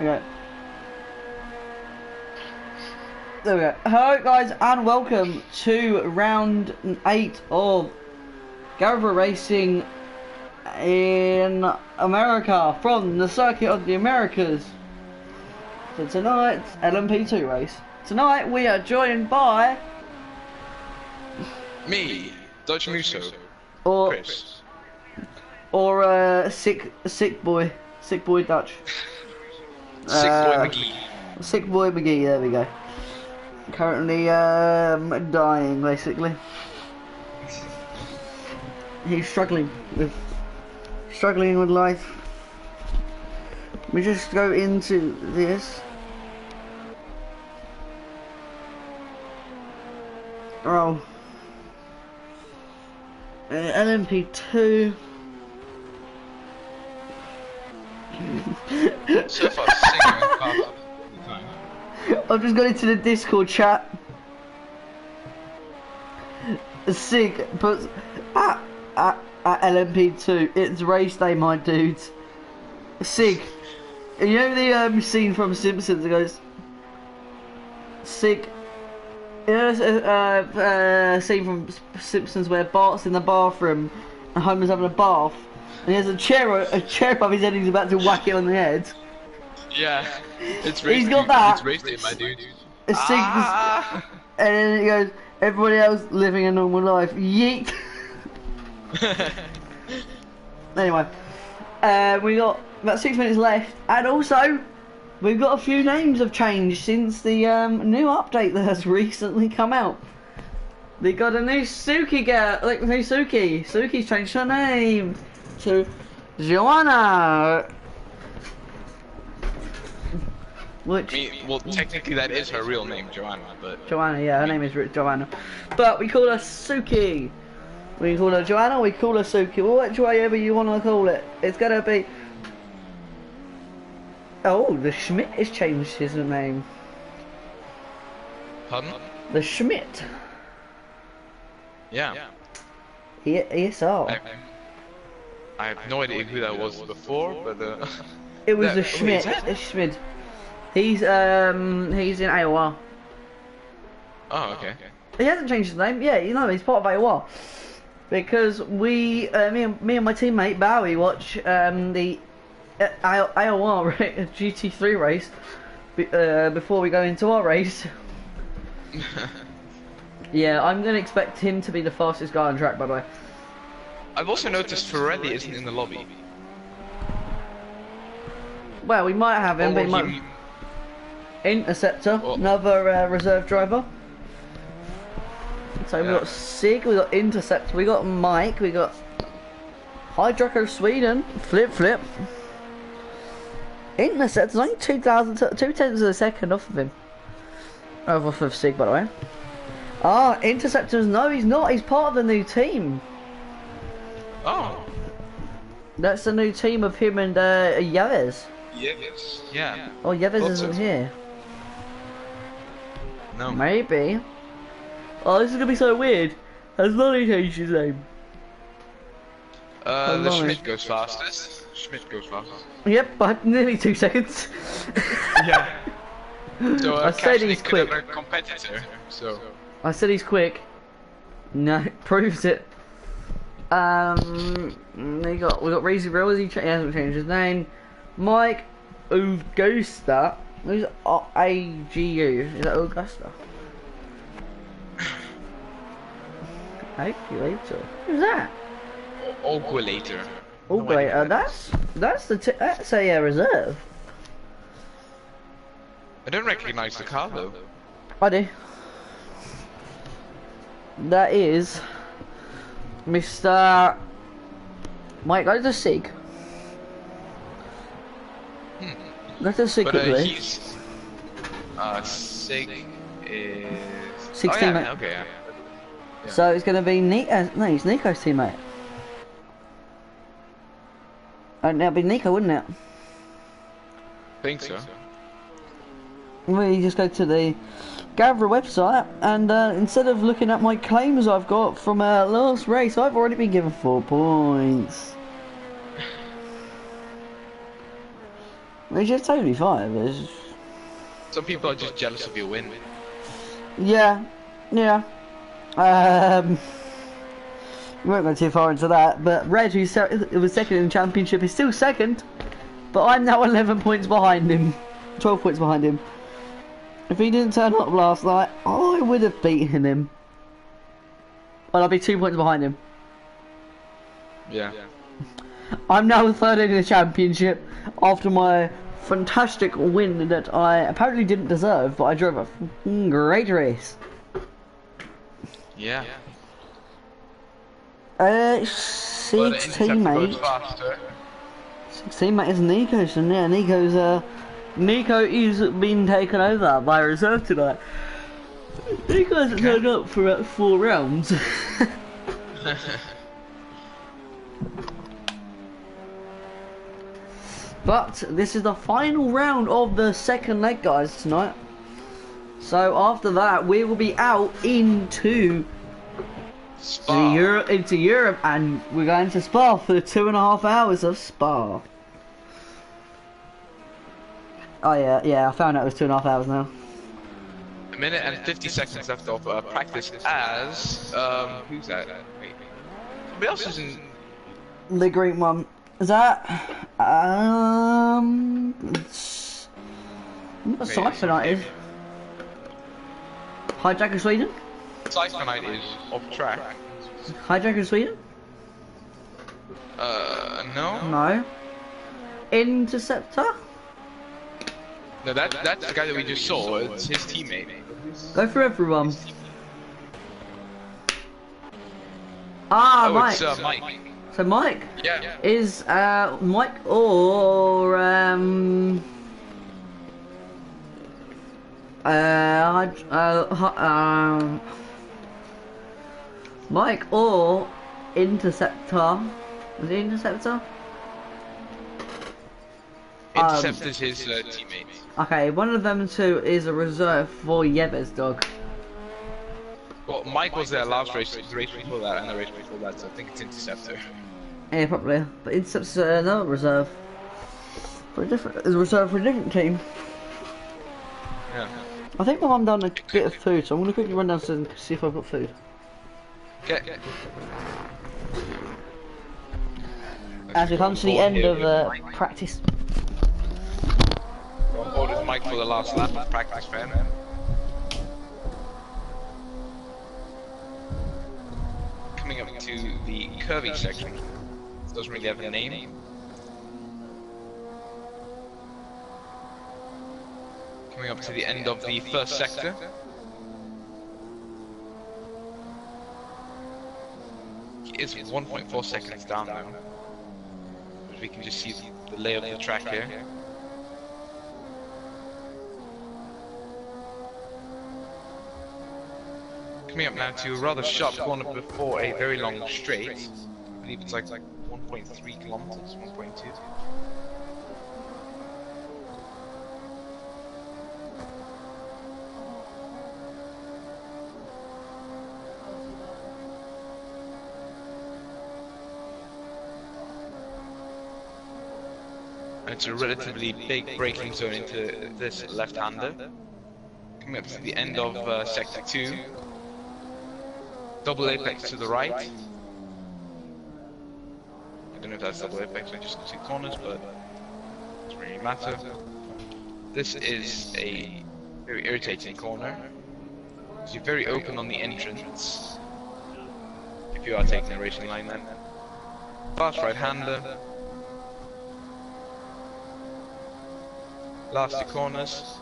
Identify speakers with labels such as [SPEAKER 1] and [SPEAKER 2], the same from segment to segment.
[SPEAKER 1] Okay. There we go. Hello guys and welcome to round 8 of Gavra Racing in America from the Circuit of the Americas. So tonight's LMP2 race. Tonight we are joined by
[SPEAKER 2] me, Dutch Muso,
[SPEAKER 1] or
[SPEAKER 2] Chris,
[SPEAKER 1] sick boy Dutch.
[SPEAKER 2] Sick Boy McGee.
[SPEAKER 1] Sick boy McGee, there we go. Currently dying basically. He's struggling with life. We just go into this. Oh, LMP2.
[SPEAKER 2] So far, singing.
[SPEAKER 1] I've just got into the Discord chat. Sig puts at LMP2. It's race day, my dudes. Sig, you know the scene from Simpsons? It goes, Sig. You know scene from Simpsons where Bart's in the bathroom and Homer's having a bath, and he has a chair above his head. And he's about to whack it on the head.
[SPEAKER 2] Yeah, it's race.
[SPEAKER 1] He's got that.
[SPEAKER 2] It's race day, my dude.
[SPEAKER 1] And then he goes, everybody else living a normal life. Yeet. Anyway, we got about 6 minutes left, and also we've got a few names have changed since the new update that has recently come out. We got a new Suki girl, like new Suki. Suki's changed her name to Joanna.
[SPEAKER 2] Well, technically that is her real name, Joanna, but...
[SPEAKER 1] Joanna, yeah, her name is Joanna. But we call her Suki. We call her Joanna, we call her Suki. Whatever you want to call it. It's gonna be... Oh, the Schmidt has changed his name.
[SPEAKER 2] Pardon?
[SPEAKER 1] The Schmidt.
[SPEAKER 2] Yeah.
[SPEAKER 1] ESR.
[SPEAKER 2] I have no idea who that was before, but...
[SPEAKER 1] It was the Schmidt. It's Schmidt. He's in AOR.
[SPEAKER 2] Oh, okay.
[SPEAKER 1] He hasn't changed his name. Yeah, you know, he's part of AOR. Because me and my teammate Bowie watch the AOR GT3 race before we go into our race. Yeah, I'm gonna expect him to be the fastest guy on track, by the way.
[SPEAKER 2] I've also noticed Ferrelli isn't in the lobby.
[SPEAKER 1] Well, we might have him, but he might... Interceptor, another reserve driver. So we got Sig, we got Interceptor, we got Mike, we got Hydraco Sweden, Flip. Interceptor's only 2/10 of a second off of him. Off of Sig, by the way. Ah, Interceptors, no, he's not. He's part of the new team.
[SPEAKER 2] Oh.
[SPEAKER 1] That's the new team of him and Yavez.
[SPEAKER 2] Yavez. Yeah.
[SPEAKER 1] Oh, Yavez isn't here.
[SPEAKER 2] No.
[SPEAKER 1] Maybe. Oh, this is gonna be so weird. Has Lonnie changed his name?
[SPEAKER 2] The Schmidt goes fastest.
[SPEAKER 1] Yep, by nearly 2 seconds.
[SPEAKER 2] Yeah. So
[SPEAKER 1] I said he's quick.
[SPEAKER 2] Competitor, so.
[SPEAKER 1] I said he's quick. No, proves it. We got Reezy Real. He hasn't changed his name. Mike Augusta. Who's AGU? Is that Augusta? Calculator. Who's that?
[SPEAKER 2] Ogulator.
[SPEAKER 1] Ogulator. That's a reserve.
[SPEAKER 2] I don't recognize the car though.
[SPEAKER 1] I do. That is Mr. Mike. Go to Sig. Go to Sig quickly.
[SPEAKER 2] He's Sig is
[SPEAKER 1] 16.
[SPEAKER 2] Oh, yeah, okay. Yeah.
[SPEAKER 1] So it's gonna be Nico. No, he's Nico's teammate. And that'd be Nico, wouldn't it?
[SPEAKER 2] I think so.
[SPEAKER 1] We just go to the Gavra website, and instead of looking at my claims I've got from last race, I've already been given 4 points. It's just totally fine. But it's...
[SPEAKER 2] Some people are just jealous of your win.
[SPEAKER 1] Yeah, yeah. We won't go too far into that, but Red, who was second in the championship, is still second, but I'm now 11 points behind him, 12 points behind him. If he didn't turn up last night, I would have beaten him. Well, I'll be 2 points behind him. Yeah. I'm now third in the championship after my fantastic win that I apparently didn't deserve, but I drove a great race.
[SPEAKER 2] Yeah.
[SPEAKER 1] Sig's teammate. Sig's teammate is Nico, so yeah, Nico is being taken over by reserve tonight. Nico hasn't turned up for about 4 rounds. But this is the final round of the second leg, guys, tonight. So after that, we will be out into Europe, and we're going to Spa for the 2.5 hours of Spa. Oh yeah, I found out it was 2.5 hours now.
[SPEAKER 2] A minute and 50 seconds left of practice as who's that? Wait. Somebody else is in
[SPEAKER 1] the green one. Is that what Cypher Night is? Hijacker Sweden?
[SPEAKER 2] Cypher Night is off track.
[SPEAKER 1] Hijacker Sweden?
[SPEAKER 2] No.
[SPEAKER 1] No. Interceptor?
[SPEAKER 2] No, that's the guy that we just saw. It's his teammate.
[SPEAKER 1] Go for everyone. Ah,
[SPEAKER 2] oh,
[SPEAKER 1] Mike.
[SPEAKER 2] It's Mike.
[SPEAKER 1] So Mike is Mike or Mike or Interceptor. Was it Interceptor?
[SPEAKER 2] Interceptor's his teammate.
[SPEAKER 1] Okay, one of them two is a reserve for Yeves dog.
[SPEAKER 2] Well, Mike was there last race, the race before that, and the race before that, so I think it's Interceptor.
[SPEAKER 1] Yeah, probably. But Interceptor's another reserve. For a reserve for a different team.
[SPEAKER 2] Yeah.
[SPEAKER 1] I think my mum done a bit of food, so I'm gonna quickly run downstairs and see if I've got food.
[SPEAKER 2] Okay.
[SPEAKER 1] As we come to the end of practice.
[SPEAKER 2] On board with Mike for the last lap of practice, fan. Coming up to the curvy section. Doesn't really have a name. Coming up to the end of the first sector. It's 1.4 seconds down now. But we can just see the lay of the track here. Coming up now to a rather sharp corner before a very long straight. I believe it's like 1.3 kilometers, 1.2. And it's a relatively big braking zone into this left-hander. Coming up to the end of sector 2. Double apex to the right. I don't know if that's double apex, I just see corners, but it doesn't really matter. This is a very irritating corner. So you're very open on the entrance. If you are taking a racing line then. Fast right-hander. Last 2 corners.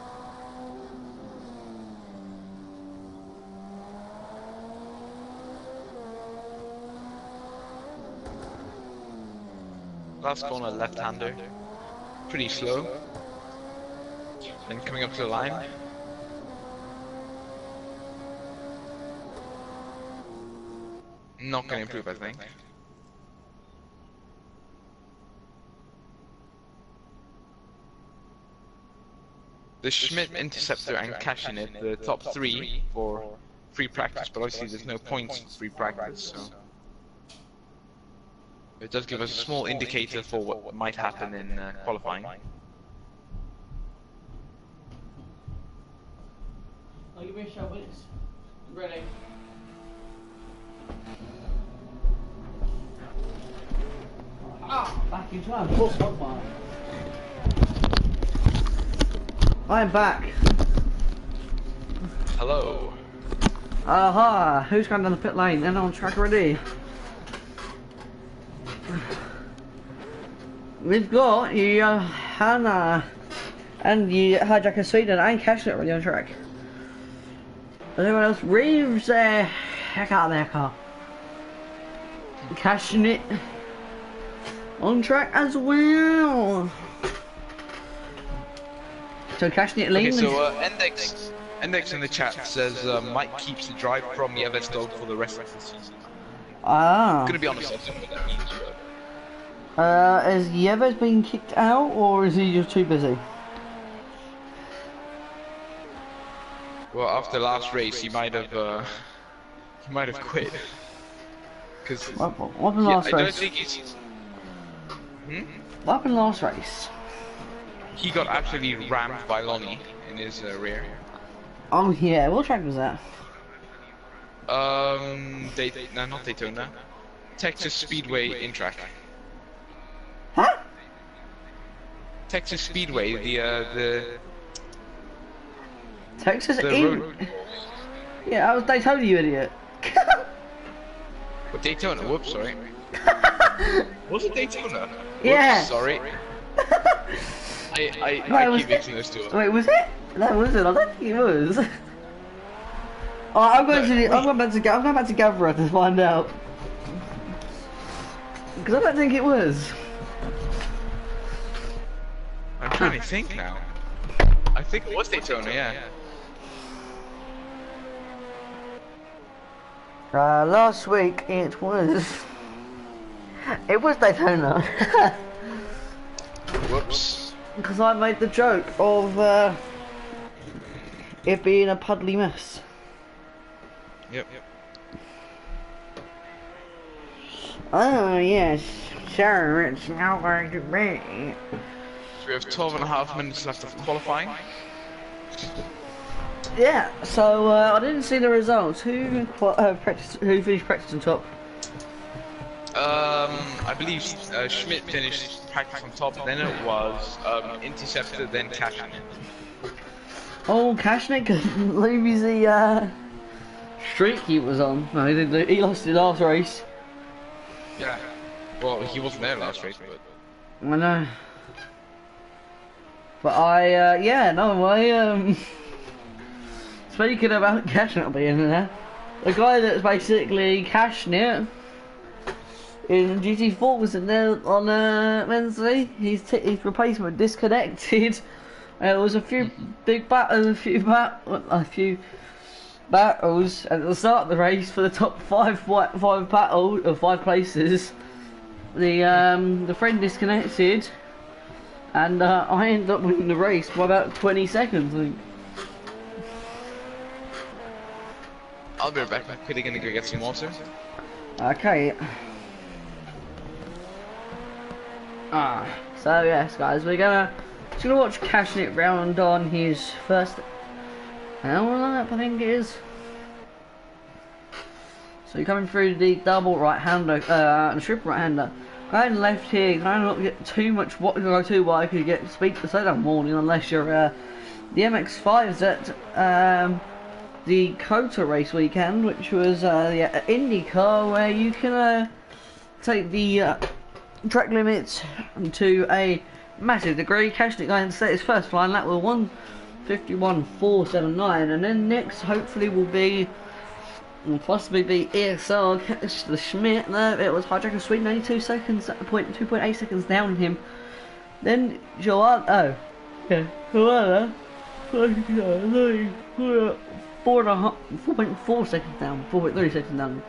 [SPEAKER 2] Last corner left-hander, pretty slow. Then coming up to the line. Not going to improve, I think. The Schmidt, Interceptor and Cashinet, the top 3 for free practice, but obviously there's no points for free practice, so it does give us a small indicator for what might happen in qualifying.
[SPEAKER 1] I'll give you a shout when it's ready. Ah, back in time. I'm back.
[SPEAKER 2] Hello.
[SPEAKER 1] Aha, who's going down the pit lane and on track already? We've got Hannah and Hijacker Sweden and Cashnet already on track. Anyone else? Reeves, heck out of their car. Cashnet on track as well. So Cashnet leads.
[SPEAKER 2] Okay, so Index in the chat says Mike keeps the drive from Yeves dog for the rest of the season.
[SPEAKER 1] Ah.
[SPEAKER 2] I'm gonna be honest, I don't know what that means, but...
[SPEAKER 1] Has Yeves been kicked out or is he just too busy?
[SPEAKER 2] Well, after last race, he might have quit. Because
[SPEAKER 1] What happened last
[SPEAKER 2] I don't
[SPEAKER 1] race?
[SPEAKER 2] think he's.
[SPEAKER 1] What happened last race?
[SPEAKER 2] He got absolutely rammed by Lonnie in his rear.
[SPEAKER 1] Oh yeah, what track was that?
[SPEAKER 2] No, not Daytona. Texas Speedway in track.
[SPEAKER 1] Huh?
[SPEAKER 2] Texas Speedway, the
[SPEAKER 1] Texas
[SPEAKER 2] the
[SPEAKER 1] in?
[SPEAKER 2] road.
[SPEAKER 1] Yeah, that was Daytona, you idiot.
[SPEAKER 2] What, Daytona? Whoops, sorry. Was it Daytona? Whoops,
[SPEAKER 1] Yeah.
[SPEAKER 2] sorry. I
[SPEAKER 1] was
[SPEAKER 2] keep mixing those two up.
[SPEAKER 1] Wait, was it? No, was it? I don't think it was. Oh, I'm going back to Gavra to find out. Because I don't think it was.
[SPEAKER 2] I'm trying to think now. I think it was Daytona, yeah.
[SPEAKER 1] Last week it was Daytona.
[SPEAKER 2] Whoops.
[SPEAKER 1] Because I made the joke of it being a puddly mess.
[SPEAKER 2] Yep.
[SPEAKER 1] Oh yes, sure, it's now going to be.
[SPEAKER 2] So we have 12.5 minutes left of qualifying.
[SPEAKER 1] Yeah, so I didn't see the results. Who finished practice on top?
[SPEAKER 2] I believe Schmidt finished practice on top, then it was Interceptor, then Cashman.
[SPEAKER 1] Oh, Kashnik couldn't lose the streak he was on. No, he lost his last race.
[SPEAKER 2] Yeah. Well, he wasn't there last race, but...
[SPEAKER 1] I know. But speaking about Cashnet being there, the guy that's basically Cashnet in GT4 was in there on Wednesday. His replacement disconnected. There was a few battles at the start of the race for the top five places. The friend disconnected, and I ended up winning the race by about 20 seconds. I think.
[SPEAKER 2] I'll be right back. I'm quickly gonna go get some water.
[SPEAKER 1] Okay. So yes, guys, we're gonna watch Cashnet round on his first hour lap, I think it is. So you're coming through the double right-hander, and triple right-hander. Going left here, going not get too much what to go too wide because you get speed for so damn morning unless you're the MX-5s at the COTA race weekend, which was the IndyCar, where you can take the track limits to a massive degree. Cashnet going to set his first flying lap with 1:51.479, and then next hopefully will possibly be ESR catch the Schmidt. There it was Hijacker Sweden, 92 seconds, 2.8 seconds down on him. Then Joanna, 4.4 seconds down, 4.3 seconds down.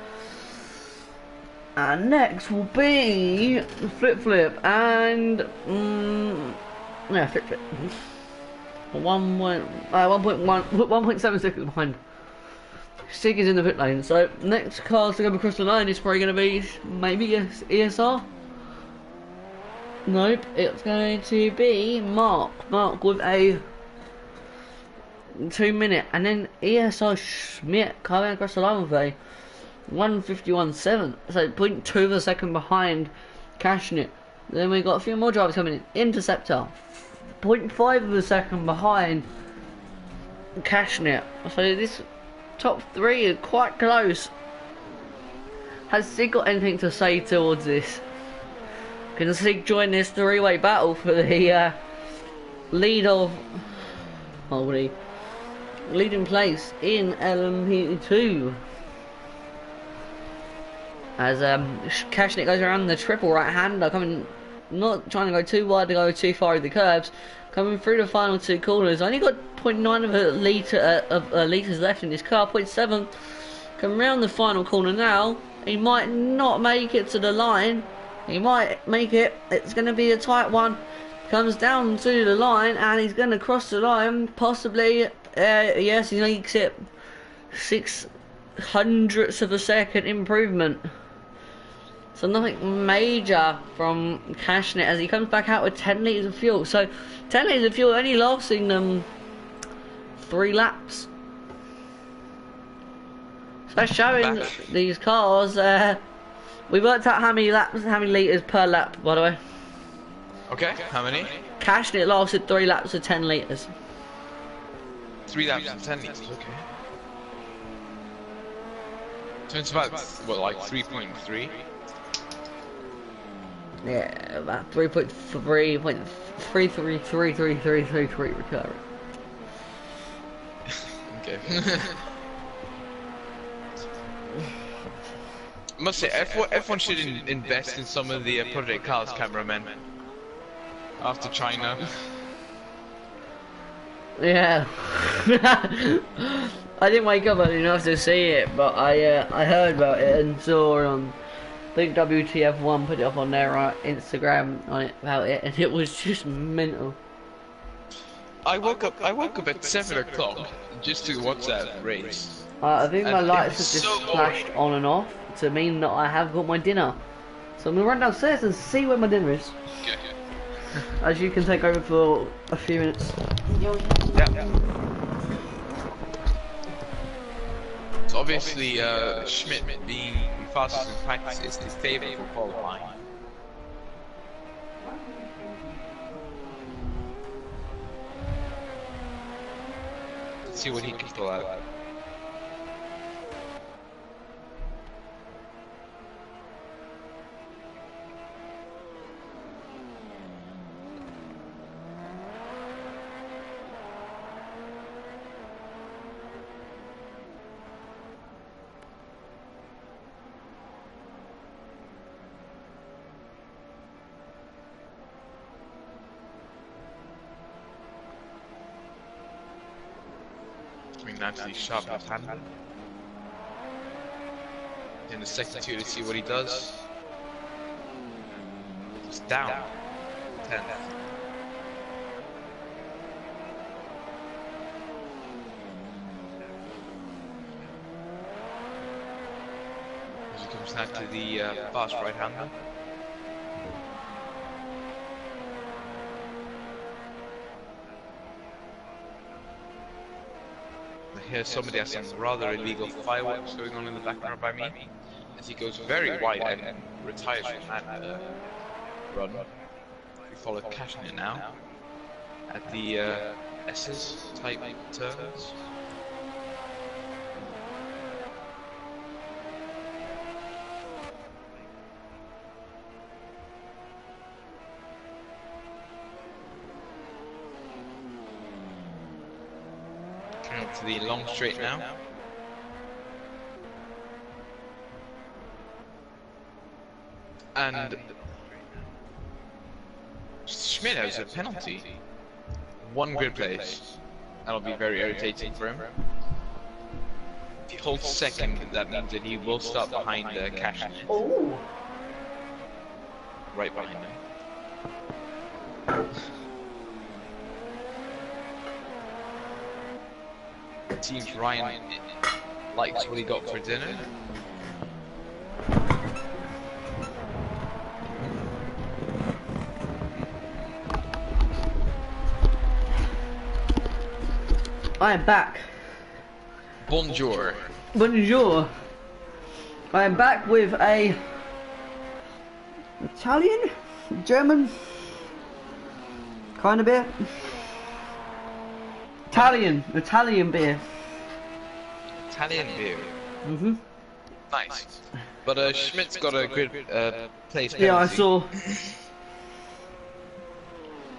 [SPEAKER 1] And next will be Flip and Flip. 1.7 seconds behind. Sig is in the pit lane, so next cars to go across the line is probably going to be maybe ESR. Nope, it's going to be Mark with a 2 minute, and then ESO Schmidt coming across the line with a 1:51.7, so 0.2 of a second behind Cashnet. Then we got a few more drivers coming in. Interceptor, 0.5 of a second behind Cashnet. So this top three is quite close. Has Sig got anything to say towards this? Can Sig join this three-way battle for the lead of leading place in LMP2? As Cashnet goes around the triple right-hander, coming, not trying to go too wide to go too far with the curbs, coming through the final two corners. Only got 0.9 of a litre of litres left in this car. 0.7. Coming round the final corner now. He might not make it to the line. He might make it. It's going to be a tight one. Comes down to the line and he's going to cross the line. Possibly, yes, he makes it. 0.06 of a second improvement. So nothing major from Cashnet as he comes back out with 10 litres of fuel. So 10 litres of fuel only lasting them 3 laps. So that's showing these cars. We worked out how many litres per lap, by the way.
[SPEAKER 2] Okay, how many?
[SPEAKER 1] Cashnet lasted 3 laps of 10 litres.
[SPEAKER 2] 3 laps of 10 litres, okay. So it's about, what, like 3.3?
[SPEAKER 1] Yeah, about 3.333333 recurring.
[SPEAKER 2] Okay. I must say, F1 should invest in some of the Project Cars cameramen after China.
[SPEAKER 1] Yeah. I didn't wake up early enough to see it, but I heard about it and saw on, I think WTF1 put it up on their Instagram on it about it, and it was just mental.
[SPEAKER 2] I woke up at 7 o'clock just to watch that race.
[SPEAKER 1] I think my lights have just
[SPEAKER 2] so
[SPEAKER 1] flashed on and off to mean that I have got my dinner. So I'm gonna run downstairs and see where my dinner is.
[SPEAKER 2] Okay.
[SPEAKER 1] As you can take over for a few minutes.
[SPEAKER 2] Yeah. So obviously, Schmidt being fastest in practice is his favourite for qualifying. Let's see what he can pull out. Naturally sharp left hand. In the second two to see what he does. He's down. 10th. As he comes now to the fast right hander. Here somebody has some rather illegal fireworks going on in the background by me, as he goes very wide and retires from that run. We follow Cashnet now at the S's type turns. To the long straight now. And Schmidt has a penalty. 1 grid place. That'll be very irritating for him. If he holds second, that means that he will start behind Cashnet.
[SPEAKER 1] Oh.
[SPEAKER 2] Right behind him. Seems Ryan likes what he got for dinner.
[SPEAKER 1] I am back.
[SPEAKER 2] Bonjour.
[SPEAKER 1] Bonjour. I am back with a Italian, German kind of beer. Italian beer.
[SPEAKER 2] Italian beer.
[SPEAKER 1] Mhm.
[SPEAKER 2] Nice. But Schmidt's got a good place penalty.
[SPEAKER 1] Yeah, I saw.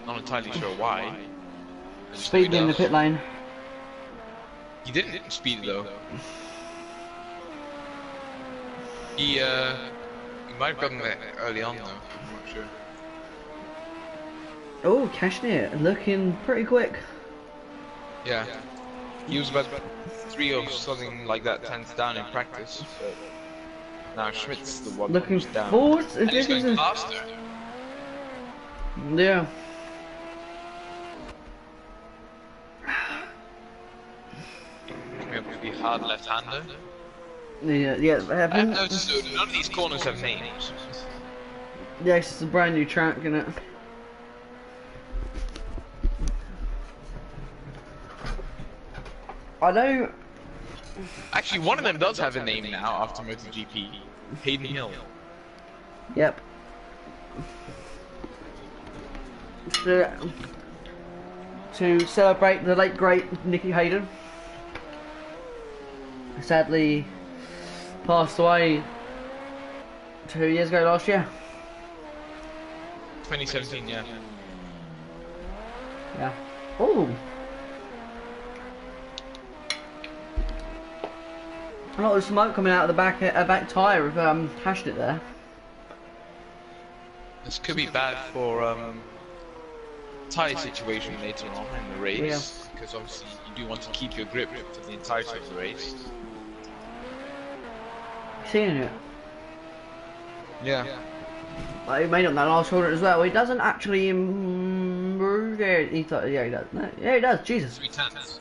[SPEAKER 2] Not entirely sure why.
[SPEAKER 1] Speeding in the pit lane.
[SPEAKER 2] He didn't speed though. He might have gotten there early on though. I'm not sure.
[SPEAKER 1] Oh, Cashner looking pretty quick.
[SPEAKER 2] Yeah. He was about 3 or something like that tenths down in practice. But now Schmidt's the one
[SPEAKER 1] Looking
[SPEAKER 2] who's down.
[SPEAKER 1] forward.
[SPEAKER 2] And he's going faster.
[SPEAKER 1] Yeah.
[SPEAKER 2] Maybe hard left-hander.
[SPEAKER 1] Yeah.
[SPEAKER 2] I've noticed though, none of these corners have names.
[SPEAKER 1] Yeah, it's a brand new track, isn't it? I know.
[SPEAKER 2] Actually, one of them does have a name now after MotoGP. Hayden Hill.
[SPEAKER 1] Yep. To celebrate the late great Nicky Hayden, sadly passed away 2 years ago last year.
[SPEAKER 2] 2017, yeah.
[SPEAKER 1] Yeah. Oh. A lot of smoke coming out of the back tyre of Hashnett there.
[SPEAKER 2] This could be bad for tyre situation later on in the race, because obviously you do want to keep your grip for the entirety of the race.
[SPEAKER 1] Seeing it.
[SPEAKER 2] Yeah.
[SPEAKER 1] Well, he made on that last corner as well. He doesn't actually improve. Yeah, he does. Yeah, he does. Jesus.
[SPEAKER 2] 3 tenths.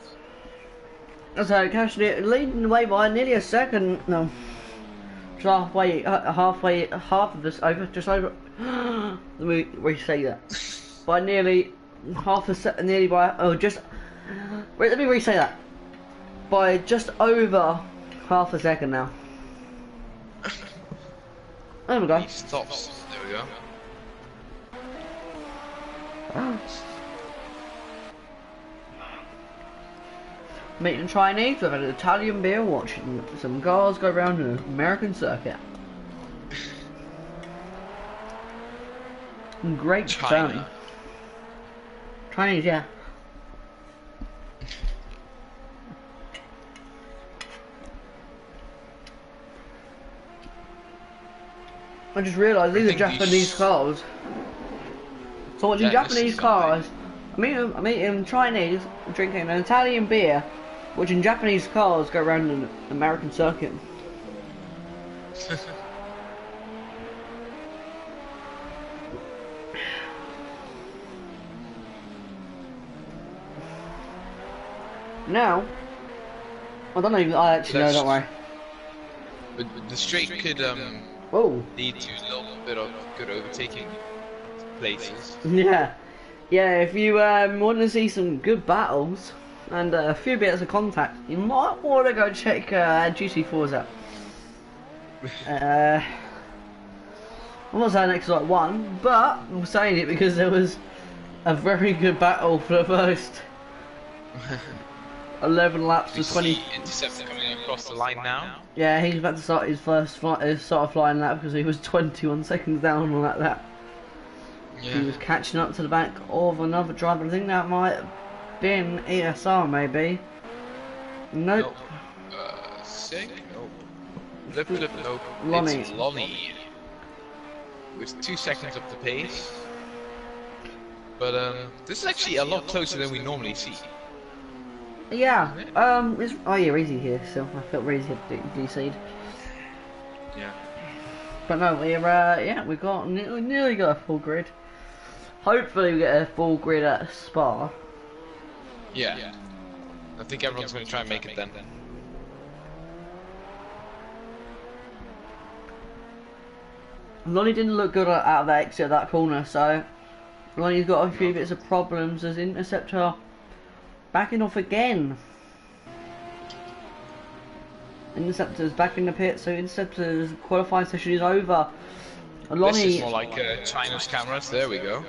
[SPEAKER 1] So Cashner leading the way by nearly a second. No, just half of this over, just over. Let me re-say that. By nearly half a second, nearly by just. Wait, let me re-say that. By just over half a second now. There we go.
[SPEAKER 2] He stops. There we go.
[SPEAKER 1] Meeting Chinese with an Italian beer, watching some cars go around an American circuit. Great
[SPEAKER 2] China.
[SPEAKER 1] Chinese, yeah. I just realised these are Japanese cars. So watching
[SPEAKER 2] Yeah,
[SPEAKER 1] Japanese cars, I mean Chinese drinking an Italian beer, watching Japanese cars go around an American circuit. Now, I don't know. I actually know. Don't worry.
[SPEAKER 2] But the straight could
[SPEAKER 1] Whoa.
[SPEAKER 2] lead to a little bit of good overtaking places.
[SPEAKER 1] Yeah, yeah. If you want to see some good battles and a few bits of contact, you might want to go check GC4's out. I'm not saying X like one, but I'm saying it because there was a very good battle for the first 11 laps to 20.
[SPEAKER 2] Interceptor coming across the line now.
[SPEAKER 1] Yeah, he's about to start his first flying lap because he was 21 seconds down on that lap.
[SPEAKER 2] Yeah.
[SPEAKER 1] He was catching up to the back of another driver. I think that might have been ESR maybe. Nope.
[SPEAKER 2] Sick? Nope. Flip, nope.
[SPEAKER 1] Lonnie.
[SPEAKER 2] It's Lonnie. With 2 seconds up the pace. But this is actually a lot closer than we normally see.
[SPEAKER 1] Yeah. Oh yeah, easy here. So I felt really DC'd.
[SPEAKER 2] Yeah.
[SPEAKER 1] But no, we got nearly got a full grid. Hopefully we get a full grid at Spa.
[SPEAKER 2] Yeah. I think everyone's going to try and make it then.
[SPEAKER 1] Lonnie didn't look good out of that exit of that corner, so Lonnie's got a few bits of problems as interceptor. backing off again. Interceptors back in the pit, so Interceptors qualifying session is over.
[SPEAKER 2] This is more like China's cameras. There we go.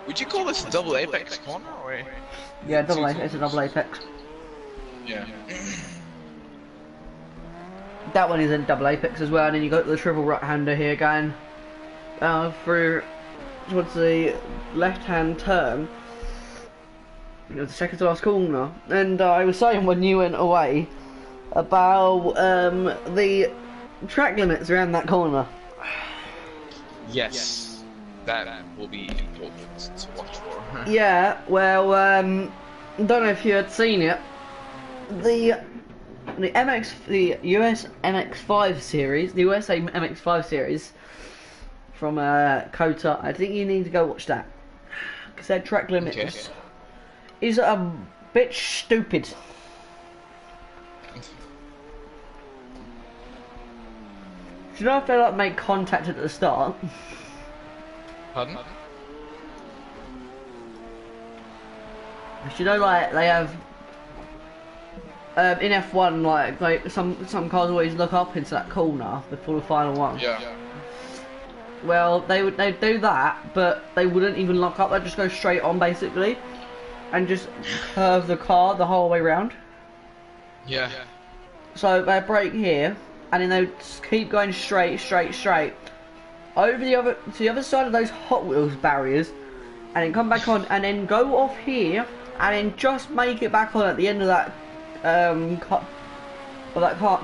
[SPEAKER 2] Would you call this a double apex corner or?
[SPEAKER 1] Yeah, double apex. It's a double apex.
[SPEAKER 2] Yeah.
[SPEAKER 1] That one is a double apex as well, and then you got the triple right-hander here going through towards the left-hand turn. You know, the second to last corner, and I was saying when you went away about the track limits around that corner.
[SPEAKER 2] Yes, that will be important to watch for.
[SPEAKER 1] Yeah, well, don't know if you had seen it. The US MX5 series, the USA MX5 series from COTA. I think you need to go watch that because their track limits is a bit stupid. Do you know if they like make contact at the start?
[SPEAKER 2] Pardon?
[SPEAKER 1] Do you know, like they have in F1, like some cars always look up into that corner before the final one.
[SPEAKER 2] Yeah.
[SPEAKER 1] Well, they'd do that, but they wouldn't even lock up. They'd just go straight on basically, and just curve the car the whole way round.
[SPEAKER 2] Yeah.
[SPEAKER 1] So they brake here, and then they just keep going straight over to the other side of those Hot Wheels barriers, and then come back on, and then go off here, and then just make it back on at the end of that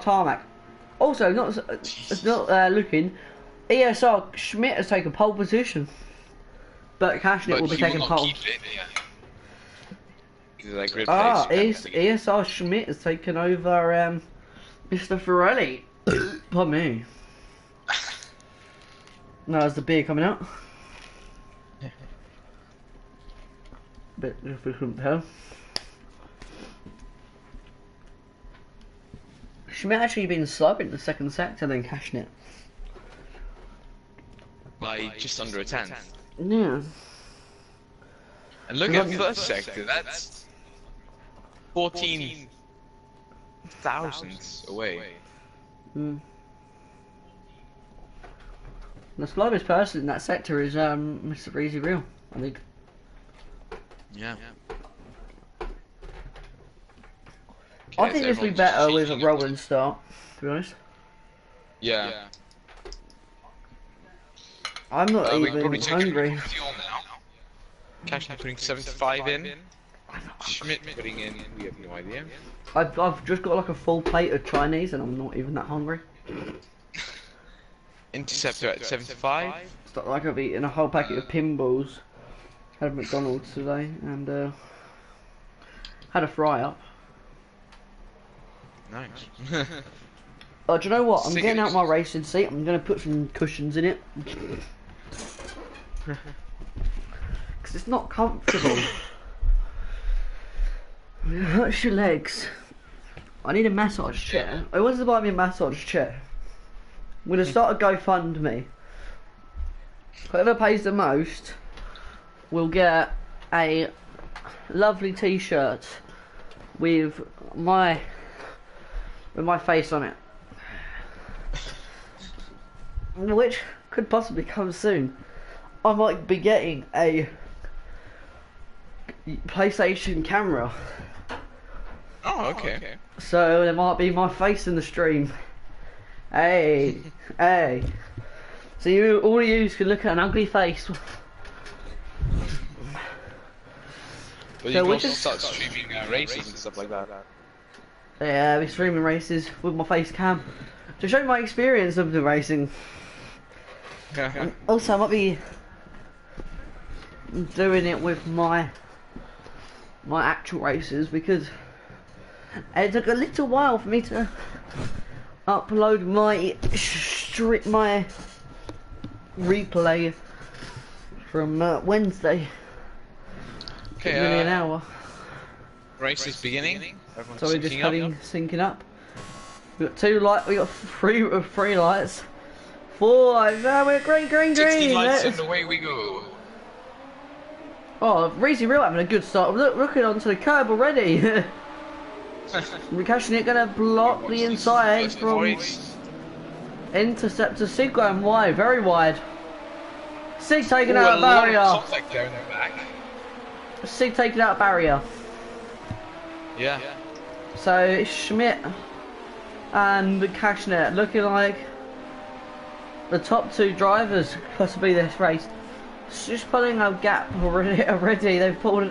[SPEAKER 1] tarmac. Also, it's not looking. ESR Schmidt has taken pole position, but Cashnet will be taking pole. ESR Schmidt has taken over Mr. Ferrelli. Pardon me. No, there's the beer coming out. Bit if we couldn't tell. Schmidt actually been slow in the second sector than Cashnet.
[SPEAKER 2] By just under a tenth.
[SPEAKER 1] Yeah.
[SPEAKER 2] And look at the first sector, that's 14 thousandths away.
[SPEAKER 1] Mm. The slowest person in that sector is Mr. Breezy Real, I think.
[SPEAKER 2] Yeah.
[SPEAKER 1] I think this would be better with a rolling start, to be honest.
[SPEAKER 2] Yeah.
[SPEAKER 1] I'm not even hungry.
[SPEAKER 2] Cash putting 75 in. Schmidt putting in, we have no idea.
[SPEAKER 1] I've just got like a full plate of Chinese and I'm not even that hungry.
[SPEAKER 2] Interceptor at 75.
[SPEAKER 1] It's not like I've eaten a whole packet of pinballs. Had a McDonald's today and had a fry up.
[SPEAKER 2] Nice.
[SPEAKER 1] Oh, do you know what? I'm getting out my racing seat. I'm going to put some cushions in it. Because it's not comfortable. It hurts your legs. I need a massage chair. I wanted to buy me a massage chair. I'm going to start a GoFundMe. Whoever pays the most will get a lovely t-shirt with my face on it. Which could possibly come soon. I might be getting a PlayStation camera.
[SPEAKER 2] Oh, okay.
[SPEAKER 1] So there might be my face in the stream. Hey, hey. So all of you can look at an ugly face.
[SPEAKER 2] But you can also start streaming races and stuff like that.
[SPEAKER 1] Yeah, I'll be streaming races with my face cam to show my experience of the racing. And also, I might be doing it with my actual races because it took a little while for me to upload my replay from Wednesday.
[SPEAKER 2] Okay,
[SPEAKER 1] nearly an hour.
[SPEAKER 2] Race is beginning.
[SPEAKER 1] So we're just syncing up. We got 2 lights. We got three lights, 4. No, we're green.
[SPEAKER 2] 60 lights and away we go.
[SPEAKER 1] Oh, Reezy Real having a good start. Looking onto the curb already. Mikashnik gonna block the inside from Interceptor. Sig going wide, very wide. Sig taking out a barrier.
[SPEAKER 2] Contact there in the back.
[SPEAKER 1] Sig taking out a barrier.
[SPEAKER 2] Yeah.
[SPEAKER 1] So Schmidt and Mikashnik looking like the top 2 drivers possibly this race. It's just pulling a gap already. They've pulled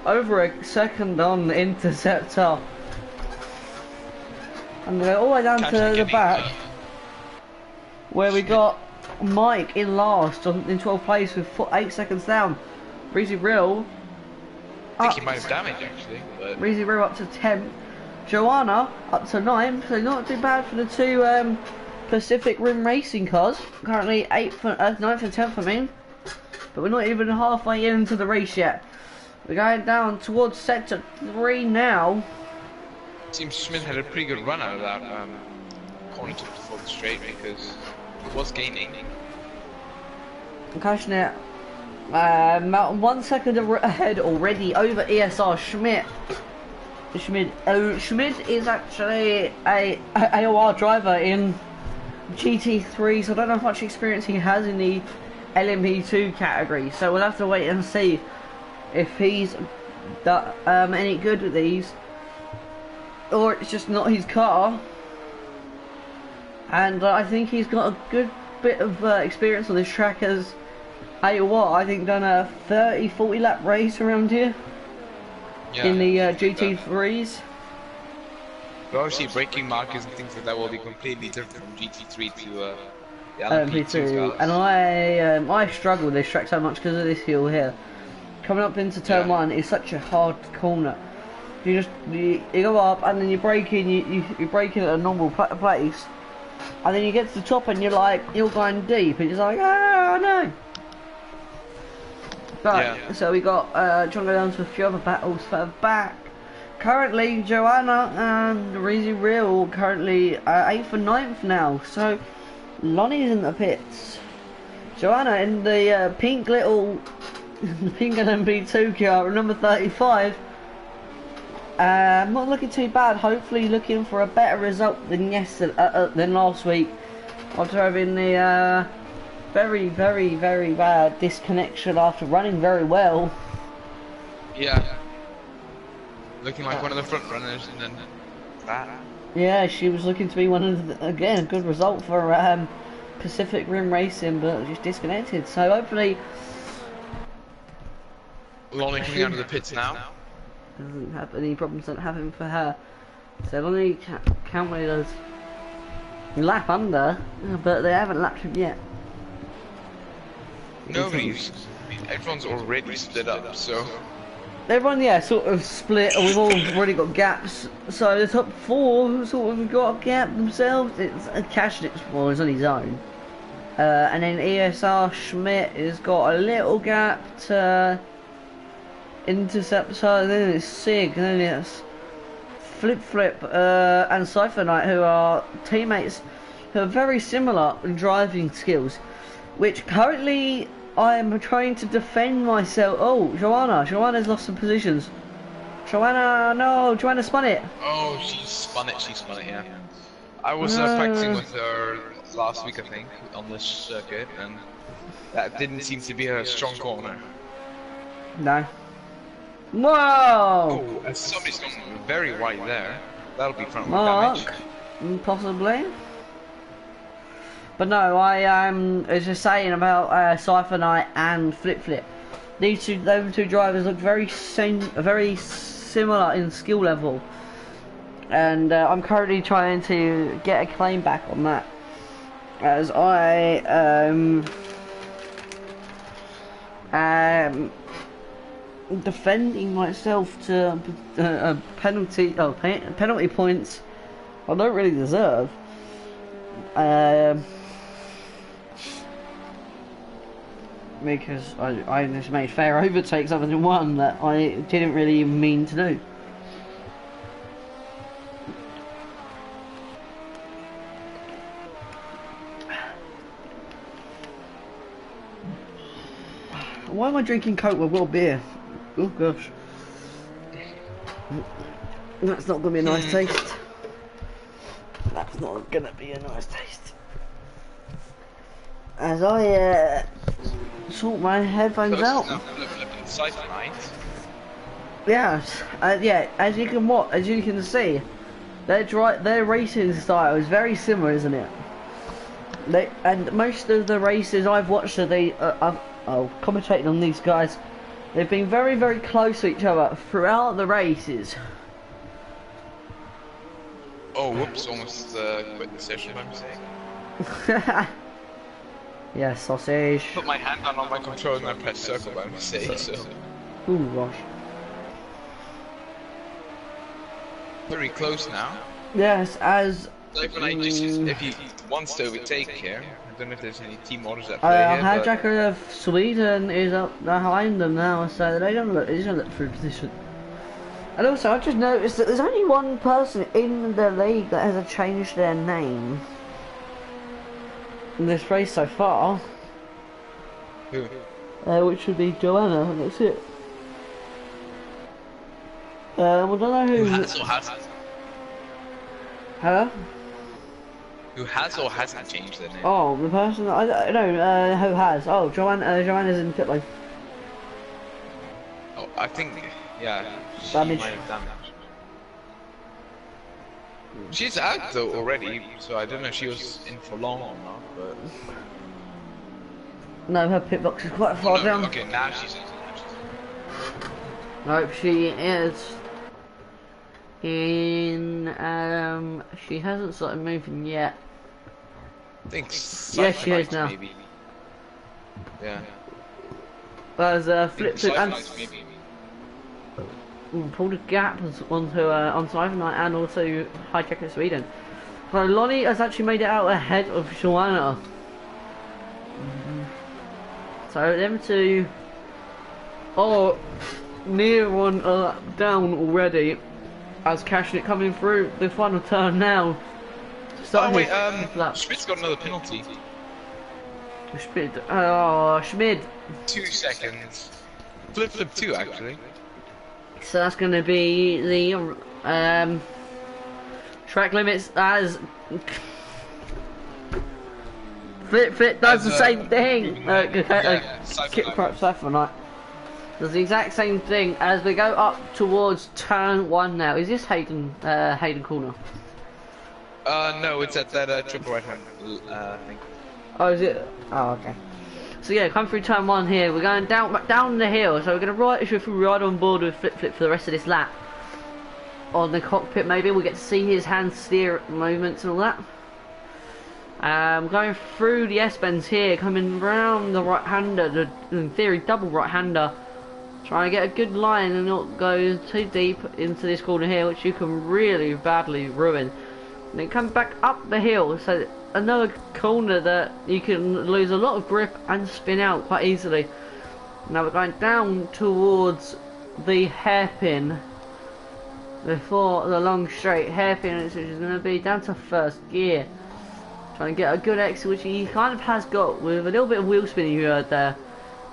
[SPEAKER 1] over a second on Interceptor. And they're all the way down to the back, where we got Mike in last in 12th place with 8 seconds down. Breezy Real.
[SPEAKER 2] I think he might have damaged actually. But...
[SPEAKER 1] Breezy Real up to 10th. Joanna up to 9th. So not too bad for the 2 Pacific Rim Racing cars. Currently 9th and 10th, I mean. But we're not even halfway into the race yet. We're going down towards sector 3 now.
[SPEAKER 2] Seems Schmidt had a pretty good run out of that corner to the 4th straight because he was gaining.
[SPEAKER 1] Kashnet, 1 second ahead already over ESR Schmidt. Schmidt is actually a AOR driver in GT3, so I don't know how much experience he has in the LMP2 category. So we'll have to wait and see if he's any good with these, or it's just not his car. And I think he's got a good bit of experience on this track as AOR. I think done a 30-40 lap race around here in the GT3s.
[SPEAKER 2] But obviously braking markers and things like that will be completely different from GT3 to the LMP2.
[SPEAKER 1] And I struggle with this track so much because of this hill here. Coming up into turn 1 is such a hard corner. You go up and then you brake in. You brake in at a normal place, and then you get to the top and you're going deep, and you're like, ah no. But so we got trying to go down to a few other battles further back. Currently, Joanna and Reezy Real currently 8th and 9th now. So Lonnie's in the pits. Joanna in the pink LMP2 car, number 35. Not looking too bad. Hopefully, looking for a better result than than last week. After having the very bad disconnection after running very well.
[SPEAKER 2] Yeah. Looking like one of the front runners, and then that.
[SPEAKER 1] Yeah, she was looking to be one of the, again, a good result for Pacific Rim Racing, but just disconnected. So hopefully,
[SPEAKER 2] Lonnie coming out of the pits now.
[SPEAKER 1] Doesn't have any problems that happen for her. So Lonnie can't wait us lap under, but they haven't lapped him yet.
[SPEAKER 2] Nobody's. Everyone's already split up, so.
[SPEAKER 1] Everyone, yeah, sort of split, and we've all already got gaps. So the top 4 sort of got a gap themselves. It's Kashnik's is on his own, and then ESR Schmidt has got a little gap to Interceptor, and then it's Sig, and then it's Flip and Cypher Knight, who are teammates who are very similar in driving skills, which currently I'm trying to defend myself. Oh, Joanna's lost some positions. Joanna spun it.
[SPEAKER 2] Oh, she spun it, yeah. I was practicing with her last week, I think, on this circuit, and that didn't seem to be a strong corner.
[SPEAKER 1] No. Whoa!
[SPEAKER 2] Oh, and somebody's gone very wide there. That'll be front wheel damage.
[SPEAKER 1] Possibly. But no, I was just saying about Cypher Knight and Flip. Those two drivers look very similar in skill level, and I'm currently trying to get a claim back on that, as I defending myself to penalty points I don't really deserve. Because I just made fair overtakes other than one that I didn't really mean to do. why am I drinking Coke with a beer? Oh gosh. That's not gonna be a nice taste. That's not gonna be a nice taste. As I sort my headphones out. Yes, yeah. As you can see, their racing style is very similar, isn't it? And most of the races I've watched, I've commentated on these guys. They've been very, very close to each other throughout the races.
[SPEAKER 2] Oh, whoops! Almost quit the session by mistake.
[SPEAKER 1] Yeah, sausage.
[SPEAKER 2] Put my hand down on my controller and I pressed circle by mistake. So.
[SPEAKER 1] Ooh, gosh.
[SPEAKER 2] Very close now.
[SPEAKER 1] Yes, as.
[SPEAKER 2] Like when if he wants to overtake here, I don't know if there's any team orders that play here.
[SPEAKER 1] Hijacker of Sweden is up behind them now, so they don't look through position. And also, I just noticed that there's only one person in the league that hasn't changed their name in this race so far.
[SPEAKER 2] Who?
[SPEAKER 1] Which would be Joanna, and that's it. We don't know who.
[SPEAKER 2] Who has or hasn't?
[SPEAKER 1] Hello?
[SPEAKER 2] Who has or hasn't changed their name?
[SPEAKER 1] Oh, the person I don't know who has. Oh, Joanna's in pit lane.
[SPEAKER 2] Oh, I think yeah. She
[SPEAKER 1] Damage.
[SPEAKER 2] might have damaged. She's out though already, so I don't know if she was in for long or not. But
[SPEAKER 1] no, her pit box is quite far down.
[SPEAKER 2] Okay, now she's in.
[SPEAKER 1] Nope, she is in. She hasn't started moving yet.
[SPEAKER 2] I think.
[SPEAKER 1] Yes, she is now.
[SPEAKER 2] Maybe. Yeah.
[SPEAKER 1] There's flipped it and pulled a gap onto Cyberknight and also Hijacker Sweden. So Lonnie has actually made it out ahead of Joanna. So them two are near one down already. As Cashnet coming through the final turn now.
[SPEAKER 2] Oh wait, Schmidt's got another penalty.
[SPEAKER 1] Schmid.
[SPEAKER 2] 2 seconds. Flip 2 actually.
[SPEAKER 1] So that's going to be the track limits as Flip does the same thing. Cyberknight does the exact same thing as we go up towards turn 1 now. Is this Hayden corner?
[SPEAKER 2] No, it's at that triple right hand thing.
[SPEAKER 1] Oh, is it? Oh, okay. So yeah, come through turn 1 here. We're going down the hill, so we're going to ride on board with Flip for the rest of this lap. On the cockpit, maybe we'll get to see his hand steer movements and all that. Going through the S-bends here, coming round the right-hander, in theory double right-hander. Trying to get a good line and not go too deep into this corner here, which you can really badly ruin. And then come back up the hill, so another corner that you can lose a lot of grip and spin out quite easily. Now we're going down towards the hairpin before the long straight hairpin, which is going to be down to first gear. Trying to get a good exit, which he kind of has got with a little bit of wheel spinning you heard there.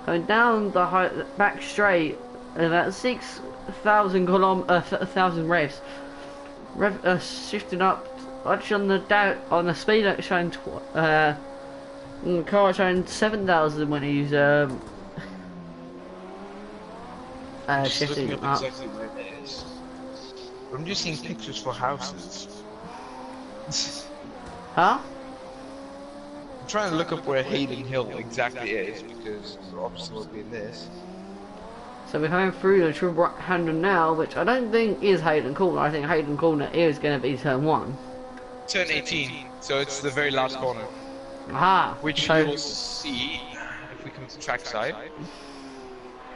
[SPEAKER 1] Going down the back straight at about 6,000 revs. Shifting up. Actually on the speed showing the car showing 7,000 when he's shifting up.
[SPEAKER 2] Exactly where it is. I'm just seeing pictures for houses.
[SPEAKER 1] Huh?
[SPEAKER 2] I'm trying to look up where Hayden Hill exactly is because the opposite will be this.
[SPEAKER 1] So we're coming through the triple right-hander now, which I don't think is Hayden Corner. I think Hayden Corner is going to be turn 1.
[SPEAKER 2] Turn 18, so it's the very last corner.
[SPEAKER 1] Aha!
[SPEAKER 2] Which you will see if we come to track side.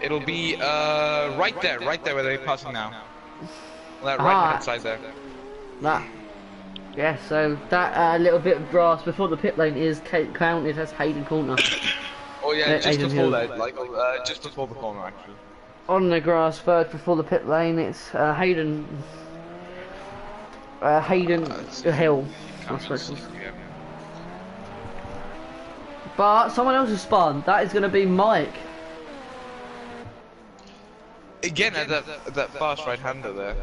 [SPEAKER 2] It'll be right there where they're passing now. On that right hand side there.
[SPEAKER 1] That. Yeah, so that little bit of grass before the pit lane is counted as Hayden Corner.
[SPEAKER 2] Oh yeah, just before that, like just before the corner actually.
[SPEAKER 1] On the grass first before the pit lane, it's Hayden Hill, I suppose. But someone else has spun. That is going to be Mike.
[SPEAKER 2] Again, at that fast right-hander there.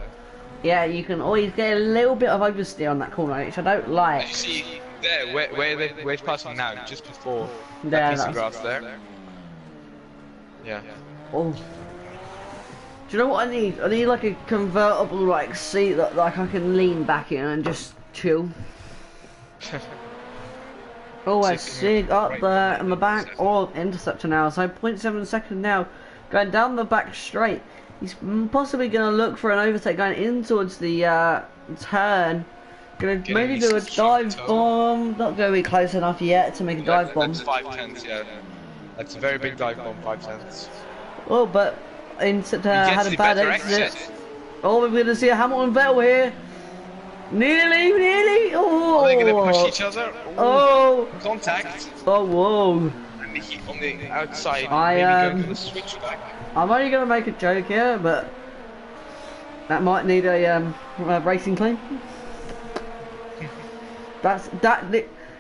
[SPEAKER 1] Yeah, you can always get a little bit of oversteer on that corner, which I don't like.
[SPEAKER 2] As you see there, where it's passing now, just before that
[SPEAKER 1] There,
[SPEAKER 2] piece of
[SPEAKER 1] that's...
[SPEAKER 2] grass there. Yeah.
[SPEAKER 1] Oh. Do you know what I need? I need like a convertible like seat that like I can lean back in and just chill. Oh, I see up there in the back. Oh, interceptor now. So 0.7 seconds now, going down the back straight. He's possibly going to look for an overtake going in towards the turn. Going to maybe do a dive bomb. Not going to be close enough yet to make a dive bomb.
[SPEAKER 2] That's 5/10, yeah. That's a very big dive bomb, 5/10.
[SPEAKER 1] Oh, but interceptor had a bad exit. Oh, we're going to see a Hamilton Vettel here. Nearly. Oh,
[SPEAKER 2] are they going to push each other?
[SPEAKER 1] Oh,
[SPEAKER 2] contact.
[SPEAKER 1] Oh, whoa.
[SPEAKER 2] And on the outside, maybe going to the switchback.
[SPEAKER 1] I'm only going to make a joke here, but that might need a racing clean. That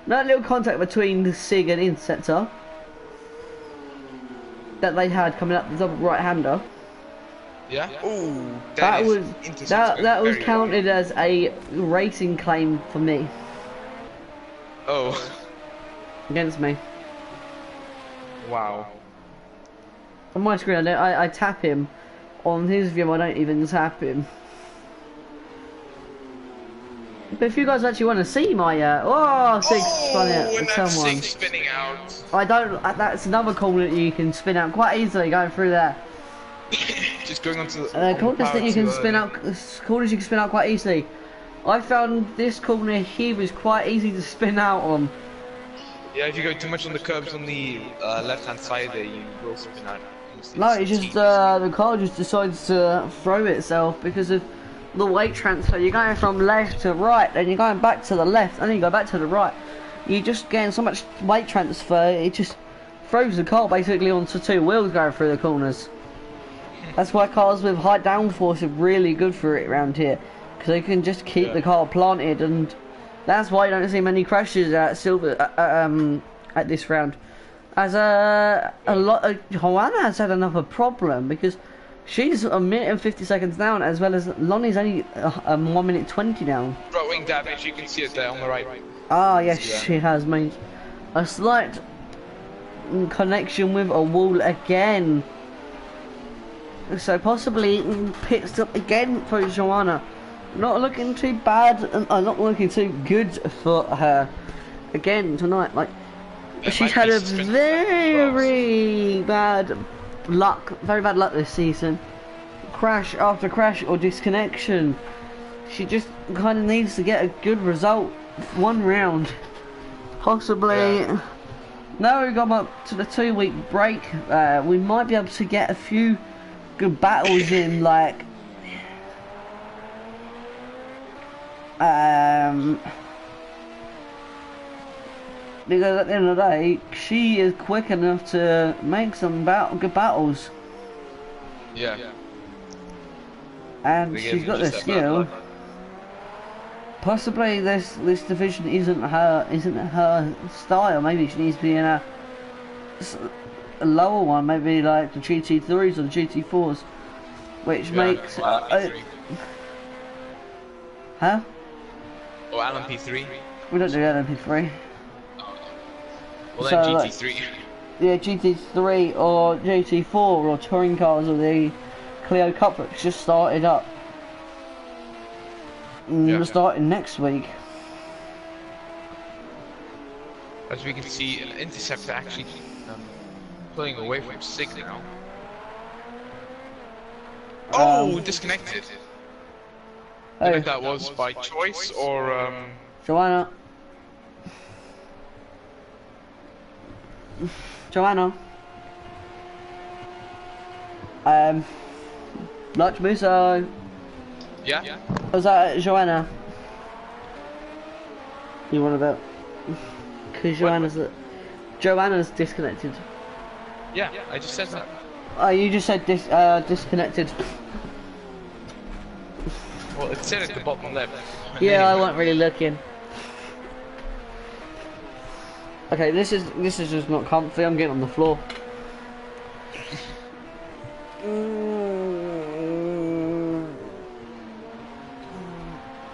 [SPEAKER 1] little contact between the SIG and interceptor that they had coming up the double right-hander.
[SPEAKER 2] Yeah. Ooh,
[SPEAKER 1] that was counted as a racing claim for me.
[SPEAKER 2] Oh.
[SPEAKER 1] Against me.
[SPEAKER 2] Wow.
[SPEAKER 1] On my screen, I tap him. On his view, I don't even tap him. But if you guys actually want to see my six spun it, someone.
[SPEAKER 2] Six spinning out.
[SPEAKER 1] I don't. That's another corner that you can spin out quite easily going through there.
[SPEAKER 2] Just going onto the
[SPEAKER 1] corners that you can spin out. Corners you can spin out quite easily. I found this corner here was quite easy to spin out on.
[SPEAKER 2] Yeah, if you go too much on the curbs on the left-hand side there, you will spin out.
[SPEAKER 1] No, it's just the car just decides to throw itself because of the weight transfer. You're going from left to right, then you're going back to the left, and then you go back to the right. You're just getting so much weight transfer, it just throws the car basically onto two wheels going through the corners. That's why cars with high downforce are really good for it around here, because they can just keep the car planted, and that's why you don't see many crashes at Silver at this round. As Joanna has had another problem because she's a minute and 50 seconds down, as well as Lonnie's only 1 minute 20 down.
[SPEAKER 2] Right wing damage, you can see it there on the right.
[SPEAKER 1] Ah, yes, she has made a slight connection with a wall again. So possibly pit stop again for Joanna. Not looking too bad, and not looking too good for her again tonight. Like, she's had a very bad luck this season. Crash after crash or disconnection. She just kind of needs to get a good result. One round, possibly. Yeah. Now we've gone up to the 2-week break. We might be able to get a few good battles in, like because at the end of the day, she is quick enough to make some good battles.
[SPEAKER 2] Yeah.
[SPEAKER 1] And she's got the skill. Possibly this division isn't her style. Maybe she needs to be in a lower one, maybe like the GT3s or the GT4s, which makes huh?
[SPEAKER 2] Or LMP3.
[SPEAKER 1] We don't do LMP3.
[SPEAKER 2] Well then GT3.
[SPEAKER 1] Yeah, GT3 or GT4 or touring cars or the Clio Cup that's just started up. Starting next week.
[SPEAKER 2] As we can see, an interceptor actually pulling away from SIG now. Oh, disconnected. I don't know if that was by choice or
[SPEAKER 1] Joanna. Lutch Musso.
[SPEAKER 2] Yeah?
[SPEAKER 1] Was that Joanna? You want about? Because Joanna's disconnected.
[SPEAKER 2] Yeah, I just said that.
[SPEAKER 1] Oh, you just said disconnected.
[SPEAKER 2] Well, it said at the bottom left.
[SPEAKER 1] Yeah, I wasn't really looking. Okay, this is just not comfy. I'm getting on the floor.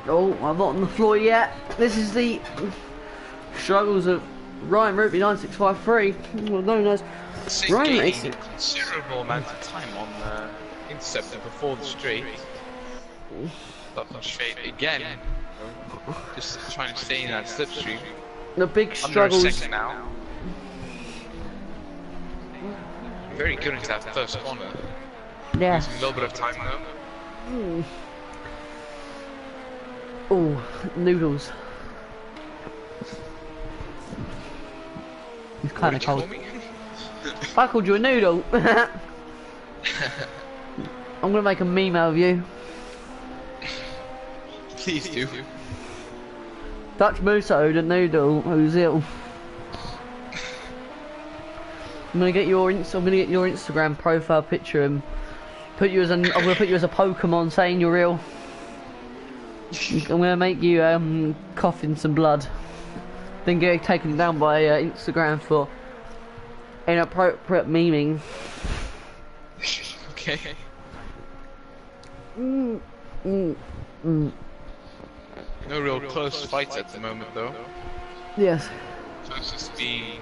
[SPEAKER 1] Oh, I'm not on the floor yet. This is the struggles of Ryan Ruby 9653, well known as
[SPEAKER 2] Sig
[SPEAKER 1] Ryan
[SPEAKER 2] gaining
[SPEAKER 1] Racing.
[SPEAKER 2] a considerable amount of time on interceptor before the straight. Up the straight again. Just trying to stay in that slipstream.
[SPEAKER 1] The big
[SPEAKER 2] Under a
[SPEAKER 1] struggles.
[SPEAKER 2] second now. Very good into that first corner.
[SPEAKER 1] Yeah.
[SPEAKER 2] Losing a little bit of time though.
[SPEAKER 1] Oh, noodles. It's
[SPEAKER 2] What
[SPEAKER 1] kind
[SPEAKER 2] did
[SPEAKER 1] of
[SPEAKER 2] you
[SPEAKER 1] cold.
[SPEAKER 2] call me?
[SPEAKER 1] I called you a noodle. I'm gonna make a meme out of you.
[SPEAKER 2] Please do.
[SPEAKER 1] Dutch Musso, the noodle who's ill. I'm gonna get your Instagram profile picture and put you as I'm gonna put you as a Pokemon saying you're ill. I'm gonna make you cough in some blood. Then get taken down by Instagram for inappropriate memeing.
[SPEAKER 2] Okay. No real close fights at the moment though.
[SPEAKER 1] Yes.
[SPEAKER 2] Closest being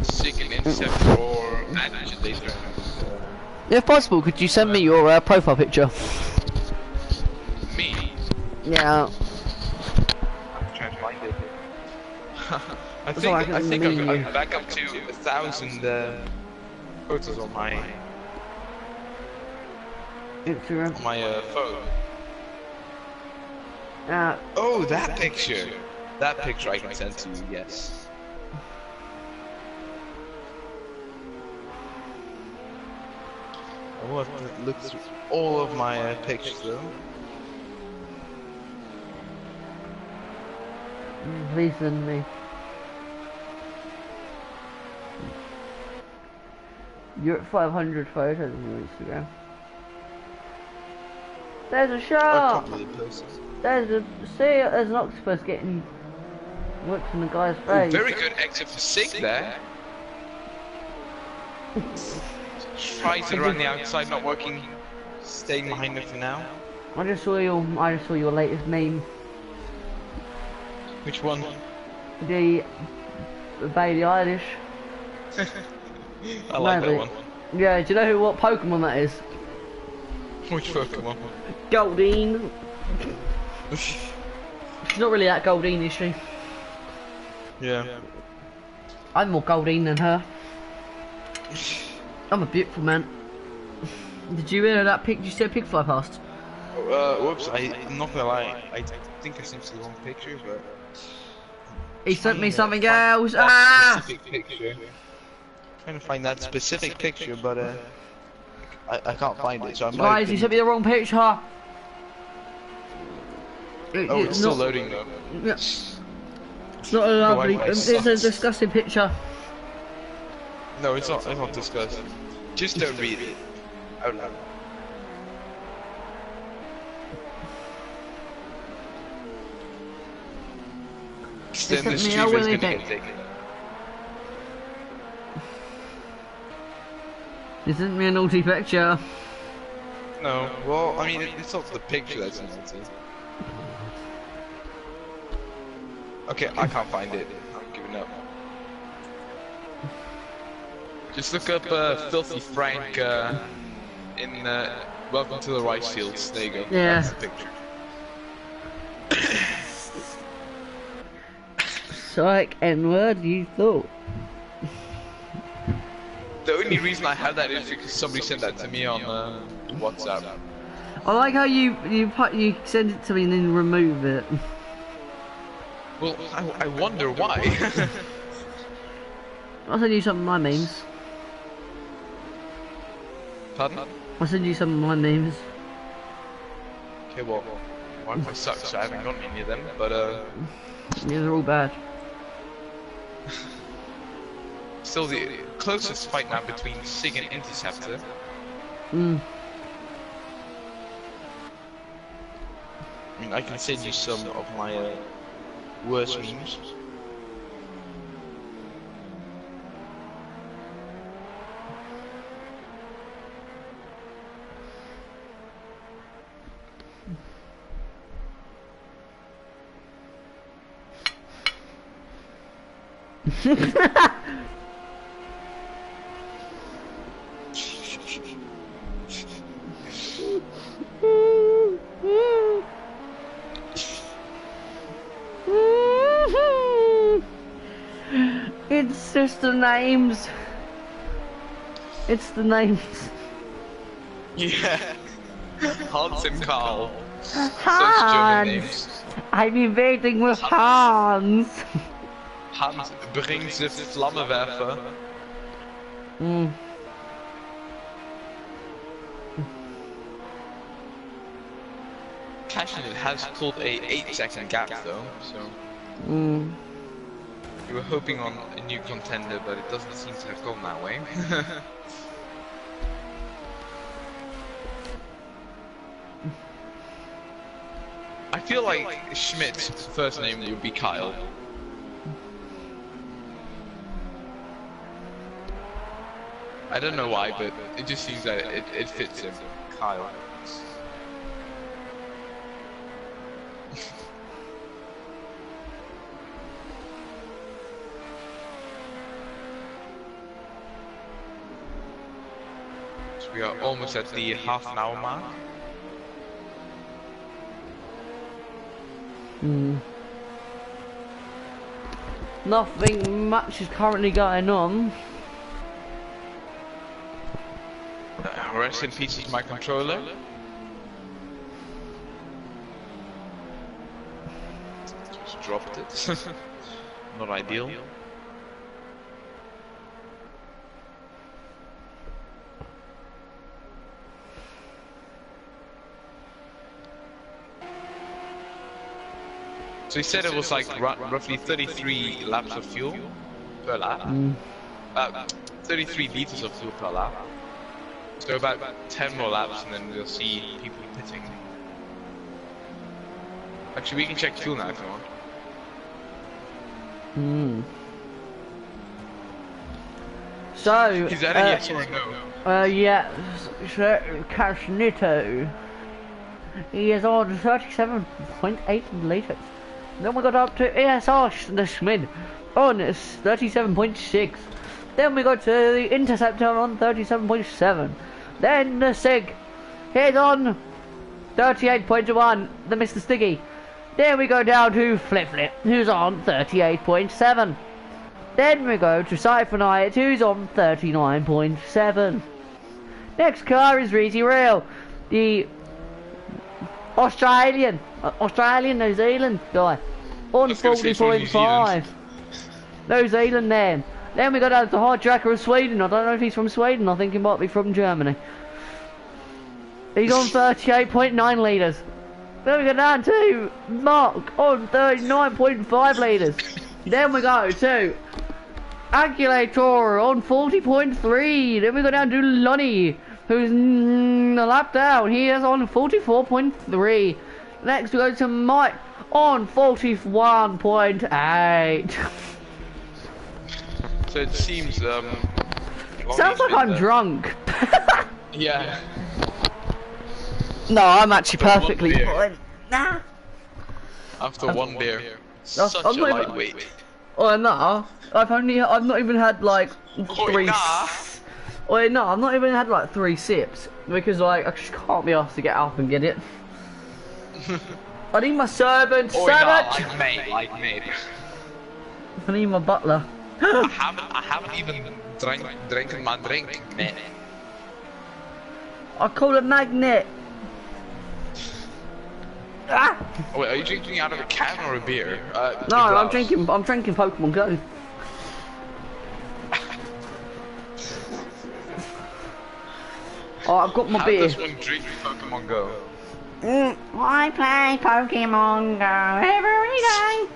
[SPEAKER 2] Sig and Interceptor or Adage later.
[SPEAKER 1] If possible, could you send me your profile picture?
[SPEAKER 2] Me?
[SPEAKER 1] Yeah.
[SPEAKER 2] I'm trying to find it. I
[SPEAKER 1] That's all I can
[SPEAKER 2] think
[SPEAKER 1] mean
[SPEAKER 2] I'm
[SPEAKER 1] you.
[SPEAKER 2] back up to 1,000 photos on my
[SPEAKER 1] Instagram.
[SPEAKER 2] phone. Oh, that picture! That picture I can send to you, yes. I will have to look through all of my pictures though.
[SPEAKER 1] Please send me. You're at 500 photos on your Instagram. There's a
[SPEAKER 2] A
[SPEAKER 1] shark!
[SPEAKER 2] couple of posts.
[SPEAKER 1] There's an octopus getting whipped in the guy's
[SPEAKER 2] Oh,
[SPEAKER 1] face.
[SPEAKER 2] very good exit for Sig there. Tries it around the outside, not working. Staying behind it for now.
[SPEAKER 1] I just saw your latest meme.
[SPEAKER 2] Which one?
[SPEAKER 1] The Bailey Eilish.
[SPEAKER 2] I like
[SPEAKER 1] No,
[SPEAKER 2] that
[SPEAKER 1] but-
[SPEAKER 2] one.
[SPEAKER 1] Yeah, do you know what Pokemon that is?
[SPEAKER 2] Which Pokemon?
[SPEAKER 1] Goldeen. She's not really that Goldeen, is she?
[SPEAKER 2] Yeah.
[SPEAKER 1] I'm more Goldeen than her. I'm a beautiful man. Did you hear that pig? Did you see a pig fly past?
[SPEAKER 2] Whoops, I'm not gonna lie. I think I sent you the wrong picture, but...
[SPEAKER 1] He sent me something
[SPEAKER 2] Find
[SPEAKER 1] else.
[SPEAKER 2] that
[SPEAKER 1] Ah!
[SPEAKER 2] specific picture. Trying to find that specific picture, but I can't find it, so I might
[SPEAKER 1] Guys, he sent me the wrong picture.
[SPEAKER 2] Oh, it's still loading though.
[SPEAKER 1] Yeah. It's not a lovely.
[SPEAKER 2] Wi-Fi
[SPEAKER 1] It's a
[SPEAKER 2] sucks.
[SPEAKER 1] disgusting picture.
[SPEAKER 2] No, it's not discussed. Just don't read it out loud. Then the
[SPEAKER 1] me a
[SPEAKER 2] streamer's
[SPEAKER 1] willy
[SPEAKER 2] gonna
[SPEAKER 1] dick.
[SPEAKER 2] get taken.
[SPEAKER 1] He sent me a naughty picture.
[SPEAKER 2] No, well, I mean, it's not the picture that's naughty. Okay, I can't find it. I'm giving up. Just look up Filthy Frank in Welcome to the Rice Fields. There you go.
[SPEAKER 1] Yeah.
[SPEAKER 2] That's the picture.
[SPEAKER 1] Psych N-word, you thought.
[SPEAKER 2] The only reason I have that is because somebody sent that to me on WhatsApp.
[SPEAKER 1] I like how you send it to me and then remove it.
[SPEAKER 2] Well, I wonder why.
[SPEAKER 1] I'll send you some of my memes.
[SPEAKER 2] Pardon?
[SPEAKER 1] I'll send you some of my memes.
[SPEAKER 2] Okay, well, Wi-Fi sucks, so I haven't got any of them, but
[SPEAKER 1] Yeah, they're all bad.
[SPEAKER 2] still the closest fight now between Sig and Interceptor.
[SPEAKER 1] Mm.
[SPEAKER 2] I mean, I can send you some of my worst memes.
[SPEAKER 1] It's just the names. It's the names.
[SPEAKER 2] Yeah. Hans and Carl. Such German
[SPEAKER 1] Hans!
[SPEAKER 2] names.
[SPEAKER 1] I'm invading with Hans!
[SPEAKER 2] Hans, bring the Flammenwerfer.
[SPEAKER 1] Mm.
[SPEAKER 2] Passion, it has pulled a 8-second gap though, so
[SPEAKER 1] Mm.
[SPEAKER 2] we were hoping on a new contender, but it doesn't seem to have gone that way. I feel like Schmidt's first name would be Kyle. I don't know why, but it just seems that it fits him. Kyle. So we are almost at the half-an-hour mark.
[SPEAKER 1] Nothing much is currently going on.
[SPEAKER 2] Rest in peace is my controller. Just dropped it. Not ideal. So he said it was like roughly 33 laps of fuel per lap. 33 liters of fuel per lap. So about 10 more laps and then we'll see people pitting. Actually, we can check fuel now if you want.
[SPEAKER 1] So,
[SPEAKER 2] Is that a yes or a no?
[SPEAKER 1] yeah, Cashnito. He is on 37.8 litres. Then we got up to ESR, the Schmid, on 37.6. Then we got to the Interceptor on 37.7. Then the Sig, he's on 38.1, the Mr. Stiggy. Then we go down to Flip Flip, who's on 38.7. Then we go to Siphonite, who's on 39.7. Next car is Reezy Rail, the Australian New Zealand guy, on 40.5. New Zealand then. Then we got down to the hard tracker of Sweden. I don't know if he's from Sweden, I think he might be from Germany. He's on 38.9 litres. Then we go down to Mark on 39.5 litres. Then we go to Agulator on 40.3. Then we go down to Lonnie, who's a lap down. He is on 44.3. Next we go to Mike on 41.8.
[SPEAKER 2] So it seems
[SPEAKER 1] Sounds like I'm drunk.
[SPEAKER 2] Yeah.
[SPEAKER 1] No, I'm actually perfectly
[SPEAKER 2] beer.
[SPEAKER 1] fine. Nah.
[SPEAKER 2] After one beer.
[SPEAKER 1] I'm
[SPEAKER 2] Such a
[SPEAKER 1] not even-
[SPEAKER 2] lightweight.
[SPEAKER 1] Oh no, I've not even had like three. No, I've not even had like 3 sips because like I just can't be asked to get up and get it. I need my servant.
[SPEAKER 2] Like mate.
[SPEAKER 1] I need my butler.
[SPEAKER 2] I haven't even drinking my drink, mate.
[SPEAKER 1] I call it magnet. Ah!
[SPEAKER 2] Oh, wait, are you drinking out of a can or a beer?
[SPEAKER 1] No,
[SPEAKER 2] a
[SPEAKER 1] I'm
[SPEAKER 2] glass?
[SPEAKER 1] drinking Pokemon Go. Oh, I've got my
[SPEAKER 2] How
[SPEAKER 1] beer.
[SPEAKER 2] does one drink Pokemon Go?
[SPEAKER 1] I play Pokemon Go every day.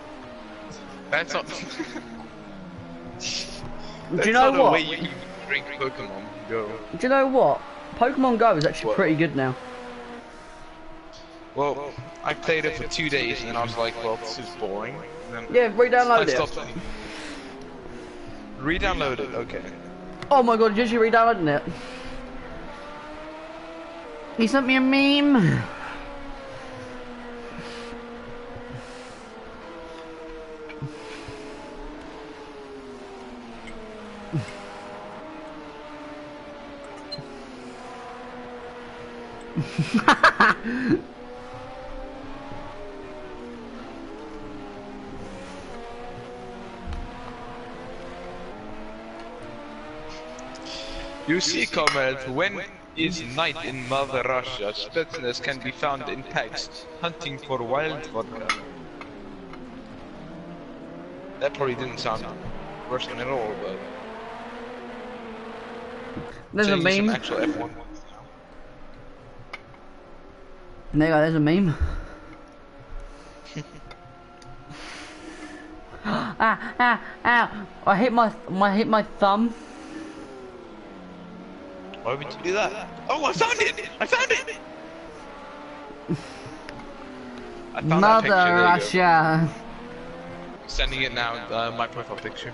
[SPEAKER 2] That's not.
[SPEAKER 1] Do you know
[SPEAKER 2] not the
[SPEAKER 1] what?
[SPEAKER 2] way you drink Pokemon Go.
[SPEAKER 1] Do you know what? Pokemon Go is actually
[SPEAKER 2] What?
[SPEAKER 1] pretty good now.
[SPEAKER 2] Well, I played it for 2 days and then I was like, well, this is boring. And then
[SPEAKER 1] Yeah, re-download
[SPEAKER 2] I
[SPEAKER 1] it.
[SPEAKER 2] stopped playing. Re-download it, okay.
[SPEAKER 1] Oh my god, just you re-downloading it? He sent me a meme.
[SPEAKER 2] You see, comrades, when is night in Mother Russia, Spetsnaz can be found in packs, hunting for wild vodka. That probably didn't sound Russian at all, but...
[SPEAKER 1] There's a
[SPEAKER 2] Changing
[SPEAKER 1] meme.
[SPEAKER 2] some actual F1 ones
[SPEAKER 1] There you go, there's a meme. Ow. I hit my thumb.
[SPEAKER 2] Why would you do that? Oh, I found it! I found it! I found
[SPEAKER 1] Mother
[SPEAKER 2] that picture,
[SPEAKER 1] Russia.
[SPEAKER 2] Sending it now, my profile picture.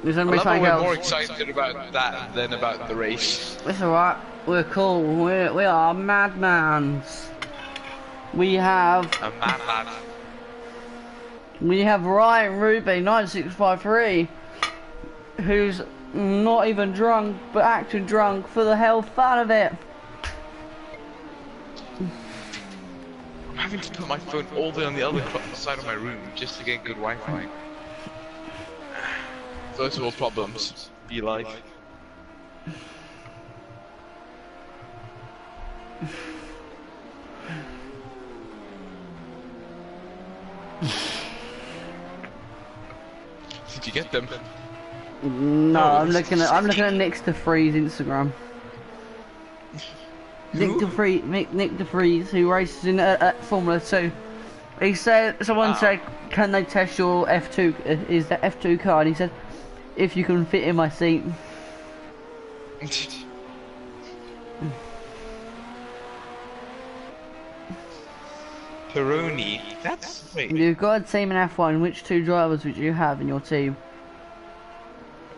[SPEAKER 1] There's
[SPEAKER 2] I
[SPEAKER 1] only
[SPEAKER 2] love how
[SPEAKER 1] something
[SPEAKER 2] we're
[SPEAKER 1] else.
[SPEAKER 2] more excited about that than about the race.
[SPEAKER 1] It's alright. We're cool. We are madmans. We have
[SPEAKER 2] A mad lad.
[SPEAKER 1] Ryan Ruby 9653, who's not even drunk, but acting drunk for the hell fun of it.
[SPEAKER 2] I'm having to put my phone all the way on the other side of my room just to get good Wi-Fi. First world problems. Be like. Did you get them?
[SPEAKER 1] No,
[SPEAKER 2] Oh,
[SPEAKER 1] I'm looking at Nick DeFreeze Instagram. Nick DeFreeze, who races in Formula 2. He said, someone said, can they test your F2? Is the F2 car? And he said, if you can fit in my seat.
[SPEAKER 2] Peroni. That's wait.
[SPEAKER 1] You've got a team in F1. Which two drivers would you have in your team?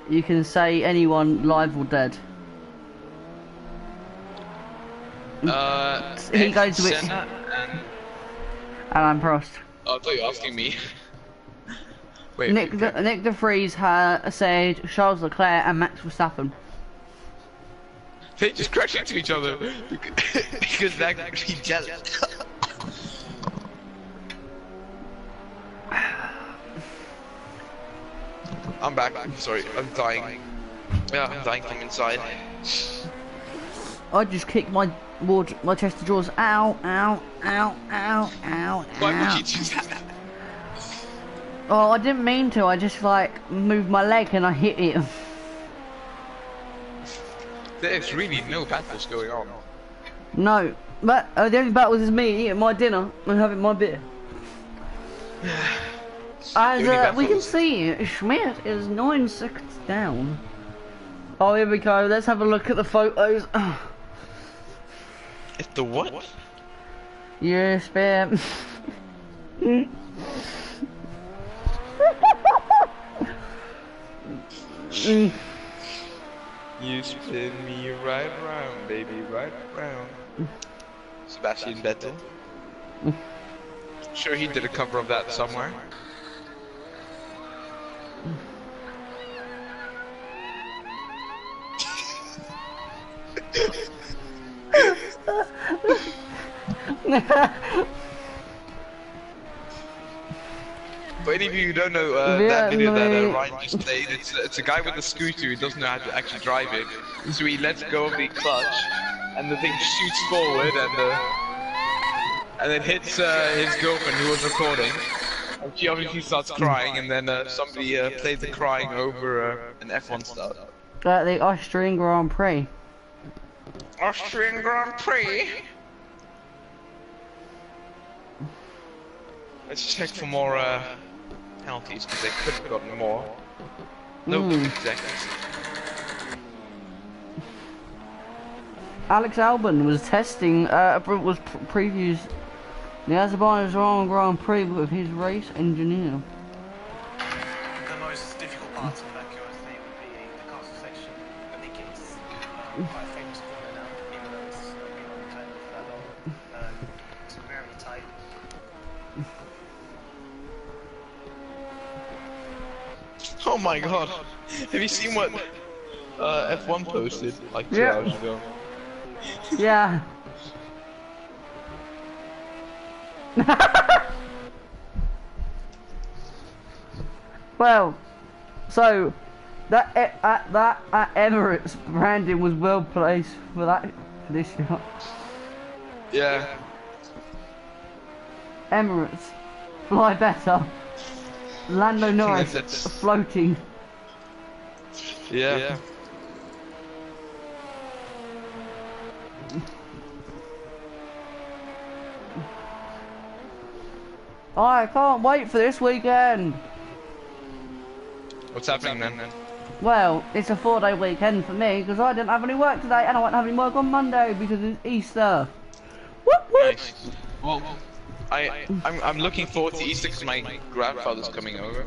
[SPEAKER 1] You can say anyone, live or dead. He goes with
[SPEAKER 2] Senna and...
[SPEAKER 1] Alan Prost.
[SPEAKER 2] Oh, I thought you were asking me. Wait,
[SPEAKER 1] Nick DeFreeze said Charles Leclerc and Max Verstappen.
[SPEAKER 2] They just crash into each other because they're actually jealous. I'm back. Sorry, I'm dying. Yeah, I'm dying from inside.
[SPEAKER 1] I just kicked my chest of drawers. Ow, ow, ow, ow, ow,
[SPEAKER 2] Why would
[SPEAKER 1] ow.
[SPEAKER 2] you do that?
[SPEAKER 1] Oh, I didn't mean to. I just like moved my leg and I hit it.
[SPEAKER 2] There's really no battles going on.
[SPEAKER 1] No, but the only battle is me eating my dinner and having my beer. As we can see, Schmidt is 9 seconds down. Oh, here we go. Let's have a look at the photos.
[SPEAKER 2] It's the what?
[SPEAKER 1] Yeah, spare.
[SPEAKER 2] You spin me right round, baby, right round. Sebastian Vettel. Sure, he did a cover of that somewhere. For any of you who don't know that video that Ryan just played, it's a guy with a scooter who doesn't know how to actually drive it. So he lets go of the clutch, and the thing shoots forward, and then hits his girlfriend who was recording. And she obviously starts crying, and then somebody played the crying over an F1 start.
[SPEAKER 1] The Austrian Grand Prix.
[SPEAKER 2] Austrian Grand Prix. Let's check for more penalties because they could have gotten more. Nope, exactly.
[SPEAKER 1] Alex Albon was testing, previews the Azerbaijan Grand Prix with his race engineer.
[SPEAKER 3] The most difficult part of Baku, I think, would be the castle section. I think it's quite a famous corner now, even though it's not been on the track for that long. It's very tight.
[SPEAKER 2] Oh my god! Have you seen what F1 posted like 2 hours ago?
[SPEAKER 1] Yeah. Well, so that Emirates branding was well placed for this shot.
[SPEAKER 2] Yeah.
[SPEAKER 1] Emirates, fly better. Lando Norris floating.
[SPEAKER 2] Yeah.
[SPEAKER 1] I can't wait for this weekend.
[SPEAKER 2] What's happening then?
[SPEAKER 1] Well, it's a 4-day weekend for me because I didn't have any work today and I won't have any work on Monday because it's Easter. Whoop, whoop.
[SPEAKER 2] Nice. Well, I'm looking forward to Easter because my grandfather's coming over.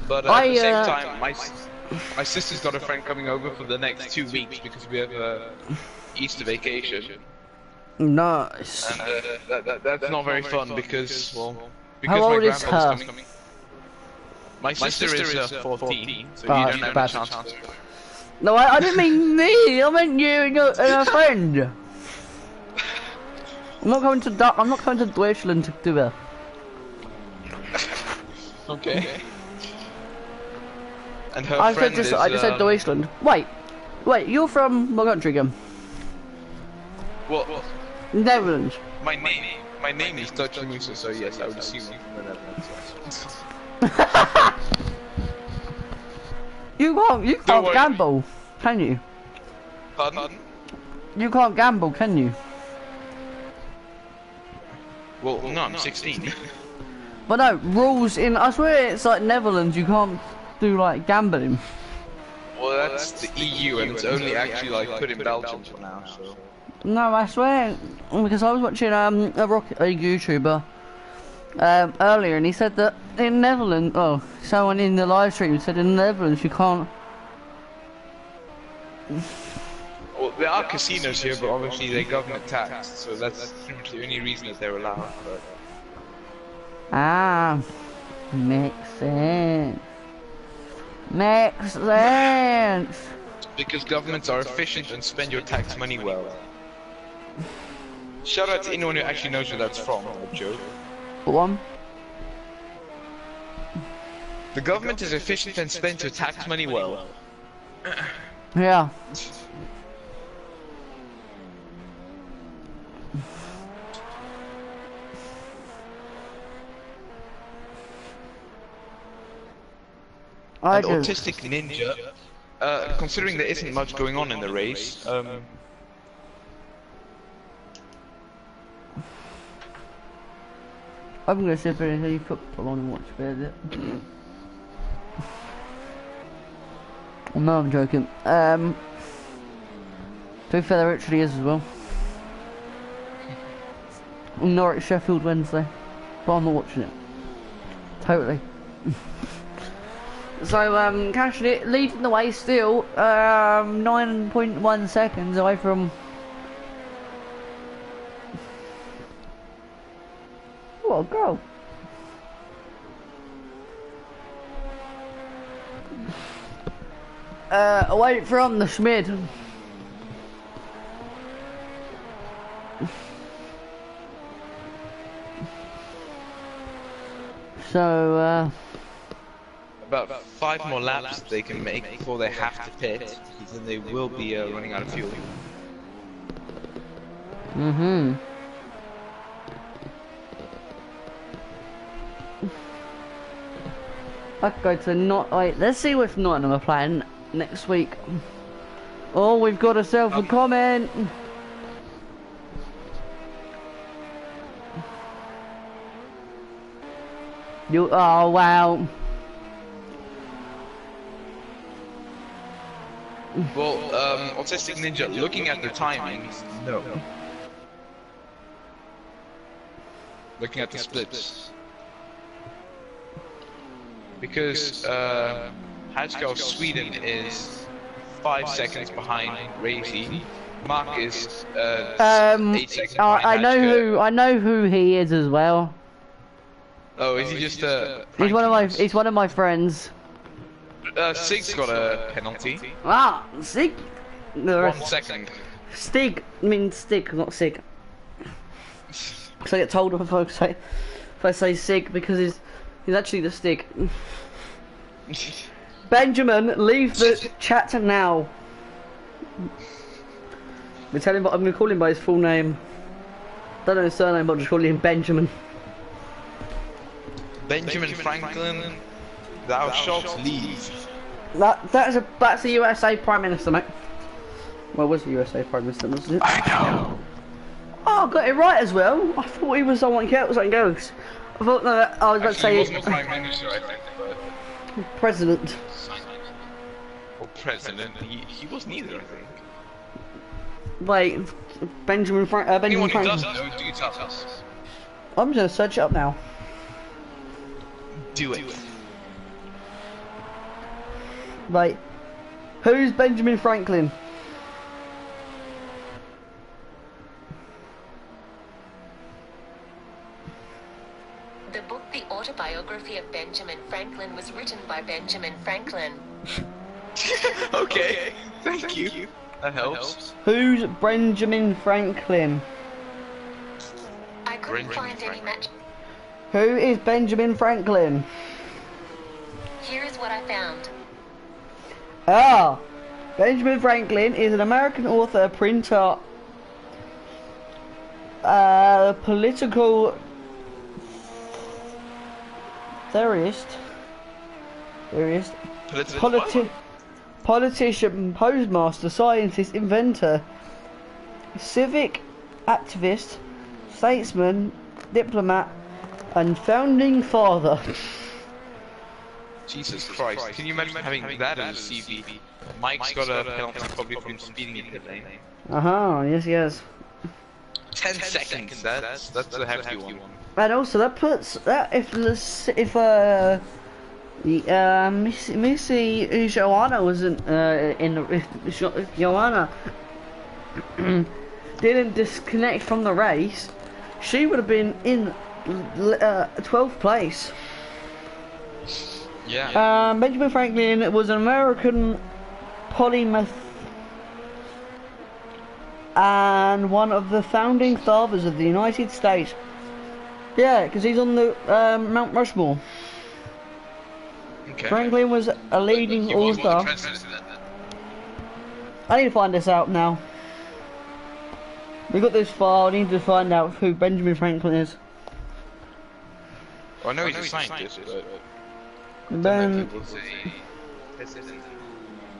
[SPEAKER 2] But at the same time, my sister's got a friend coming over for the next 2 weeks because we have a Easter vacation.
[SPEAKER 1] Nice.
[SPEAKER 2] And that's not very fun because, well,
[SPEAKER 1] how old is her?
[SPEAKER 2] Coming. My sister is 14, so
[SPEAKER 1] oh,
[SPEAKER 2] you don't have a chance to...
[SPEAKER 1] No, I didn't mean me. I meant you and your friend. I'm not going to Deutschland to do it.
[SPEAKER 2] Okay. And her
[SPEAKER 1] I
[SPEAKER 2] friend
[SPEAKER 1] just said Deutschland. Wait, you're from what country again?
[SPEAKER 2] What?
[SPEAKER 1] Netherlands.
[SPEAKER 2] My name is Dutch Musa, so yes, I would assume I'm from the Netherlands.
[SPEAKER 1] You can't gamble, can you?
[SPEAKER 2] Pardon?
[SPEAKER 1] You can't gamble, can you?
[SPEAKER 2] Well, no, I'm 16.
[SPEAKER 1] But no, rules I swear it's like Netherlands, you can't do like gambling.
[SPEAKER 2] Well, that's the EU, and it's only actually like put in Belgium for now, so...
[SPEAKER 1] No, I swear, because I was watching a YouTuber earlier, and he said that in Netherlands, someone in the live stream said in the Netherlands you can't.
[SPEAKER 2] Well, there are casinos here, but obviously they're government taxed, so that's pretty much the only reason that they're allowed. But...
[SPEAKER 1] Ah, makes sense. Makes sense.
[SPEAKER 2] Because governments are efficient and spend your tax money well. Shout out to anyone who actually knows where that's from, a joke.
[SPEAKER 1] What one?
[SPEAKER 2] The government is efficient and spends your tax money well.
[SPEAKER 1] Yeah.
[SPEAKER 2] And Autistic Ninja, considering there isn't much going on in the race,
[SPEAKER 1] I'm gonna sit there and see football on and watch a bit of it. No, I'm joking. To be fair, there actually is as well. Norwich Sheffield Wednesday, but I'm not watching it. Totally. So, Cash leading the way still, 9.1 seconds away from... What a goal. Away from the Schmid. So,
[SPEAKER 2] about 5 more laps they can make before they have to pit, because then they will be running out of fuel.
[SPEAKER 1] Mm-hmm. I could go to let's see if Nottingham are playing next week. Oh, we've got ourselves a comment. Oh wow.
[SPEAKER 2] Well, Autistic Ninja, looking at the timings, no. Looking at the splits. Because Hajko of Sweden is 5 seconds behind Racy. Mark is 8 seconds behind
[SPEAKER 1] I know who he is as well.
[SPEAKER 2] Oh, is he just
[SPEAKER 1] he's one of my friends.
[SPEAKER 2] Sig's got a penalty.
[SPEAKER 1] Ah, Sig.
[SPEAKER 2] 1 second.
[SPEAKER 1] Stig means stick, not sig. Because I get told if I say sig because he's actually the stick. Benjamin, leave the chat now. I'm going to call him by his full name. Don't know his surname, but I'll just call him Benjamin.
[SPEAKER 2] Benjamin Franklin, thou shalt leave.
[SPEAKER 1] That's the USA Prime Minister, mate. Well, was the USA Prime Minister, wasn't it?
[SPEAKER 2] I know.
[SPEAKER 1] Oh, I got it right as well. I thought he was someone else. I thought no, I was about to say
[SPEAKER 2] he wasn't a Prime Minister, I think, but...
[SPEAKER 1] President.
[SPEAKER 2] Or President, he wasn't either, I think.
[SPEAKER 1] Wait, Benjamin Franklin.
[SPEAKER 2] Anyone who doesn't know, do tell us.
[SPEAKER 1] I'm just gonna search it up now.
[SPEAKER 2] Do it.
[SPEAKER 1] Right, who's Benjamin Franklin?
[SPEAKER 4] The book The Autobiography of Benjamin Franklin was written by Benjamin Franklin.
[SPEAKER 2] Okay, thank you. That helps.
[SPEAKER 1] Who's Benjamin Franklin?
[SPEAKER 4] I couldn't find any match.
[SPEAKER 1] Who is Benjamin Franklin?
[SPEAKER 4] Here is what I found.
[SPEAKER 1] Ah, Benjamin Franklin is an American author, printer, political theorist, politician, postmaster, scientist, inventor, civic activist, statesman, diplomat, and founding father.
[SPEAKER 2] Jesus Christ, can you imagine having that as a CV? Mike's got a penalty probably for him speeding in the lane.
[SPEAKER 1] Yes he has.
[SPEAKER 2] 10 seconds, that's a hefty one.
[SPEAKER 1] And also that puts that if Missy Joanna wasn't if Joanna didn't disconnect from the race, she would have been in 12th place.
[SPEAKER 2] Yeah.
[SPEAKER 1] Benjamin Franklin was an American polymath and one of the founding fathers of the United States. Yeah, because he's on the Mount Rushmore.
[SPEAKER 2] Okay.
[SPEAKER 1] Franklin was a leading author. I need to find this out now. We got this far. I need to find out who Benjamin Franklin is.
[SPEAKER 2] Well, I know he's a scientist, but...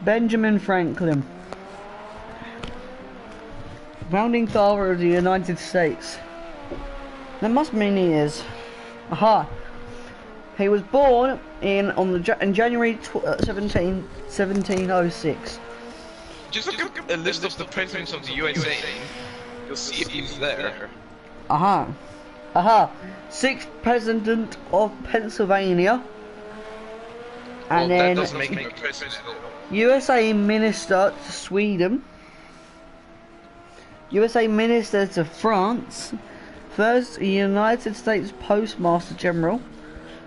[SPEAKER 1] Benjamin Franklin, founding father of the United States. That must mean he is. Aha. He was born in January 1706.
[SPEAKER 2] Just look at a list of the presidents of the USA. You'll see if he's there.
[SPEAKER 1] Aha. 6th president of Pennsylvania. And
[SPEAKER 2] well,
[SPEAKER 1] then
[SPEAKER 2] that doesn't make him a president.
[SPEAKER 1] USA Minister to Sweden. USA Minister to France. First United States Postmaster General.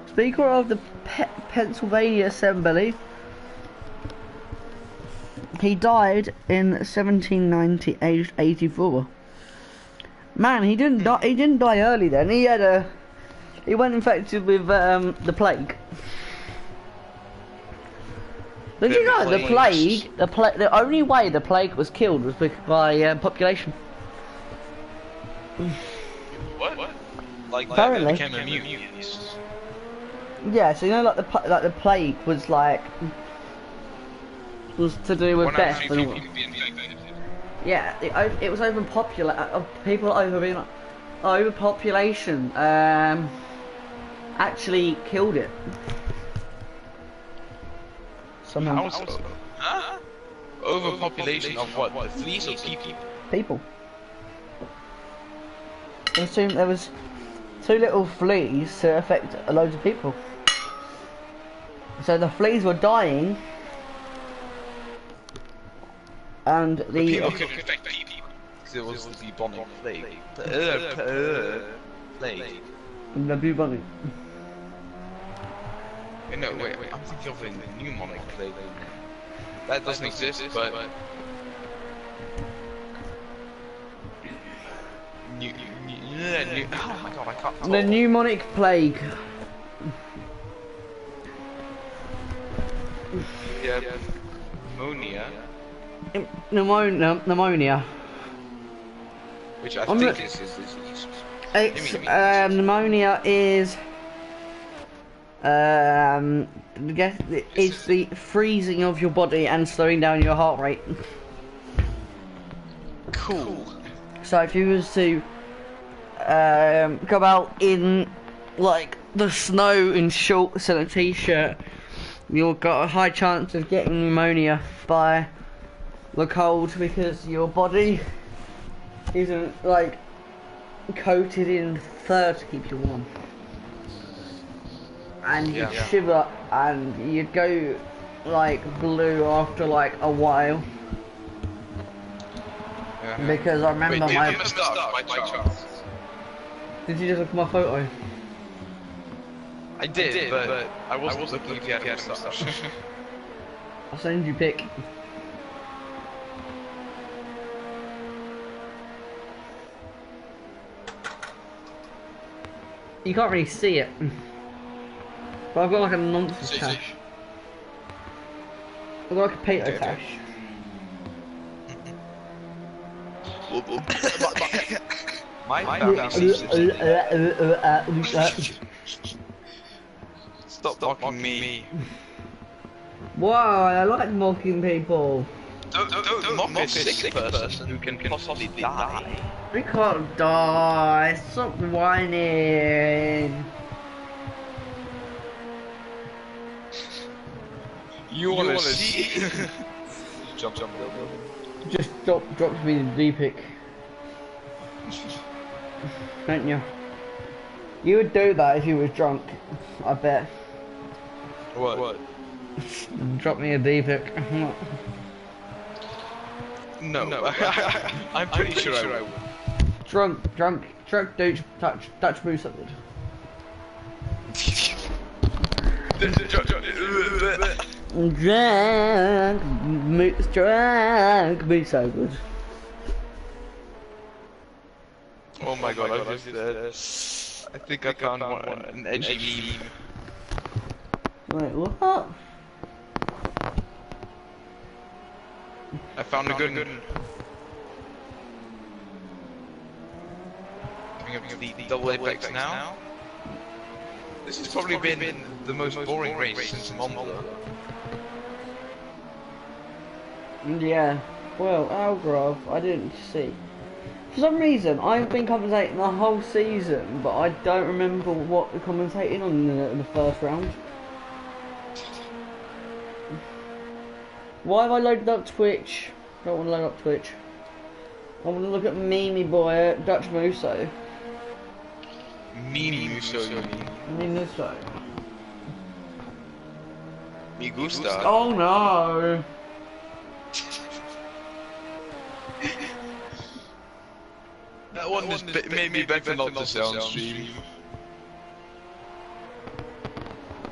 [SPEAKER 1] Speaker of the Pennsylvania Assembly. He died in 1790, aged 84. Man, he didn't die. He didn't die early. Then he went infected with the plague. Did you know the plague? The only way the plague was killed was by population.
[SPEAKER 2] What? Like
[SPEAKER 1] apparently.
[SPEAKER 2] Became immune.
[SPEAKER 1] Yeah, so you know, like the plague was to do with death and all. Yeah, it was overpopulation actually killed it. Somehow.
[SPEAKER 2] How so? Huh? Overpopulation of what? The fleas or people?
[SPEAKER 1] People. There was too little fleas to affect loads of people. So the fleas were dying, and the
[SPEAKER 2] people could infect people because it was the bubonic plague. Plague.
[SPEAKER 1] The bubonic.
[SPEAKER 2] No, wait, I'm thinking of the pneumonic plague. That doesn't exist, but Oh my god, I can't talk.
[SPEAKER 1] The pneumonic plague.
[SPEAKER 2] Yeah. Pneumonia,
[SPEAKER 1] Pneumonia.
[SPEAKER 2] which I
[SPEAKER 1] I'm
[SPEAKER 2] think
[SPEAKER 1] not-
[SPEAKER 2] is
[SPEAKER 1] It's
[SPEAKER 2] Give me-
[SPEAKER 1] pneumonia is it's the freezing of your body and slowing down your heart rate.
[SPEAKER 2] cool.
[SPEAKER 1] So if you was to go out in like the snow in shorts and a t-shirt, you've got a high chance of getting pneumonia by the cold because your body isn't like coated in fur to keep you warm. And you
[SPEAKER 2] Yeah.
[SPEAKER 1] shiver and you go like blue after like a while.
[SPEAKER 2] Yeah.
[SPEAKER 1] Because I remember
[SPEAKER 2] Wait,
[SPEAKER 1] my...
[SPEAKER 2] you must start by chance.
[SPEAKER 1] Did you just look at my photo?
[SPEAKER 2] I did, but I wasn't looking if you had a moustache.
[SPEAKER 1] I'll send you a pic. You can't really see it. But I've got like a nonsense tash. I've got like a potato tash.
[SPEAKER 2] My family Stop mocking me.
[SPEAKER 1] Wow, I like mocking people.
[SPEAKER 2] Don't mock a sick person who can possibly die.
[SPEAKER 1] We can't die. Stop whining.
[SPEAKER 2] You wanna see? Jump.
[SPEAKER 1] Just dropped me the D-pic. Don't you? You would do that if you was drunk, I bet.
[SPEAKER 2] What?
[SPEAKER 1] Drop me a D-pic.
[SPEAKER 2] No. I'm pretty sure I would.
[SPEAKER 1] Drunk, don't touch Bruce Upward. Drunk, Bruce Upward.
[SPEAKER 2] Oh my god, I think I found an edgy meme.
[SPEAKER 1] Wait, what?
[SPEAKER 2] I found a good one. Coming up to the double apex now. This has probably been the most boring race since Monza.
[SPEAKER 1] Yeah. Well, Algrove, I didn't see. For some reason, I've been commentating the whole season, but I don't remember what we're commentating on in the first round. Why have I loaded up Twitch? I don't want to load up Twitch. I want to look at Mimi Boy, Dutch Muso.
[SPEAKER 2] Muso, you mean?
[SPEAKER 1] Muso.
[SPEAKER 2] Me gusta.
[SPEAKER 1] Oh no!
[SPEAKER 2] That one just made me better not to say on stream.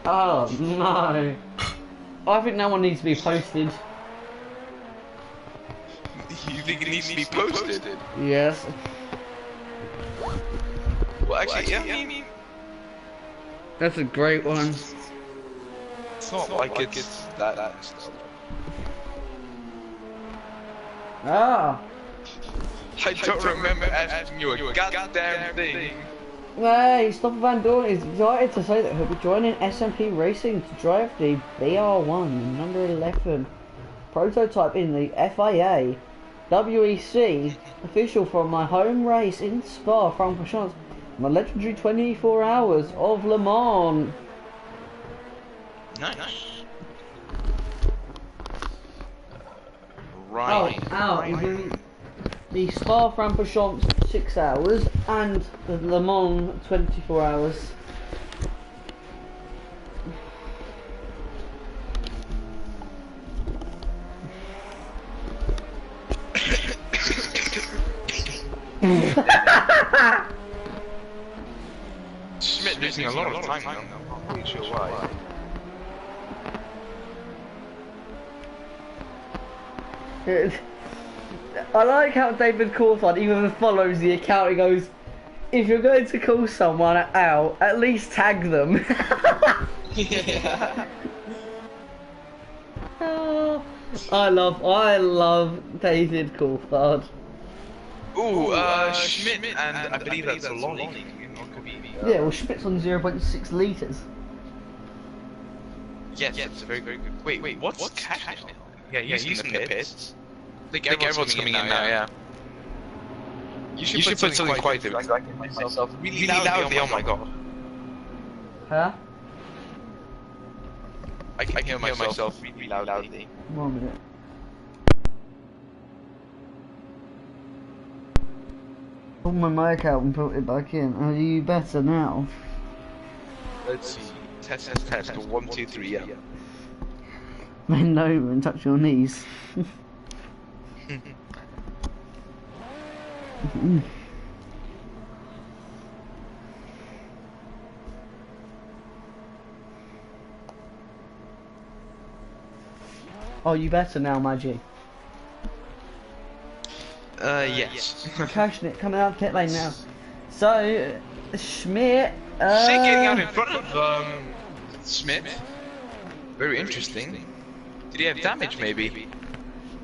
[SPEAKER 1] Oh no! I think that one needs to be posted.
[SPEAKER 2] You think it needs to be posted?
[SPEAKER 1] Yes.
[SPEAKER 2] Well, actually, yeah, I mean,
[SPEAKER 1] That's a great one.
[SPEAKER 2] it's not like it's that stuff.
[SPEAKER 1] Ah!
[SPEAKER 2] I don't remember asking you a goddamn thing.
[SPEAKER 1] Hey, Stopper Van Dorn is excited to say that he'll be joining SMP Racing to drive the BR1, number 11 prototype in the FIA WEC official from my home race in Spa-Francorchamps, my legendary 24 hours of Le Mans.
[SPEAKER 2] Nice. Right.
[SPEAKER 1] Oh, he's doing the Spa-Francorchamps 6 hours and the Le Mans 24 hours.
[SPEAKER 2] Schmidt losing a lot of time now. I'm not really sure why.
[SPEAKER 1] I like how David Coulthard even follows the account. He goes, if you're going to call someone out, at least tag them.
[SPEAKER 2] Yeah.
[SPEAKER 1] Oh, I love David Coulthard.
[SPEAKER 2] Ooh, Schmidt, and I believe that's a lolly.
[SPEAKER 1] Yeah, well, Schmidt's on 0.6 litres.
[SPEAKER 2] Yes, it's a very, very good. Wait, what's Cash now? Yeah, he's in the pits. I think everyone's coming in now, yeah. You should put something quieter because I can myself really loudly, oh my god.
[SPEAKER 1] Huh?
[SPEAKER 2] I can hear myself really loudly.
[SPEAKER 1] 1 minute. Pull my mic out and put it back in. Are you better now?
[SPEAKER 2] Let's see. Test. 1, 2, 3, yeah.
[SPEAKER 1] Bend over and touch your knees. Oh, you better now, Maggie.
[SPEAKER 2] Yes.
[SPEAKER 1] Cashing it, coming out pit lane now. So, Schmidt.
[SPEAKER 2] Shit getting out in front of Schmidt. Very interesting. Did he have damage, maybe?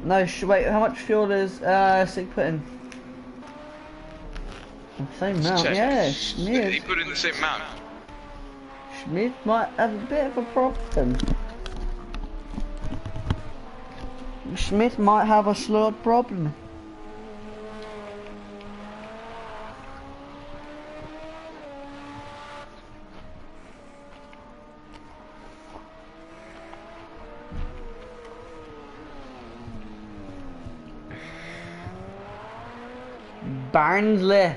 [SPEAKER 1] No, wait, how much fuel does Sig put in? Same amount, yeah,
[SPEAKER 2] Did he
[SPEAKER 1] Schmidt.
[SPEAKER 2] put in the same amount?
[SPEAKER 1] Schmidt might have a bit of a problem. Schmidt might have a slight problem. Barnsley.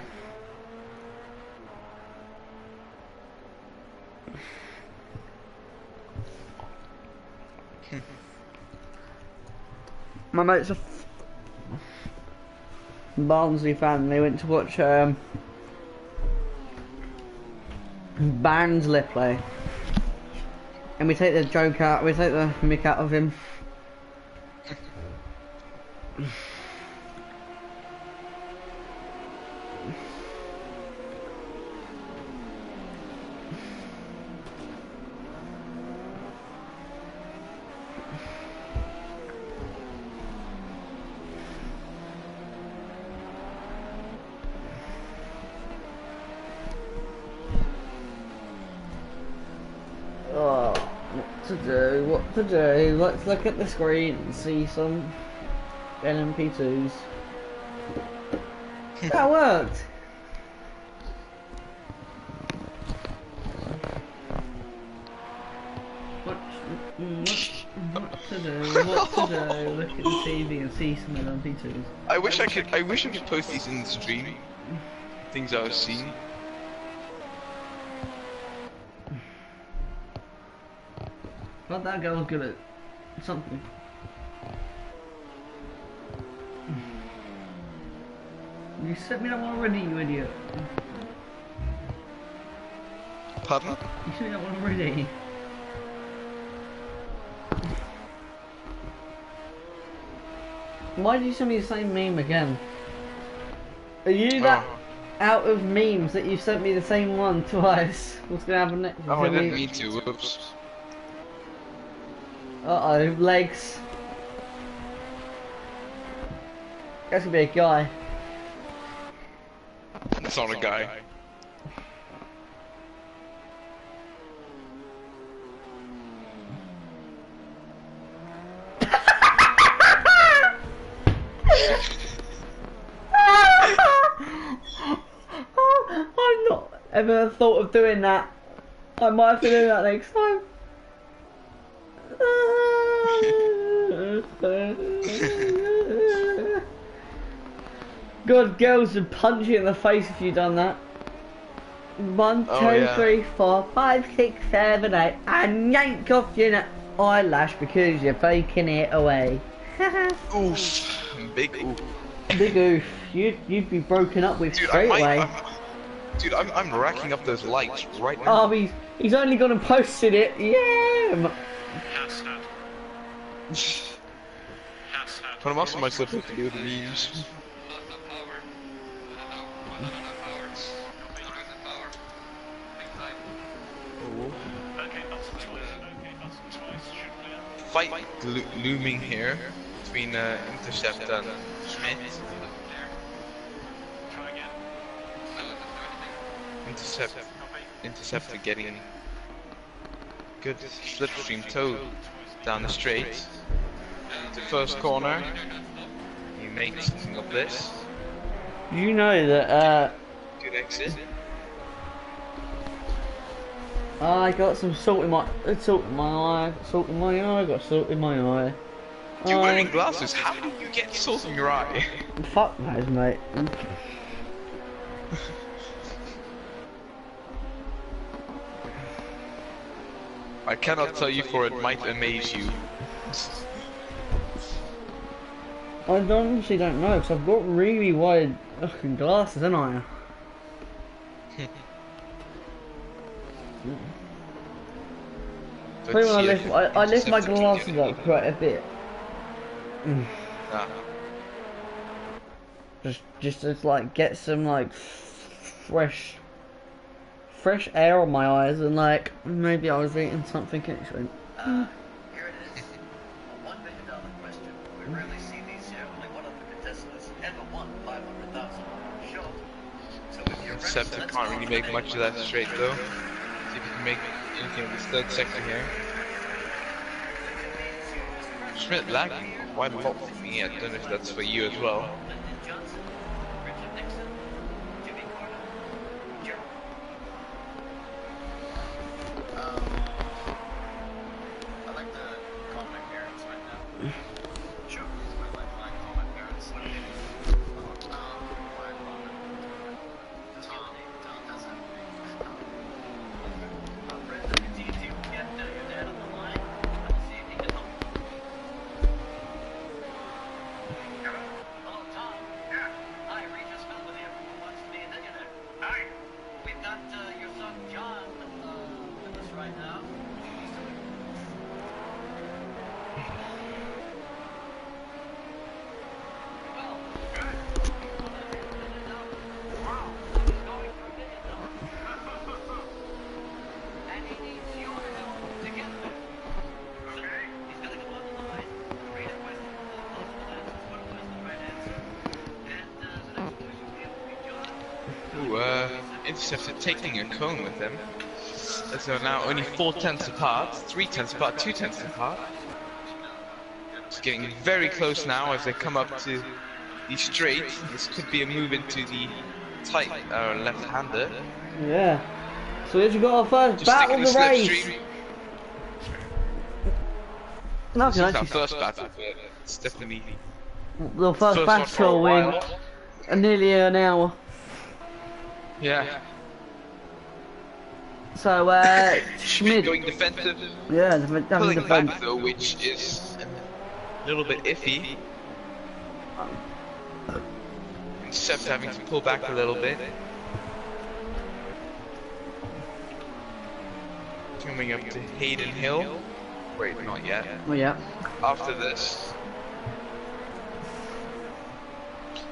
[SPEAKER 1] My mate's a Barnsley fan. They went to watch Barnsley play, and we take the joke out. We take the mick out of him. Oh, what to do? Let's look at the screen and see some LMP2s. That worked! What to do? Look at the TV and see some LMP2s.
[SPEAKER 2] I wish I could post these in the stream. Things I was seeing.
[SPEAKER 1] Not that girl's good at something. You sent me that one already, you idiot.
[SPEAKER 2] Pardon?
[SPEAKER 1] You sent me that one already. Why did you send me the same meme again? Are you that out of memes that you sent me the same one twice? What's gonna happen next?
[SPEAKER 2] Oh, I didn't mean to. Whoops.
[SPEAKER 1] Uh-oh, legs. That's gonna be a guy.
[SPEAKER 2] That's not a guy.
[SPEAKER 1] I've not ever thought of doing that. I might have to do that next time. God, girls would punch you in the face if you done that. 1, 2, 3, 4, 5, 6, 7, 8, and yank off your eyelash because you're faking it away.
[SPEAKER 2] Oof. Big oof.
[SPEAKER 1] Big oof. You'd be broken up with straight away.
[SPEAKER 2] I'm racking up those likes right now.
[SPEAKER 1] Oh, he's only gone and posted it. Yeah.
[SPEAKER 2] But I'm also myself to do the memes. Fight looming here between Intercept and Schmidt. Interceptor getting good slipstream toe down the straight. The first corner, he makes something of this.
[SPEAKER 1] You know that
[SPEAKER 2] Good exit.
[SPEAKER 1] I got some salt in my eye, salt in my eye, got salt in my eye.
[SPEAKER 2] You're wearing glasses, how did you get salt in your eye?
[SPEAKER 1] Fuck those, mate.
[SPEAKER 2] I cannot tell you, for it might amaze you.
[SPEAKER 1] I honestly don't know, because I've got really wide fucking glasses, haven't I?
[SPEAKER 2] But
[SPEAKER 1] When
[SPEAKER 2] yeah,
[SPEAKER 1] I lift my
[SPEAKER 2] Interceptor can
[SPEAKER 1] glasses
[SPEAKER 2] get
[SPEAKER 1] up quite a bit.
[SPEAKER 2] Ah.
[SPEAKER 1] Just to like get some like fresh air on my eyes, and like maybe I was eating something extra.
[SPEAKER 3] Here it is. A $1 million question. We rarely see these here. Only one of the contestants ever won 500,000. Short. So if you're
[SPEAKER 2] Interceptor can't really make much of that straight though. See if he can make anything of this third sector here. Schmidt lagging quite a lot for me. I don't know if that's for you as well.
[SPEAKER 3] I like the call my parents right now. Sure. It's my lifeline, call my parents. What do you mean? Tom doesn't. Brenda, do you get your dad on the line? I'll see if he can help. Hello, Tom. Yeah. Hi, Regis Phil with you. Who wants to be a millionaire? Hi. We've got your son John with us right now. Well, good. Wow. He's going for $1 million. And he needs your help to get there. Okay. He's gonna come on the line, read a question with the multiple answers. One was the right answer. And the next question will be able to be John.
[SPEAKER 2] Ooh, Interceptor taking a cone with them. So now only 4/10 apart, 3/10 apart, 2/10 apart. It's getting very close now as they come up to the straight. This could be a move into the tight left-hander.
[SPEAKER 1] Yeah. So we've got our first
[SPEAKER 2] Just
[SPEAKER 1] battle
[SPEAKER 2] sticking
[SPEAKER 1] of the race.
[SPEAKER 2] slipstream.
[SPEAKER 1] No,
[SPEAKER 2] This
[SPEAKER 1] can
[SPEAKER 2] is our
[SPEAKER 1] actually
[SPEAKER 2] first battle, but it's definitely
[SPEAKER 1] the first
[SPEAKER 2] one for a
[SPEAKER 1] battle in
[SPEAKER 2] while.
[SPEAKER 1] nearly an hour.
[SPEAKER 2] Yeah.
[SPEAKER 1] So Schmidt,
[SPEAKER 2] Going defensive,
[SPEAKER 1] yeah,
[SPEAKER 2] pulling
[SPEAKER 1] defense.
[SPEAKER 2] back though, which is a little bit iffy. Intercept having to pull back a little bit. Coming up to Hayden Hill. Wait, not yet.
[SPEAKER 1] Oh yeah.
[SPEAKER 2] After this.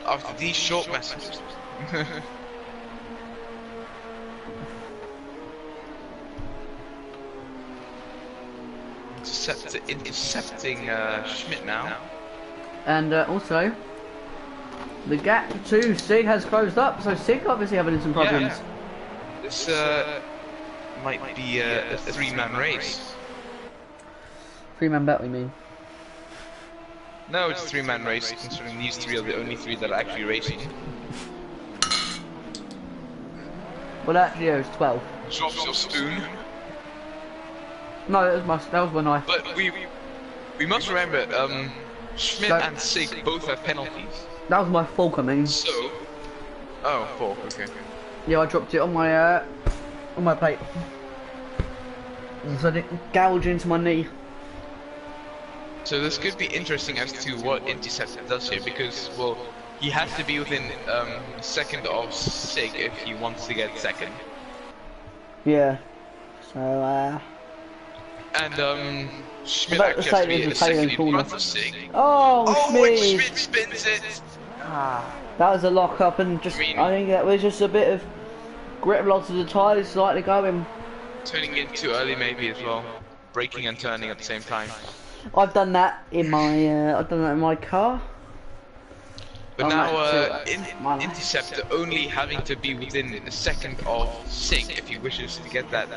[SPEAKER 2] After these short messages. Intercepting Schmidt now.
[SPEAKER 1] And also, the gap to Sig has closed up, so Sig obviously having some problems.
[SPEAKER 2] Yeah. This might be a three-man race.
[SPEAKER 1] 3-man battle, you mean?
[SPEAKER 2] No, it's a three-man race, considering these three are the only three that are actually racing.
[SPEAKER 1] Well, actually, it was 12.
[SPEAKER 2] Drops your spoon.
[SPEAKER 1] No, that was when I.
[SPEAKER 2] But we must remember, Schmidt and Sig both have penalties.
[SPEAKER 1] That was my fault, I mean.
[SPEAKER 2] So, oh, fork, okay.
[SPEAKER 1] Yeah, I dropped it on my plate. So I didn't gouge into my knee.
[SPEAKER 2] So this could be interesting as to what Interceptor does here, because, well, he has to be within a second of Sig if he wants to get second.
[SPEAKER 1] Yeah. So
[SPEAKER 2] and Schmidt
[SPEAKER 1] About to
[SPEAKER 2] actually has
[SPEAKER 1] say
[SPEAKER 2] to be
[SPEAKER 1] there's
[SPEAKER 2] a
[SPEAKER 1] a tail
[SPEAKER 2] second in
[SPEAKER 1] corner.
[SPEAKER 2] front of Sig.
[SPEAKER 1] Oh,
[SPEAKER 2] Oh, and
[SPEAKER 1] Schmidt!
[SPEAKER 2] Schmidt spins it!
[SPEAKER 1] That was a lock up, and just I think that was just a bit of grip loss of the tyres slightly going.
[SPEAKER 2] Turning in too early maybe as well. Braking and turning at the same time.
[SPEAKER 1] I've done that in my car.
[SPEAKER 2] But
[SPEAKER 1] Oh,
[SPEAKER 2] now
[SPEAKER 1] mate,
[SPEAKER 2] Interceptor only having to be within a second of Sig if he wishes to get that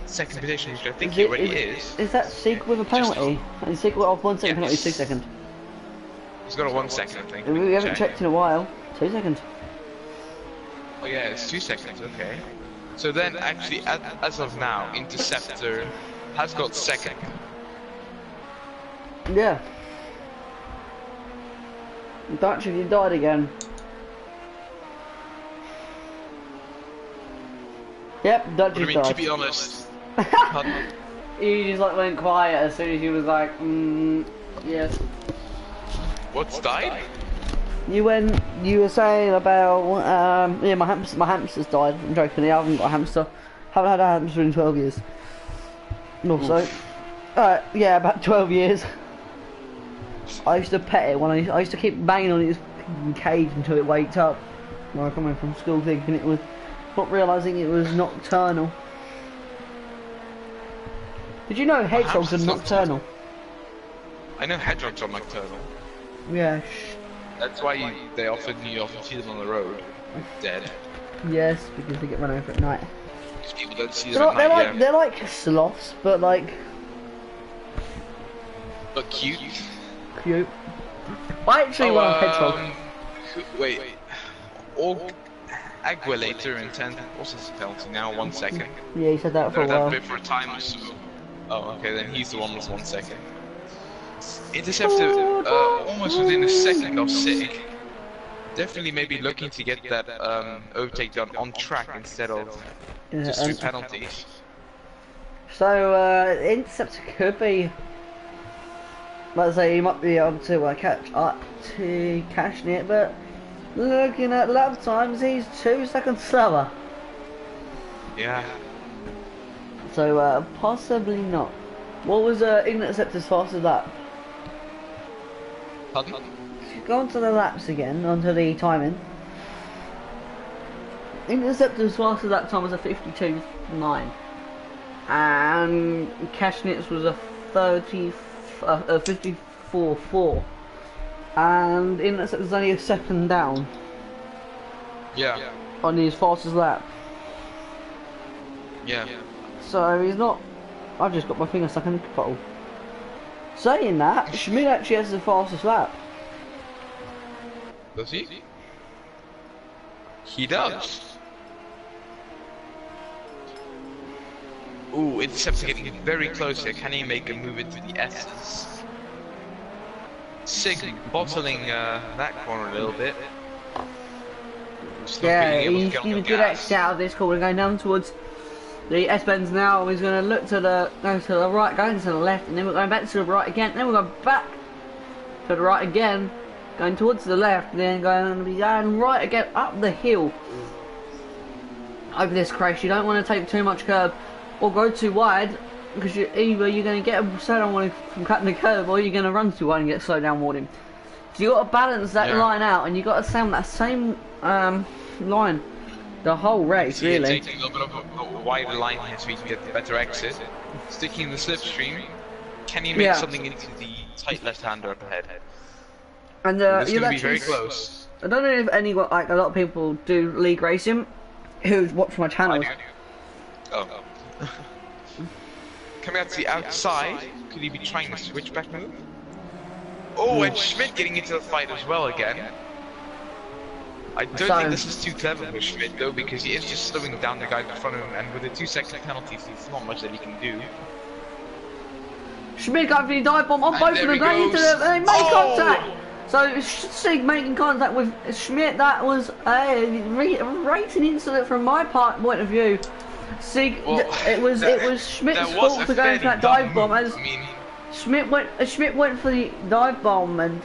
[SPEAKER 2] second position, which I think he already is.
[SPEAKER 1] Is that Sig with a penalty? And Sig with 1 second penalty, 2 seconds.
[SPEAKER 2] He's got a 1 second, I think.
[SPEAKER 1] We haven't checked in a while. 2 seconds.
[SPEAKER 2] Oh yeah, it's 2 seconds, okay. So then actually, as of now, Interceptor has got second.
[SPEAKER 1] Yeah. Dutch, you died again. Yep, Dutch
[SPEAKER 2] But I mean,
[SPEAKER 1] died.
[SPEAKER 2] to be honest,
[SPEAKER 1] He just like went quiet as soon as he was like, yes.
[SPEAKER 2] what's died?
[SPEAKER 1] You were saying about, yeah, my hamster's died. I'm joking, I haven't got a hamster. Haven't had a hamster in 12 years. Also, yeah, about 12 years. I used to pet it when I used to keep banging on its cage until it waked up. When I come home from school thinking it was, not realising it was nocturnal. Did you know hedgehogs are nocturnal?
[SPEAKER 2] I know hedgehogs are nocturnal.
[SPEAKER 1] Yeah.
[SPEAKER 2] That's why you often see them on the road, dead.
[SPEAKER 1] Yes, because they get run over at night.
[SPEAKER 2] Because people don't see them at night, yeah.
[SPEAKER 1] They're like sloths, but like...
[SPEAKER 2] But cute.
[SPEAKER 1] Cute. I actually want a hedgehog.
[SPEAKER 2] Wait. Aguilator in 10th. What's his penalty now? 1 second.
[SPEAKER 1] Yeah, he said that for a while.
[SPEAKER 2] That bit for a time or so. Oh, okay, then he's the one with 1 second. Interceptor almost within a second of Sig. Definitely maybe looking to get that overtake done on track instead of just 2 penalties.
[SPEAKER 1] So, Interceptor could be... Let's say he might be able to catch it, but looking at lap times, he's 2 seconds slower.
[SPEAKER 2] Yeah.
[SPEAKER 1] So possibly not. What was Interceptor's fastest lap?
[SPEAKER 2] Pardon?
[SPEAKER 1] Go on to the laps again, onto the timing. Interceptor's fastest lap time was a 52.9, and Kashnit's was a 54.4, and Interceptor's only a second down.
[SPEAKER 2] Yeah.
[SPEAKER 1] On his fastest lap.
[SPEAKER 2] Yeah.
[SPEAKER 1] So he's not. I've just got my finger stuck in the bottle. Saying that, Schmidt actually has the fastest lap.
[SPEAKER 2] Does he? He does. Ooh, Interceptor getting very close here. Can he make a move into the S's? Sig bottling that corner a little bit.
[SPEAKER 1] Yeah, he's giving good exit out of this corner, going down towards the S-bends now. He's going to look to the right, going to the left, and then we're going back to the right again. Then we're going back to the right again, going towards the left, and then going right again up the hill. Over this crash, you don't want to take too much curb or go too wide, because either you're going to get a slowdown warning from cutting the curb, or you're going to run too wide and get a slowdown warning. So you got to balance that line out, and you got to sound that same line the whole race,
[SPEAKER 2] so
[SPEAKER 1] really.
[SPEAKER 2] Taking a little bit of a wider line here so he can get the better exit. Sticking in the slipstream. Can he make something into the tight left-hander up ahead?
[SPEAKER 1] And
[SPEAKER 2] this is going to be very close.
[SPEAKER 1] I don't know if anyone, like a lot of people do league racing who watch my channels.
[SPEAKER 2] Oh. Coming out to the outside, could he be trying the switchback move? Oh, and Schmidt getting into the fight as well again. I don't think this is too clever for Schmidt though, because he is just slowing down the guy in front of him, and with the 2-second penalties, there's not much that he can do.
[SPEAKER 1] Schmidt got the dive bomb on both of them, going into the, they make contact! So Sig making contact with Schmidt, that was a racing incident from my point of view. Sig, it was Schmidt's fault for going for that dive bomb, as Schmidt went for the dive bomb and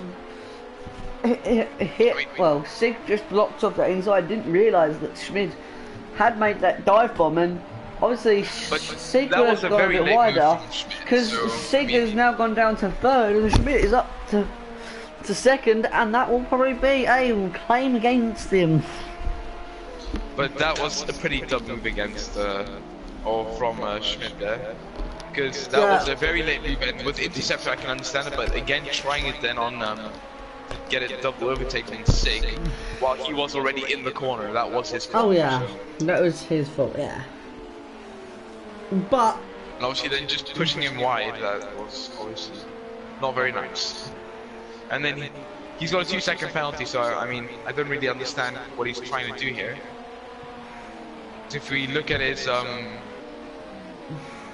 [SPEAKER 1] hit. Well, Sig just blocked off that inside. Didn't realise that Schmidt had made that dive bomb, and Obviously,
[SPEAKER 2] But
[SPEAKER 1] Sig
[SPEAKER 2] that
[SPEAKER 1] would
[SPEAKER 2] was
[SPEAKER 1] have
[SPEAKER 2] a
[SPEAKER 1] gone a
[SPEAKER 2] very
[SPEAKER 1] bit
[SPEAKER 2] late
[SPEAKER 1] wider,
[SPEAKER 2] move from Schmidt,
[SPEAKER 1] because
[SPEAKER 2] so,
[SPEAKER 1] Sig
[SPEAKER 2] I mean,
[SPEAKER 1] has now gone down to third, and Schmidt is up to second, and that will probably be a claim against him.
[SPEAKER 2] But that was a pretty dumb move against, or from Schmidt there. Because that was a very late move, and with interceptor I can understand it, but again, trying it then on, to get it double overtake on Sig, while he was already in the corner, that was his fault.
[SPEAKER 1] Oh yeah,
[SPEAKER 2] So.
[SPEAKER 1] that was his fault, yeah. But
[SPEAKER 2] And obviously then just pushing him wide, that was obviously not very nice. And then he's got a 2-second penalty, so I mean, I don't really understand what he's trying to do here. If we look at his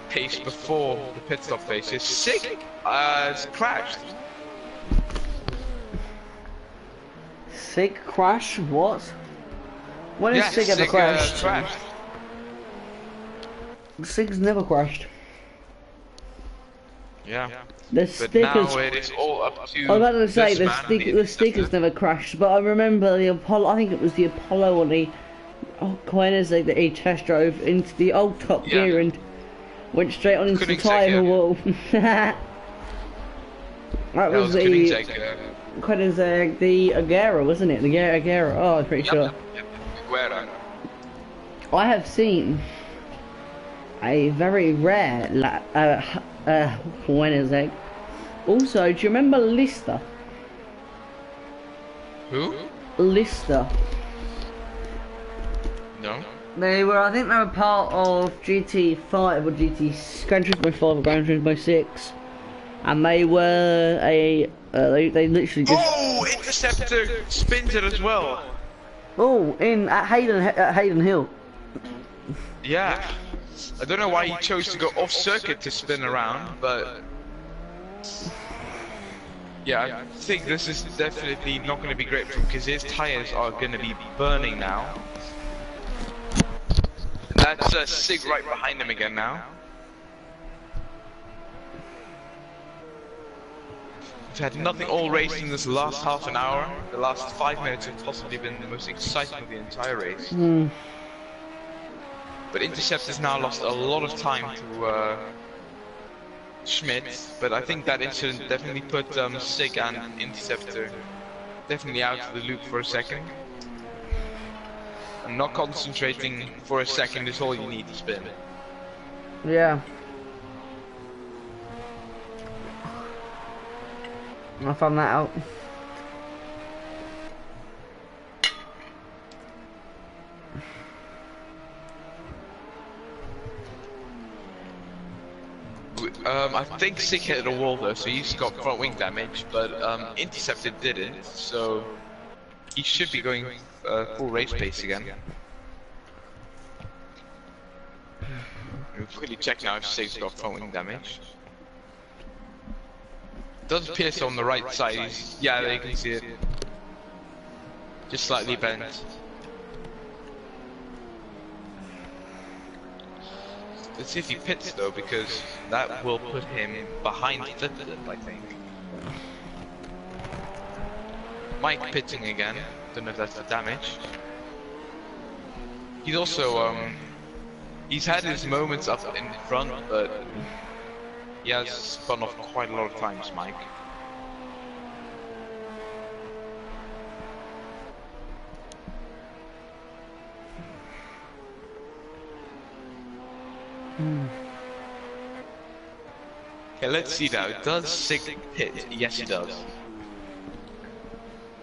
[SPEAKER 2] pace before the pit stop pace, his Sig has crashed.
[SPEAKER 1] Sig crash? What? When has Sig ever
[SPEAKER 2] Sig,
[SPEAKER 1] crashed?
[SPEAKER 2] crashed.
[SPEAKER 1] Sig's never crashed.
[SPEAKER 2] Yeah.
[SPEAKER 1] The
[SPEAKER 2] But
[SPEAKER 1] stickers.
[SPEAKER 2] now it is all up to
[SPEAKER 1] I was about to say
[SPEAKER 2] this
[SPEAKER 1] the
[SPEAKER 2] man and
[SPEAKER 1] the stickers never crashed, but I remember the Apollo. I think it was the Apollo on the Koenigsegg that he test drove into the old Top Gear and went straight on into the
[SPEAKER 2] Koenigsegg,
[SPEAKER 1] tyre
[SPEAKER 2] yeah.
[SPEAKER 1] wall. that was the
[SPEAKER 2] Koenigsegg,
[SPEAKER 1] the Gavra, wasn't it? The Gavra. Oh, I'm pretty sure.
[SPEAKER 2] Gavra.
[SPEAKER 1] I have seen a very rare Koenigsegg. Also, do you remember Lister?
[SPEAKER 2] Who?
[SPEAKER 1] Lister.
[SPEAKER 2] No.
[SPEAKER 1] They were, I think they were part of GT5 or GT Gran Turismo 5 or Gran Turismo 6, and they were they literally just.
[SPEAKER 2] Oh, Interceptor spins it as well.
[SPEAKER 1] Oh, at Hayden Hill.
[SPEAKER 2] Yeah. I don't know why he chose to go off circuit to spin around, but yeah, I think this is definitely not going to be great for him because his tires are going to be burning now. And that's Sig right behind him again now. We've had nothing all race in this last half an hour. The last 5 minutes have possibly been the most exciting of the entire race. But Interceptor's now lost a lot of time to Schmidt, but I think that incident definitely put Sig and Interceptor definitely out of the loop for a second. And not concentrating for a second is all you need to spin.
[SPEAKER 1] Yeah. I found that out.
[SPEAKER 2] I think Sig hit a wall though, so he's got front wing damage, but Interceptor didn't, so he should be going full race pace again. We'll quickly check now if Sig's got front wing damage. Does appear so on the right side. Yeah, there you can see it. Just slightly bent. Let's see if he pits though, because that will put him behind Flip, I think. Mike pitting again. Don't know if that's the damage. He's also he's had his moments up in front, but he has spun off quite a lot of times, Mike. Okay, let's see now. Does Sig pit? Yes, he does.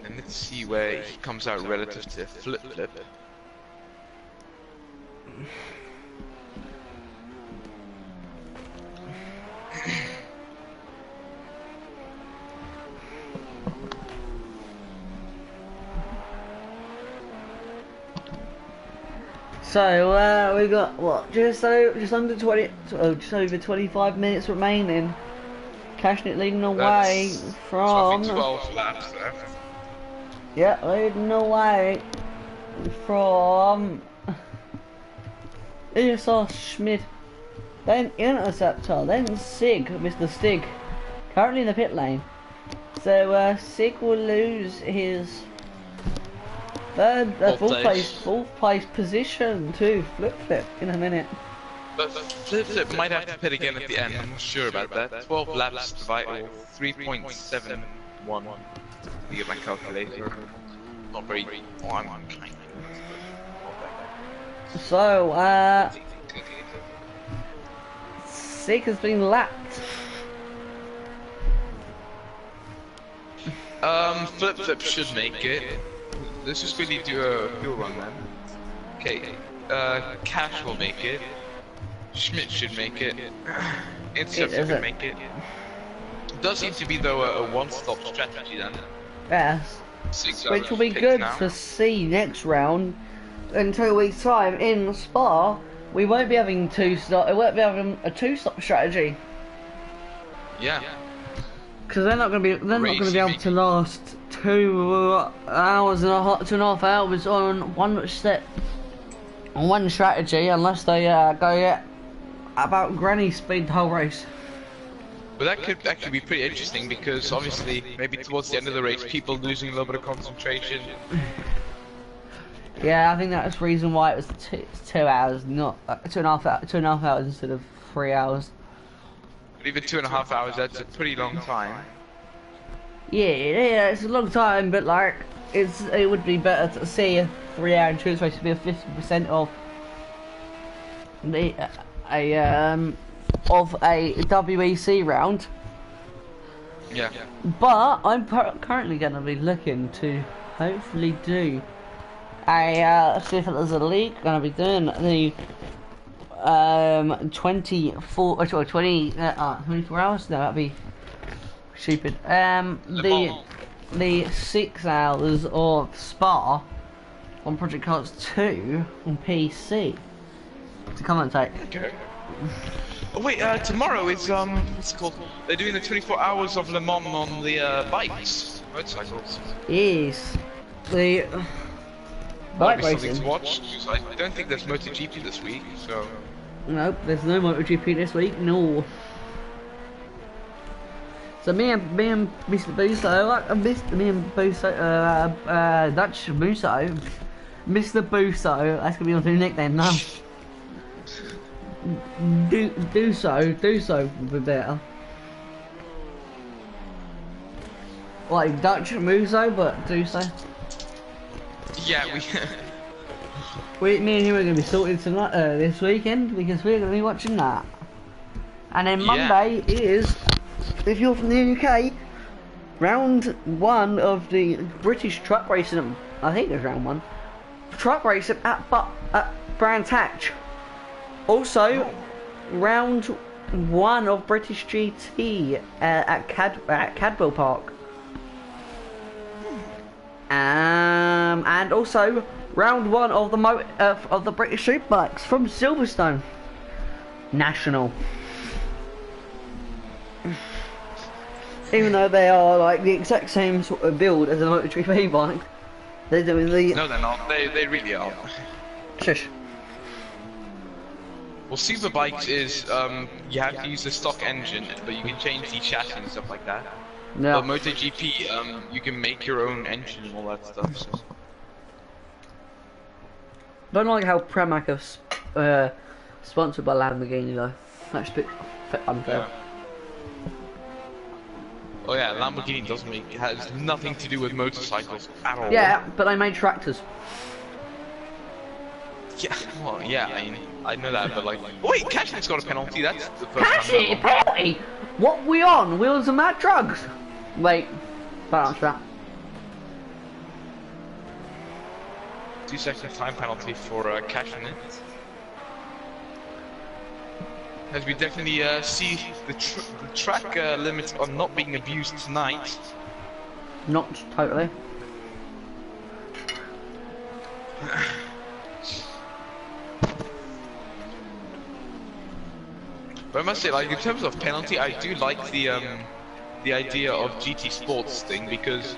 [SPEAKER 2] And let's see where he comes out relative to Flip.
[SPEAKER 1] So we got what? Just under 20, just over 25 minutes remaining. Cashnet leading away from.
[SPEAKER 2] 12 laps left.
[SPEAKER 1] Yeah, leading away from. ESR Schmidt, then Interceptor, then Sig, Mr. Stig, currently in the pit lane. So Sig will lose his third, fourth place position to Flip in a minute.
[SPEAKER 2] But Flip might have to pit again at the end, I'm not sure about that. 12 laps to vital, 3.71. To get my calculator. Not very... Oh, I'm kind of...
[SPEAKER 1] So, Sig has been lapped.
[SPEAKER 2] Flip should make it. Let's just really do a fuel run then. Okay, Cash will make it. Schmidt should make it. Interceptor can make it. Does seem to be though a one-stop strategy then.
[SPEAKER 1] Yes.
[SPEAKER 2] 6
[SPEAKER 1] Which
[SPEAKER 2] hours
[SPEAKER 1] will be
[SPEAKER 2] pit
[SPEAKER 1] good
[SPEAKER 2] now.
[SPEAKER 1] for C next round. In 2 weeks' time in Spa, we won't be having two-stop. It won't be having a two-stop strategy
[SPEAKER 2] Yeah.
[SPEAKER 1] because they're not going to be. They're not going to be able
[SPEAKER 2] Racing
[SPEAKER 1] to last 2 hours and a half, 2.5 hours on one step, on one strategy, unless they go about granny speed the whole race.
[SPEAKER 2] But that could actually be pretty interesting because obviously maybe towards the end of the race people losing a little bit of concentration.
[SPEAKER 1] Yeah, I think that's the reason why it was 2 hours, not 2.5 hours instead of 3 hours.
[SPEAKER 2] But even 2.5 hours, that's a pretty long time.
[SPEAKER 1] Yeah, it's a long time, but like, it would be better to see a 3-hour endurance race to be a 50% of the of a WEC round.
[SPEAKER 2] Yeah.
[SPEAKER 1] But I'm currently going to be looking to hopefully do see if there's a league going to be doing the 24 hours. No, that'd be stupid. The 6 hours of Spa on Project Cars 2 on PC to commentate.
[SPEAKER 2] Okay. Oh wait, tomorrow is what's it called? They're doing the 24 hours of Le Mans on the bikes, motorcycles.
[SPEAKER 1] Yes, the
[SPEAKER 2] Might
[SPEAKER 1] bike
[SPEAKER 2] be something
[SPEAKER 1] racing.
[SPEAKER 2] to watch. 'Cause I don't think there's MotoGP this week, so.
[SPEAKER 1] Nope, there's no MotoGP this week. No. So me and Mr. Busso, me and Busso, Dutch Busso, Mr. Busso. That's gonna be my new nickname now. Do so would be better. Like Dutch Muso, but do so.
[SPEAKER 2] Yeah,
[SPEAKER 1] Me and him are going to be sorted tonight, this weekend, because we're going to be watching that. And then
[SPEAKER 2] Yeah.
[SPEAKER 1] Monday is, if you're from the UK, round 1 of the British truck racing. I think it's round 1. Truck racing at Brands Hatch. Also, round 1 of British GT at Cadwell Park. And also round 1 of the British Superbikes from Silverstone National. Even though they are like the exact same sort of build as a MotoGP bike, they're doing the.
[SPEAKER 2] No, they're not. They really are.
[SPEAKER 1] Shush.
[SPEAKER 2] Well, Superbikes is you have to use the stock engine, but you can change the chassis and stuff like that.
[SPEAKER 1] No.
[SPEAKER 2] But MotoGP, you can make your own engine and all that stuff. So.
[SPEAKER 1] Don't like how Pramac is sponsored by Lamborghini though. That's a bit unfair.
[SPEAKER 2] Yeah. Oh yeah, Lamborghini has nothing to do with motorcycles at all.
[SPEAKER 1] Yeah, but they made tractors.
[SPEAKER 2] Yeah, well, yeah, I know that, but like, oh, wait, Cashman's got a penalty. That's the first
[SPEAKER 1] Catch
[SPEAKER 2] time.
[SPEAKER 1] it, penalty! What we on? Wheels of mad drugs? Wait, balance that.
[SPEAKER 2] 2-second time penalty for Cashman. As we definitely see the track limits are not being abused tonight.
[SPEAKER 1] Not totally.
[SPEAKER 2] But I must say, like, in terms of penalty, I do like the idea of GT Sports thing, because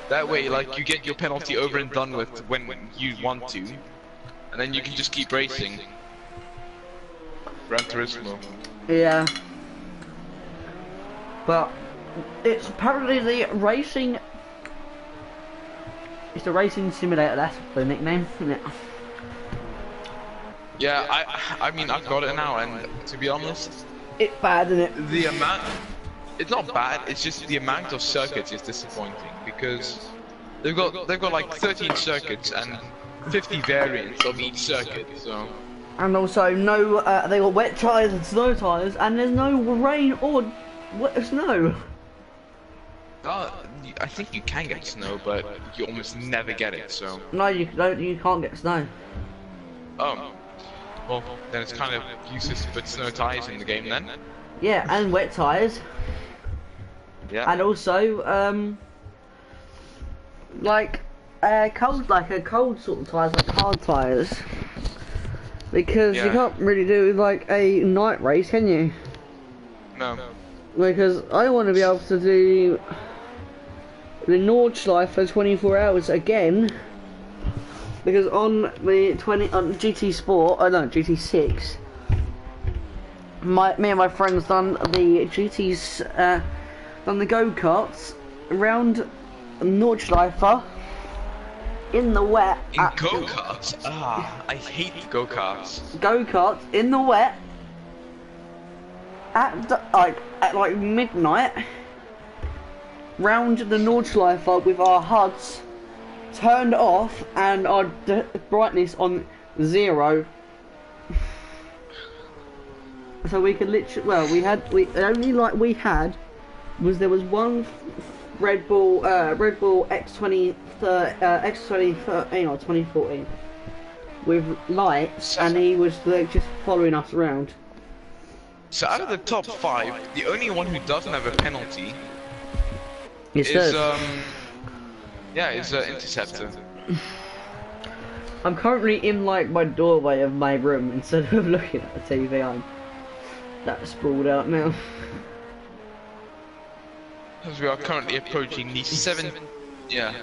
[SPEAKER 2] that way, like, you get your penalty over and done with when you want to, and then you can just keep racing. Gran Turismo.
[SPEAKER 1] Yeah. But it's apparently the racing. It's the racing simulator. That's the nickname, isn't it?
[SPEAKER 2] Yeah, I mean, I've got it now, and to be honest,
[SPEAKER 1] It's bad, isn't it?
[SPEAKER 2] the amount, it's not bad, it's just the amount of circuits is disappointing, because they've got like 13 circuits and 50 variants of each circuit, so...
[SPEAKER 1] And also, no, they got wet tyres and snow tyres, and there's no rain or snow.
[SPEAKER 2] I think you can get snow, but you almost never get it, so...
[SPEAKER 1] No, you don't. You can't get snow.
[SPEAKER 2] Oh. Well, then it's kind of useless to put snow tyres in the game then.
[SPEAKER 1] Yeah, and wet tyres.
[SPEAKER 2] Yeah.
[SPEAKER 1] And also, like a cold sort of tyres, like hard tyres. Because you
[SPEAKER 2] Yeah.
[SPEAKER 1] can't really do like a night race, can you?
[SPEAKER 2] No.
[SPEAKER 1] Because I want to be able to do the Nordschleife for 24 hours again. Because on the on GT Sport, no, GT6, me and my friends done the GT's, done the go-karts around Nordschleife in the wet.
[SPEAKER 2] In go-karts? Ah, I hate go-karts.
[SPEAKER 1] Go-karts in the wet at like midnight round the Nordschleife with our HUDs turned off and our brightness on 0. So we could literally, well, there was one Red Bull X20 X2013 or 2014 with lights, and he was like just following us around.
[SPEAKER 2] So out of the top 5, the only one who doesn't have a penalty
[SPEAKER 1] It
[SPEAKER 2] is
[SPEAKER 1] says.
[SPEAKER 2] is Interceptor.
[SPEAKER 1] I'm currently in like my doorway of my room instead of looking at the TV. I'm that sprawled out now.
[SPEAKER 2] As we are currently approaching the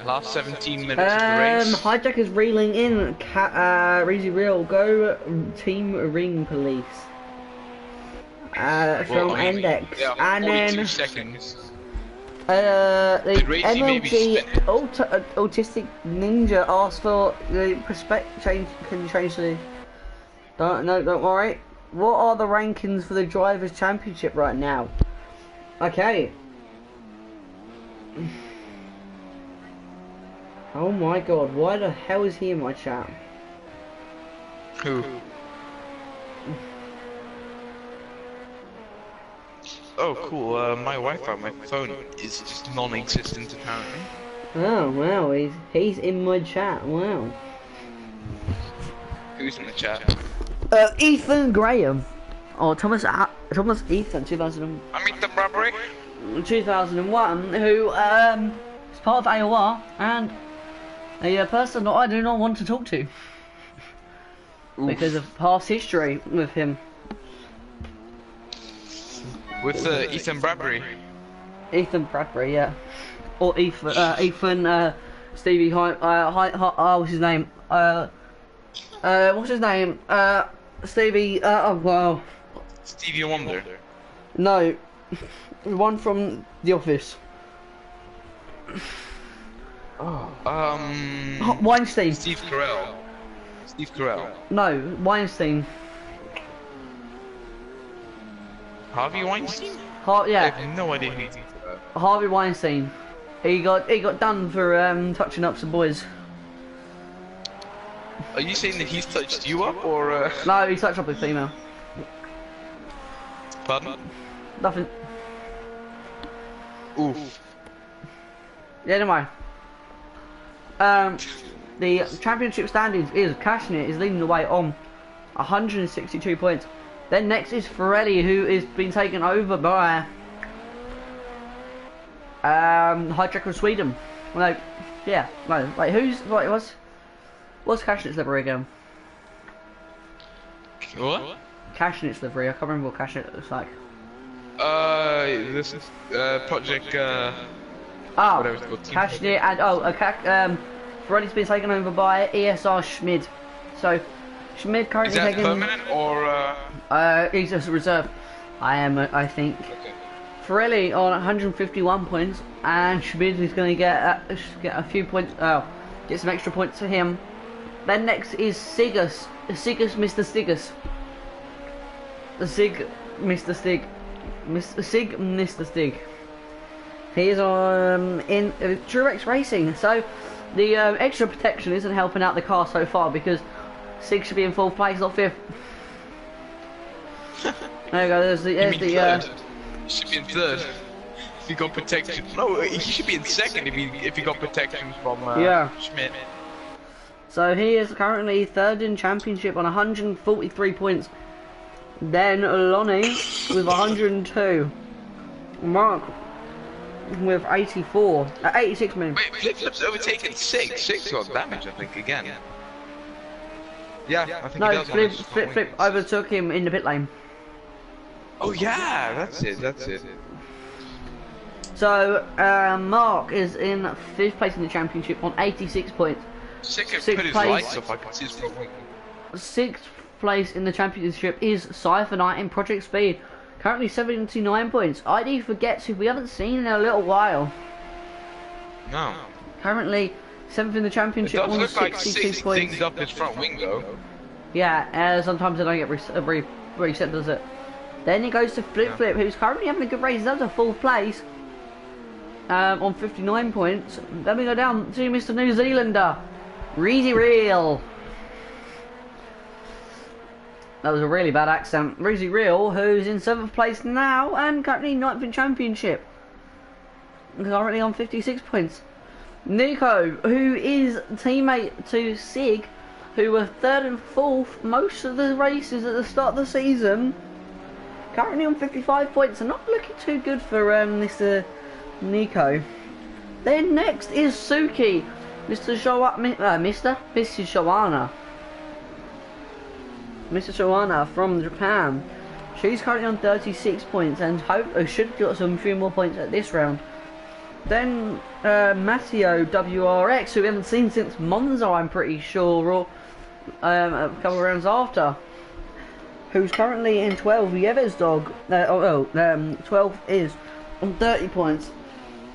[SPEAKER 2] last 17 minutes of the race.
[SPEAKER 1] Hijack is reeling in. Reezy Reel, go Team Ring Police. From Index,
[SPEAKER 2] Yeah,
[SPEAKER 1] and
[SPEAKER 2] 42
[SPEAKER 1] then
[SPEAKER 2] seconds.
[SPEAKER 1] the
[SPEAKER 2] Racy maybe
[SPEAKER 1] MLG
[SPEAKER 2] spin
[SPEAKER 1] Autistic Ninja asked for the prospect change. Can you change the? Don't worry. What are the rankings for the Drivers' Championship right now? Okay. Oh my god, why the hell is he in my chat?
[SPEAKER 2] Who? Oh, cool. My Wi-Fi, my phone is just non-existent apparently.
[SPEAKER 1] Oh wow, he's in my chat. Wow.
[SPEAKER 2] Who's in the chat?
[SPEAKER 1] Ethan Graham, or Thomas Ethan 2001,
[SPEAKER 2] I mean the Bradbury.
[SPEAKER 1] who is part of AOR and a person that I do not want to talk to because of past history with him.
[SPEAKER 2] With Ethan Bradbury.
[SPEAKER 1] Ethan Bradbury, yeah, or Ethan Stevie what's his name? What's his name? Stevie. Oh wow.
[SPEAKER 2] Stevie Wonder.
[SPEAKER 1] No, the one from The Office. Weinstein.
[SPEAKER 2] Steve Carell. Steve Carell.
[SPEAKER 1] No, Weinstein.
[SPEAKER 2] Harvey Weinstein? I
[SPEAKER 1] Yeah,
[SPEAKER 2] have no idea who he's about.
[SPEAKER 1] Harvey Weinstein. He got done for touching up some boys.
[SPEAKER 2] Are you saying that he's touched you up, or
[SPEAKER 1] No, he touched up a female.
[SPEAKER 2] Pardon?
[SPEAKER 1] Nothing.
[SPEAKER 2] Oof.
[SPEAKER 1] Yeah, anyway. The championship standings is Kashnit is leading the way on 162 points. Then next is Ferrelli, who is being taken over by Hijack of Sweden. No, yeah, no, wait, what's Kashnit's livery again?
[SPEAKER 2] What?
[SPEAKER 1] Kashnit's livery, I can't remember what Kashnit looks like.
[SPEAKER 2] This is Project
[SPEAKER 1] Oh,
[SPEAKER 2] whatever it's called, Team
[SPEAKER 1] Kashnit and Ferrelli's been taken over by ESR Schmid. So Schmid
[SPEAKER 2] Is
[SPEAKER 1] currently
[SPEAKER 2] that
[SPEAKER 1] taking.
[SPEAKER 2] permanent or
[SPEAKER 1] He's just a reserve. I think. Ferrelli on 151 points, and Schmid is going to get a few points. Get some extra points to him Then next is Mr. Stiggers. The Mr. Stig. He is in Truex Racing, so the extra protection isn't helping out the car so far because Sig should be in 4th place, not 5th. There you go. There's the.
[SPEAKER 2] He should be in 3rd. If he got protection. No, he should be in 2nd if he got protection from Schmidt.
[SPEAKER 1] So he is currently 3rd in championship on 143 points. Then Lonnie with 102. Mark with 84. 86 minutes.
[SPEAKER 2] Wait, Flip's overtaken 6. 6 got damage, I think, again. Yeah, I think
[SPEAKER 1] No,
[SPEAKER 2] he does.
[SPEAKER 1] Flip overtook him in the pit lane.
[SPEAKER 2] Oh yeah, that's it.
[SPEAKER 1] So Mark is in 5th place in the championship on 86 points.
[SPEAKER 2] Sick of
[SPEAKER 1] 6th
[SPEAKER 2] put his
[SPEAKER 1] place.
[SPEAKER 2] lights off, I can see his point.
[SPEAKER 1] 6th place in the championship is Cypher in Project Speed, currently 79 points. ID forgets who we haven't seen in a little while.
[SPEAKER 2] No.
[SPEAKER 1] Currently 7th in the championship
[SPEAKER 2] It does
[SPEAKER 1] on
[SPEAKER 2] look like
[SPEAKER 1] 62
[SPEAKER 2] 6
[SPEAKER 1] points.
[SPEAKER 2] things up his front wing though.
[SPEAKER 1] Yeah, sometimes they don't get reset, does it? Then it goes to Flip, who's currently having a good race. He's up to 4th place on 59 points. Then we go down to Mr. New Zealander, Reezy Real. That was a really bad accent. Reezy Real, who's in 7th place now and currently 9th in championship. Currently on 56 points. Nico, who is teammate to Sig, who were 3rd and 4th most of the races at the start of the season. Currently on 55 points and not looking too good for Mr. Nico. Then next is Suki, Mrs. Shawana from Japan. She's currently on 36 points and should get some few more points at this round. Then Matteo WRX, who we haven't seen since Monza, I'm pretty sure, or a couple of rounds after, who's currently in 12. Yeves Dog, 12 is on 30 points.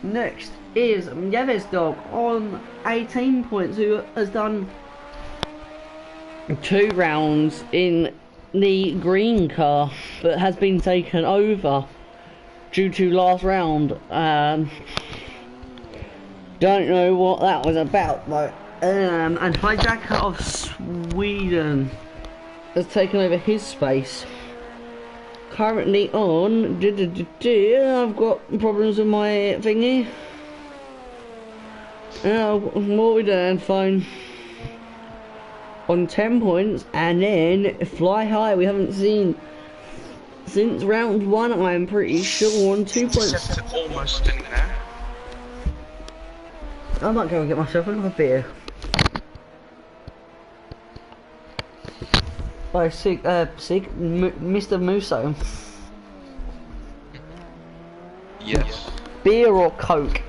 [SPEAKER 1] Next is Yeves Dog on 18 points, who has done 2 rounds in the green car, but has been taken over due to last round. Don't know what that was about though. And Hijacker of Sweden has taken over his space. Currently on. I've got problems with my thingy. What are we doing? Phone. On 10 points, and then Fly High we haven't seen since round 1, I'm pretty sure, on 2 points.
[SPEAKER 2] Almost in there.
[SPEAKER 1] I might go and get myself another beer. By Mr. Musso.
[SPEAKER 2] Yes.
[SPEAKER 1] Beer or Coke?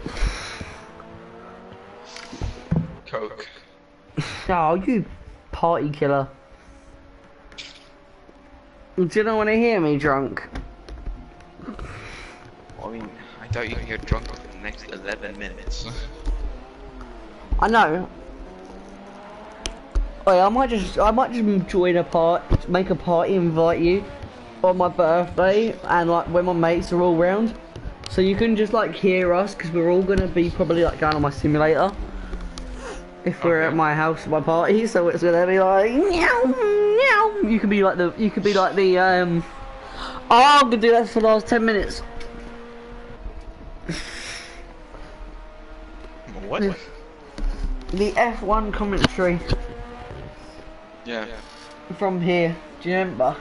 [SPEAKER 2] Coke.
[SPEAKER 1] Oh, you party killer. Do you not want to hear me drunk?
[SPEAKER 2] I mean, I doubt you can get drunk for the next 11 minutes.
[SPEAKER 1] I know. Wait, I might just join a party, make a party, invite you on my birthday, and like when my mates are all round, so you can just like hear us, because we're all gonna be probably like going on my simulator if we're at my house at my party. So it's gonna be like meow meow. You could be like the oh, I'm gonna do that for the last 10 minutes.
[SPEAKER 2] What?
[SPEAKER 1] The F1 commentary.
[SPEAKER 2] Yeah.
[SPEAKER 1] From here, do you remember?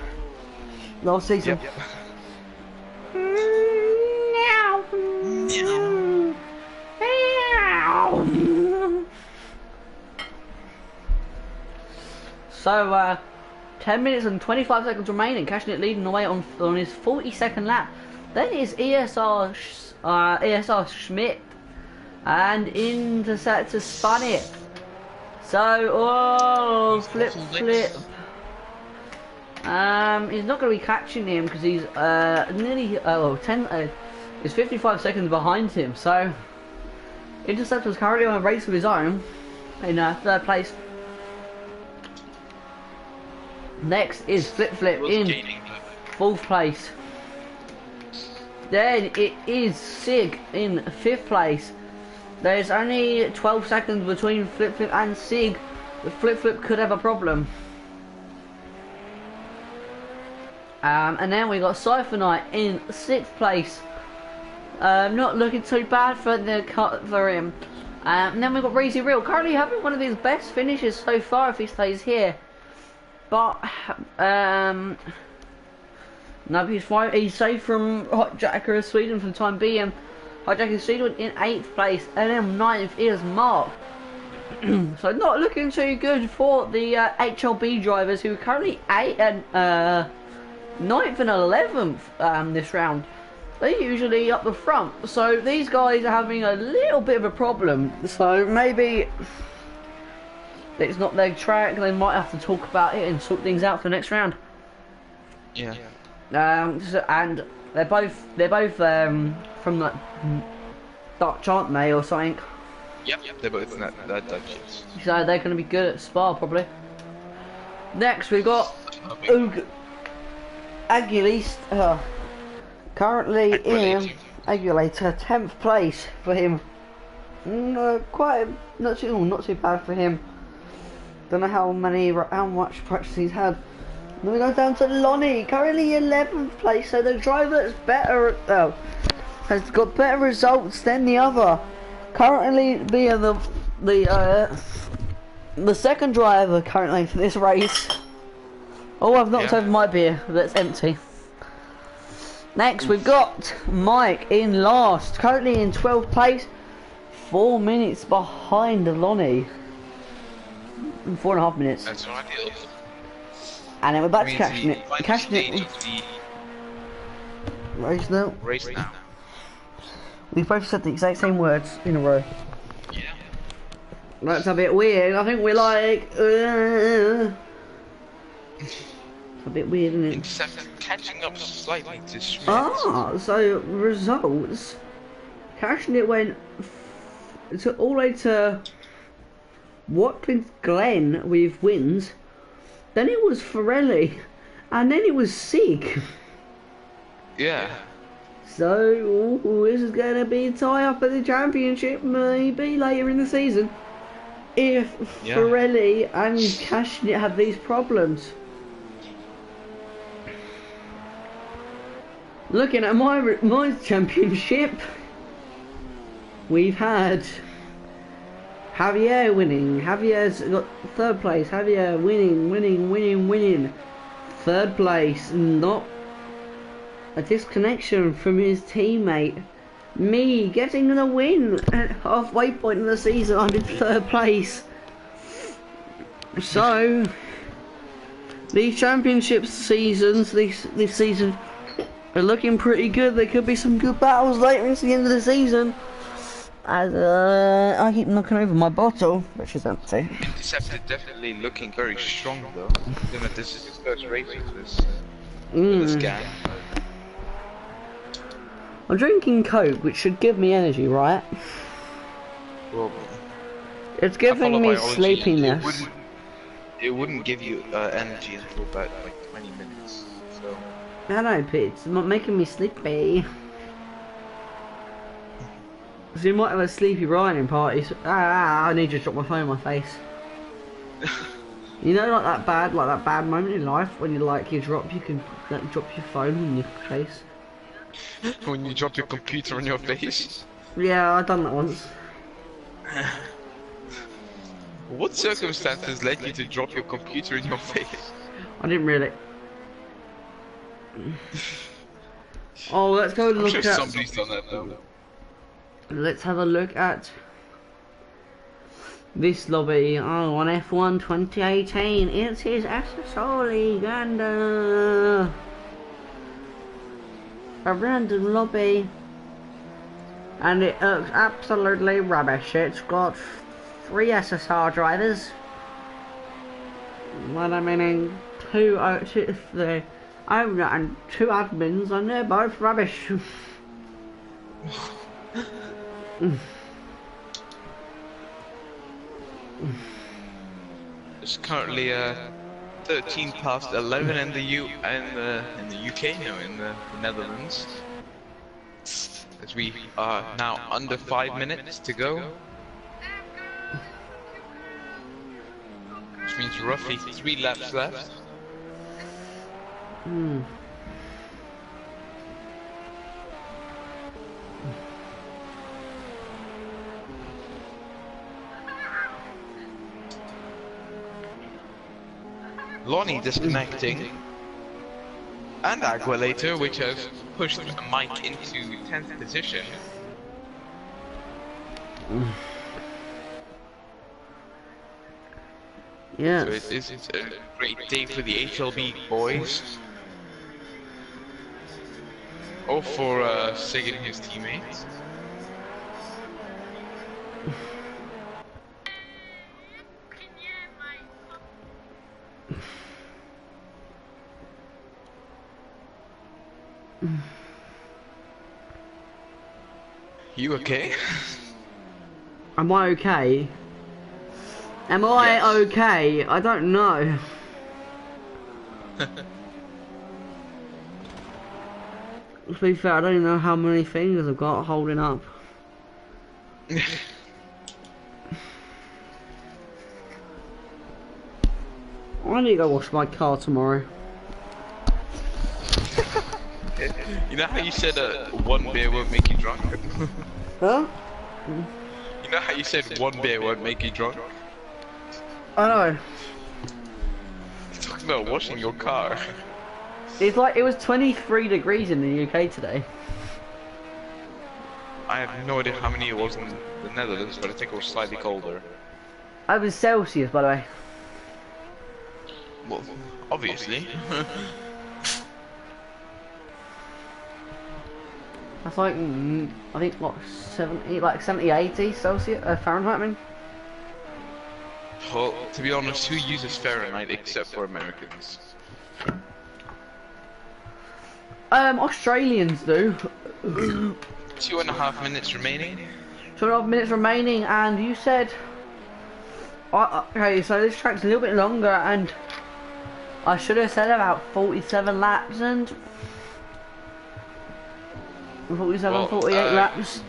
[SPEAKER 1] Last season.
[SPEAKER 2] Yep.
[SPEAKER 1] So, 10 minutes and 25 seconds remaining, cashing it, leading away on his 42nd lap. Then it's ESR Schmidt, and Interceptor spun it. So, oh, flip. He's not going to be catching him because he's nearly 10. He's 55 seconds behind him. So, Interceptor's currently on a race of his own in 3rd place. Next is Flip Flip
[SPEAKER 2] Was
[SPEAKER 1] in
[SPEAKER 2] gaining.
[SPEAKER 1] 4th place. Then it is Sig in 5th place. There's only 12 seconds between Flip Flip and Sig. The Flip Flip could have a problem. And then we got Cypher in 6th place. Not looking too bad for him. And then we got Breezy Real, currently having one of his best finishes so far if he stays here. But no, he's safe from Hotjacker of Sweden for the time being. Hotjacker of Sweden in 8th place, and then 9th is Mark. So not looking too good for the HLB drivers who are currently 9th and 11th this round. They're usually up the front, so these guys are having a little bit of a problem. So maybe it's not their track. They might have to talk about it and sort things out for the next round.
[SPEAKER 2] Yeah.
[SPEAKER 1] And they're both from like Dutch, aren't they, or something?
[SPEAKER 2] Yep. They're both they're Dutch.
[SPEAKER 1] So they're going to be good at Spa probably. Next we got Aguilista, currently in Aguilita, 10th place for him. Quite not too bad for him. Don't know how much practice he's had. Then we go down to Lonnie, currently 11th place. So the driver that's better, has got better results than the other. Currently being the second driver currently for this race. Oh, I've knocked over my beer. That's empty. Next, we've got Mike in last, currently in 12th place, 4 minutes behind Lonnie. 4.5 minutes.
[SPEAKER 2] That's not ideal.
[SPEAKER 1] And then we're back to cashing it. Race now. We both said the exact same words in a row.
[SPEAKER 2] Yeah.
[SPEAKER 1] That's a bit weird. I think we're like, it's a bit weird, isn't it?
[SPEAKER 2] Except catching up slightly to Schmidt.
[SPEAKER 1] So results. Cashing it went all the way to Watkins Glen with wins. Then it was Ferrelli, and then it was Sig.
[SPEAKER 2] Yeah.
[SPEAKER 1] So this is going to be a tie up at the championship, maybe later in the season, if Ferrelli and Cashnit have these problems. Looking at my championship, we've had Javier winning. Javier's got 3rd place. Javier winning. 3rd place. Not a disconnection from his teammate. Me getting the win at halfway point of the season. I'm in 3rd place. So these championship seasons, this season, are looking pretty good. There could be some good battles later into the end of the season. As I keep knocking over my bottle, which is empty.
[SPEAKER 2] Intercepted definitely looking very strong though. You know, this is his first race with this, this gang.
[SPEAKER 1] I'm drinking Coke, which should give me energy, right?
[SPEAKER 2] Well,
[SPEAKER 1] it's giving me sleepiness.
[SPEAKER 2] It wouldn't give you energy until about like 20 minutes. So.
[SPEAKER 1] I know, but it's not making me sleepy. So you might have a sleepy riding party. I need to drop my phone in my face. You know, like that bad moment in life when you drop your phone in your face.
[SPEAKER 2] When you drop your computer on your face.
[SPEAKER 1] Yeah, I've done that once.
[SPEAKER 2] What circumstances led you to drop your computer in your face?
[SPEAKER 1] I didn't really. Oh, let's go look at.
[SPEAKER 2] Somebody's done that though.
[SPEAKER 1] Let's have a look at this lobby. Oh, on F1 2018, it is Asasoli Gander. A random lobby, and it looks absolutely rubbish. It's got 3 SSR drivers. Well, I mean, 2 the owner and 2 admins, and they're both rubbish.
[SPEAKER 2] It's currently 13 past 11 in the UK, no, in the Netherlands. As we are now under 5 minutes to go, which means roughly 3 laps left. Lonnie disconnecting, and Aguilator, which has pushed Mike into 10th position.
[SPEAKER 1] Yeah.
[SPEAKER 2] So it's a great day for the HLB boys. Or for Sig and his teammates. You okay?
[SPEAKER 1] Am I okay? Am I
[SPEAKER 2] Yes.
[SPEAKER 1] okay? I don't know. To be fair, I don't even know how many fingers I've got holding up. I need to go wash my car tomorrow.
[SPEAKER 2] You know how you said one beer won't make you drunk?
[SPEAKER 1] Huh?
[SPEAKER 2] You know how you said one beer won't make you drunk?
[SPEAKER 1] I know.
[SPEAKER 2] Talking about washing your car.
[SPEAKER 1] It's like, it was 23 degrees in the UK today.
[SPEAKER 2] I have no idea how many it was in the Netherlands, but I think it was slightly colder.
[SPEAKER 1] That was Celsius, by the way.
[SPEAKER 2] Well, obviously.
[SPEAKER 1] That's like, I think, what, 70, like 70, 80 Celsius, Fahrenheit, I mean?
[SPEAKER 2] Well, to be honest, who uses Fahrenheit except for Americans?
[SPEAKER 1] Australians do.
[SPEAKER 2] 2.5 minutes remaining.
[SPEAKER 1] 2.5 minutes remaining, and you said... okay, so this track's a little bit longer, and I should have said about 47 laps, and... 47, 48 laps.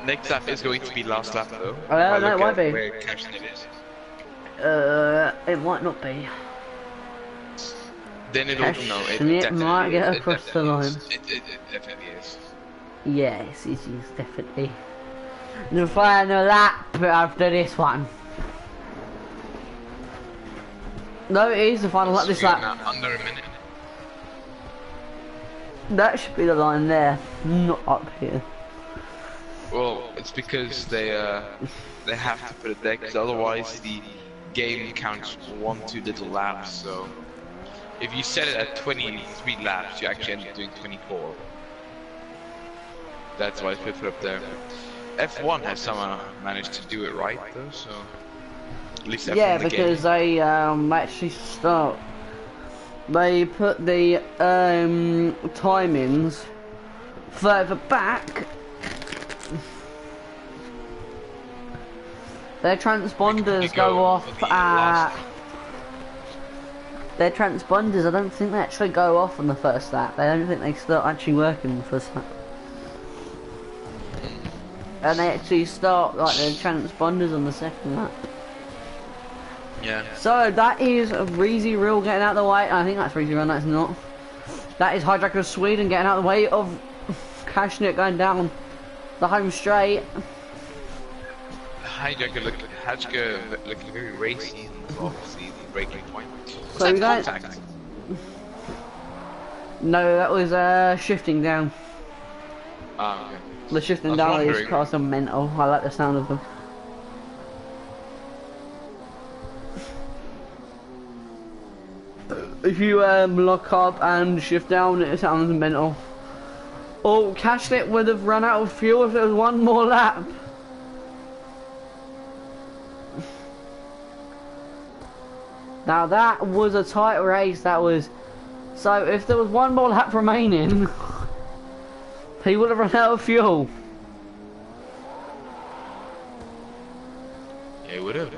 [SPEAKER 2] Next lap is going to be last lap though.
[SPEAKER 1] Oh, yeah, no, it might be.
[SPEAKER 2] Where Captain it is.
[SPEAKER 1] It might not be.
[SPEAKER 2] Then it'll no, it
[SPEAKER 1] It
[SPEAKER 2] definitely
[SPEAKER 1] might get
[SPEAKER 2] is.
[SPEAKER 1] across the line.
[SPEAKER 2] It definitely is.
[SPEAKER 1] Yes, it is definitely the final lap after this one. No, it is the final lap this
[SPEAKER 2] So we are
[SPEAKER 1] lap.
[SPEAKER 2] now under a minute.
[SPEAKER 1] That should be the line there, not up here.
[SPEAKER 2] Well, it's because they have to put it there, because otherwise the game counts 1 2 little laps. So if you set it at 23 laps, you actually end up doing 24. That's why it's put up there. F1 has somehow managed to do it right though, so at least F1
[SPEAKER 1] Yeah,
[SPEAKER 2] the
[SPEAKER 1] because
[SPEAKER 2] game.
[SPEAKER 1] they actually start. They put the timings further back. Their transponders go off at... Their transponders, I don't think they actually go off on the first lap. I don't think they start actually working on the first lap. And they actually start like their transponders on the second lap.
[SPEAKER 2] Yeah.
[SPEAKER 1] So that is Breezy Real getting out of the way. I think that's Breezy Real, that's not. That is Hijacker of Sweden getting out of the way of Cashnet going down the home straight.
[SPEAKER 2] Hijacker looking very racy and obviously the braking point.
[SPEAKER 1] So we got
[SPEAKER 2] Contact.
[SPEAKER 1] No, that was shifting down.
[SPEAKER 2] Ah, okay.
[SPEAKER 1] The shifting
[SPEAKER 2] I was
[SPEAKER 1] down is
[SPEAKER 2] wondering.
[SPEAKER 1] cars are mental. I like the sound of them. If you lock up and shift down, it sounds mental. Oh, Cashnet would have run out of fuel if there was one more lap. Now that was a tight race, that was. So if there was one more lap remaining, he would have run out of fuel.
[SPEAKER 2] Yeah, it would have.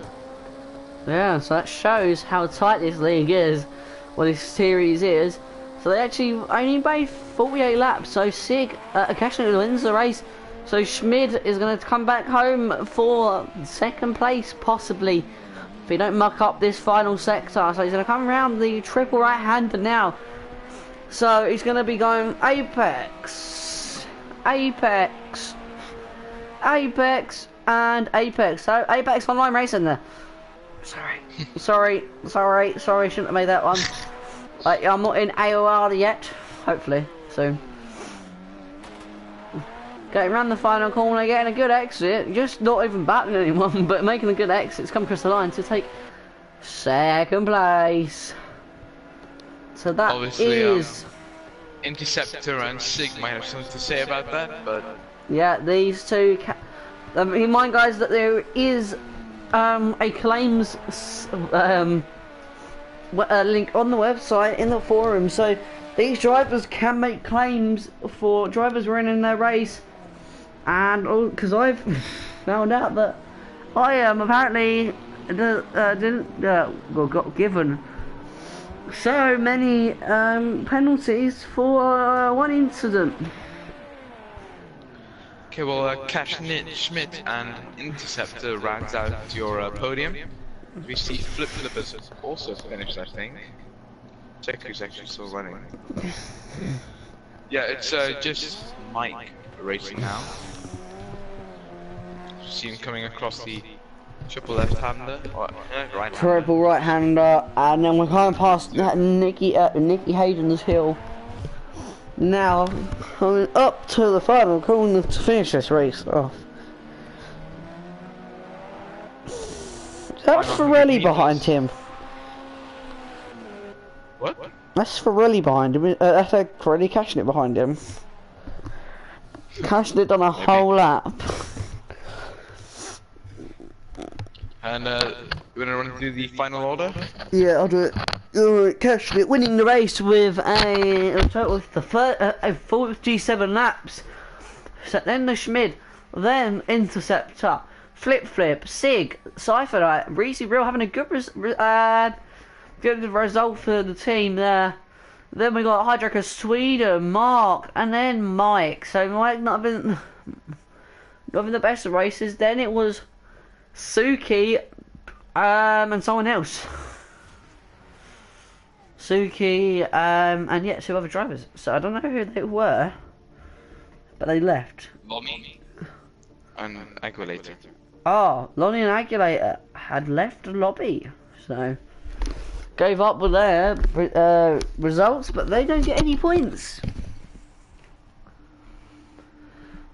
[SPEAKER 1] Yeah, so that shows how tight this league is, what this series is. So they actually only made 48 laps, so Sig occasionally wins the race. So Schmid is going to come back home for second place, possibly, if he don't muck up this final sector. So he's going to come around the triple right-hander now. So he's going to be going Apex, Apex, Apex, and Apex. So Apex Online Racing there. Sorry, shouldn't have made that one. I'm not in AOR yet, hopefully, soon. Getting around the final corner, getting a good exit, just not even battling anyone, but making a good exit to come across the line to take second place. So that
[SPEAKER 2] Obviously,
[SPEAKER 1] is...
[SPEAKER 2] Interceptor and Sig might have something to say about that, but...
[SPEAKER 1] Yeah, these two... mind guys that there is a claims link on the website in the forum, so these drivers can make claims for drivers running their race. And because I've found out that I apparently got given so many penalties for one incident.
[SPEAKER 2] Okay, well, Cash Schmidt and Interceptor rounds out your podium. We see Flip Flippers also finished, I think. Check who's actually still running. Yeah, it's just Mike racing now. See him coming across the triple left-hander, or right-hander.
[SPEAKER 1] Triple right-hander, and then we're going past Nicky Hayden's hill. Now, coming up to the final corner to finish this race off. That's Ferrelli behind him.
[SPEAKER 2] What?
[SPEAKER 1] That's Ferrelli behind him. That's Ferrelli cashing it behind him. Cashing it on a whole lap.
[SPEAKER 2] And you wanna run through the final order?
[SPEAKER 1] Yeah, I'll do it. Cashing it, winning the race with a total of 47 laps. So then the Schmid, then Interceptor, Flip, Sig, Cypher, Reese Real having a good result for the team there. Then we got Hydroker Sweden, Mark, and then Mike. So Mike not having the best of races. Then it was Suki and someone else. Suki and yeah, two other drivers. So I don't know who they were, but they left.
[SPEAKER 2] Lonnie and Aguilator.
[SPEAKER 1] Oh, Lonnie and Aguilator had left the lobby, so gave up with their results, but they don't get any points.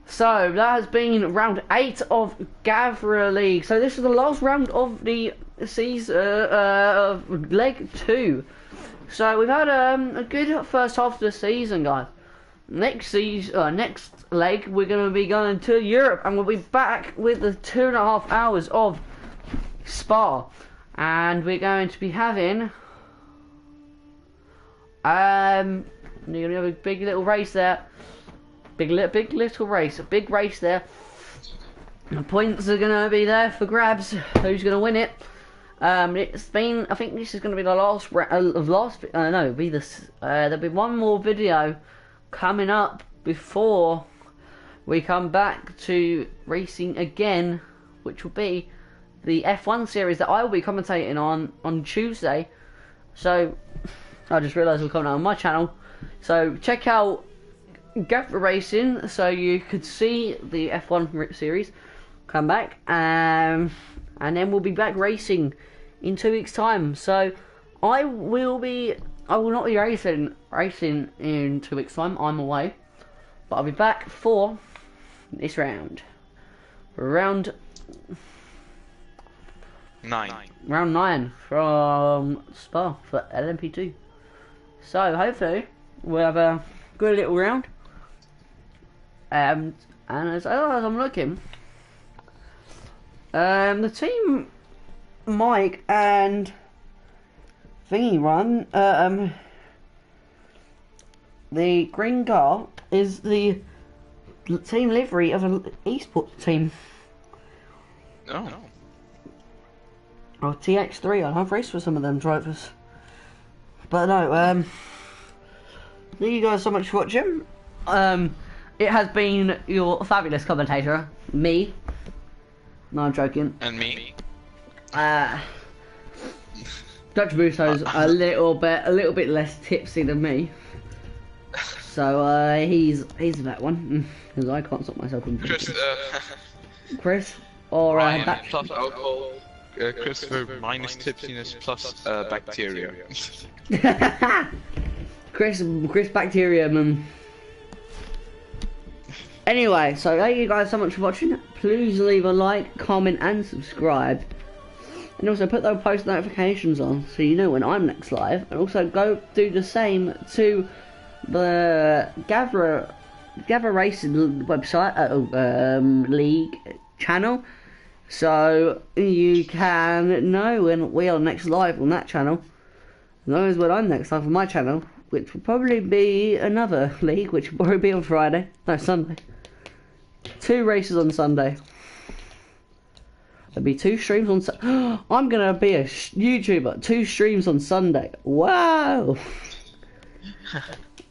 [SPEAKER 1] So that has been round 8 of Gavra League. So this is the last round of the season of leg 2. So we've had a good first half of the season, guys. Next leg we're going to be going to Europe, and we'll be back with the 2.5 hours of Spa, and we're going to be having you're going to have a big little race there. Big little race, a big race there. The points are going to be there for grabs. Who's going to win it? It's been, I think this is going to be the last there'll be one more video coming up before we come back to racing again, which will be the F1 series that I will be commentating on Tuesday. So I just realised we're coming out on my channel, so check out Gavra Racing so you could see the F1 series come back, and then we'll be back racing in 2 weeks time. So I will not be racing in 2 weeks time. I'm away, but I'll be back for this round 9 from Spa for LMP2. So hopefully we'll have a good little round. And as I'm looking, the team Mike and Thingy run, the green car is the team livery of an esports team.
[SPEAKER 2] No.
[SPEAKER 1] or TX3. I've raced with some of them drivers. But no, thank you guys so much for watching. It has been your fabulous commentator, me. No, I'm joking.
[SPEAKER 2] And me.
[SPEAKER 1] Dr. Busso's a little bit less tipsy than me. So he's that one because I can't stop myself from drinking. Chris or
[SPEAKER 2] Ryan plus alcohol. Christopher minus tipsiness plus bacteria.
[SPEAKER 1] Chris Bacterium. Anyway, so thank you guys so much for watching. Please leave a like, comment, and subscribe. And also put those post notifications on so you know when I'm next live. And also go do the same to the Gavra Racing website, league channel. So you can know when we are next live on that channel. As long as when I'm next live on my channel, which will probably be another league, which will probably be on Friday. No, Sunday. 2 races on Sunday. There'll be 2 streams on I'm gonna be a YouTuber. 2 streams on Sunday. Wow!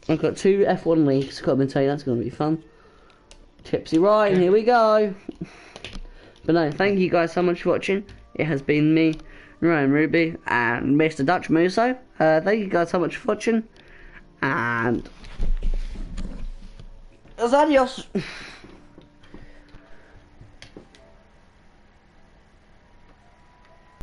[SPEAKER 1] I've got 2 F1 leagues to commentate. That's gonna be fun. Tipsy Ryan, here we go. But no, thank you guys so much for watching. It has been me, Ryan Ruby, and Mr. Dutch Musso. Thank you guys so much for watching. And adios.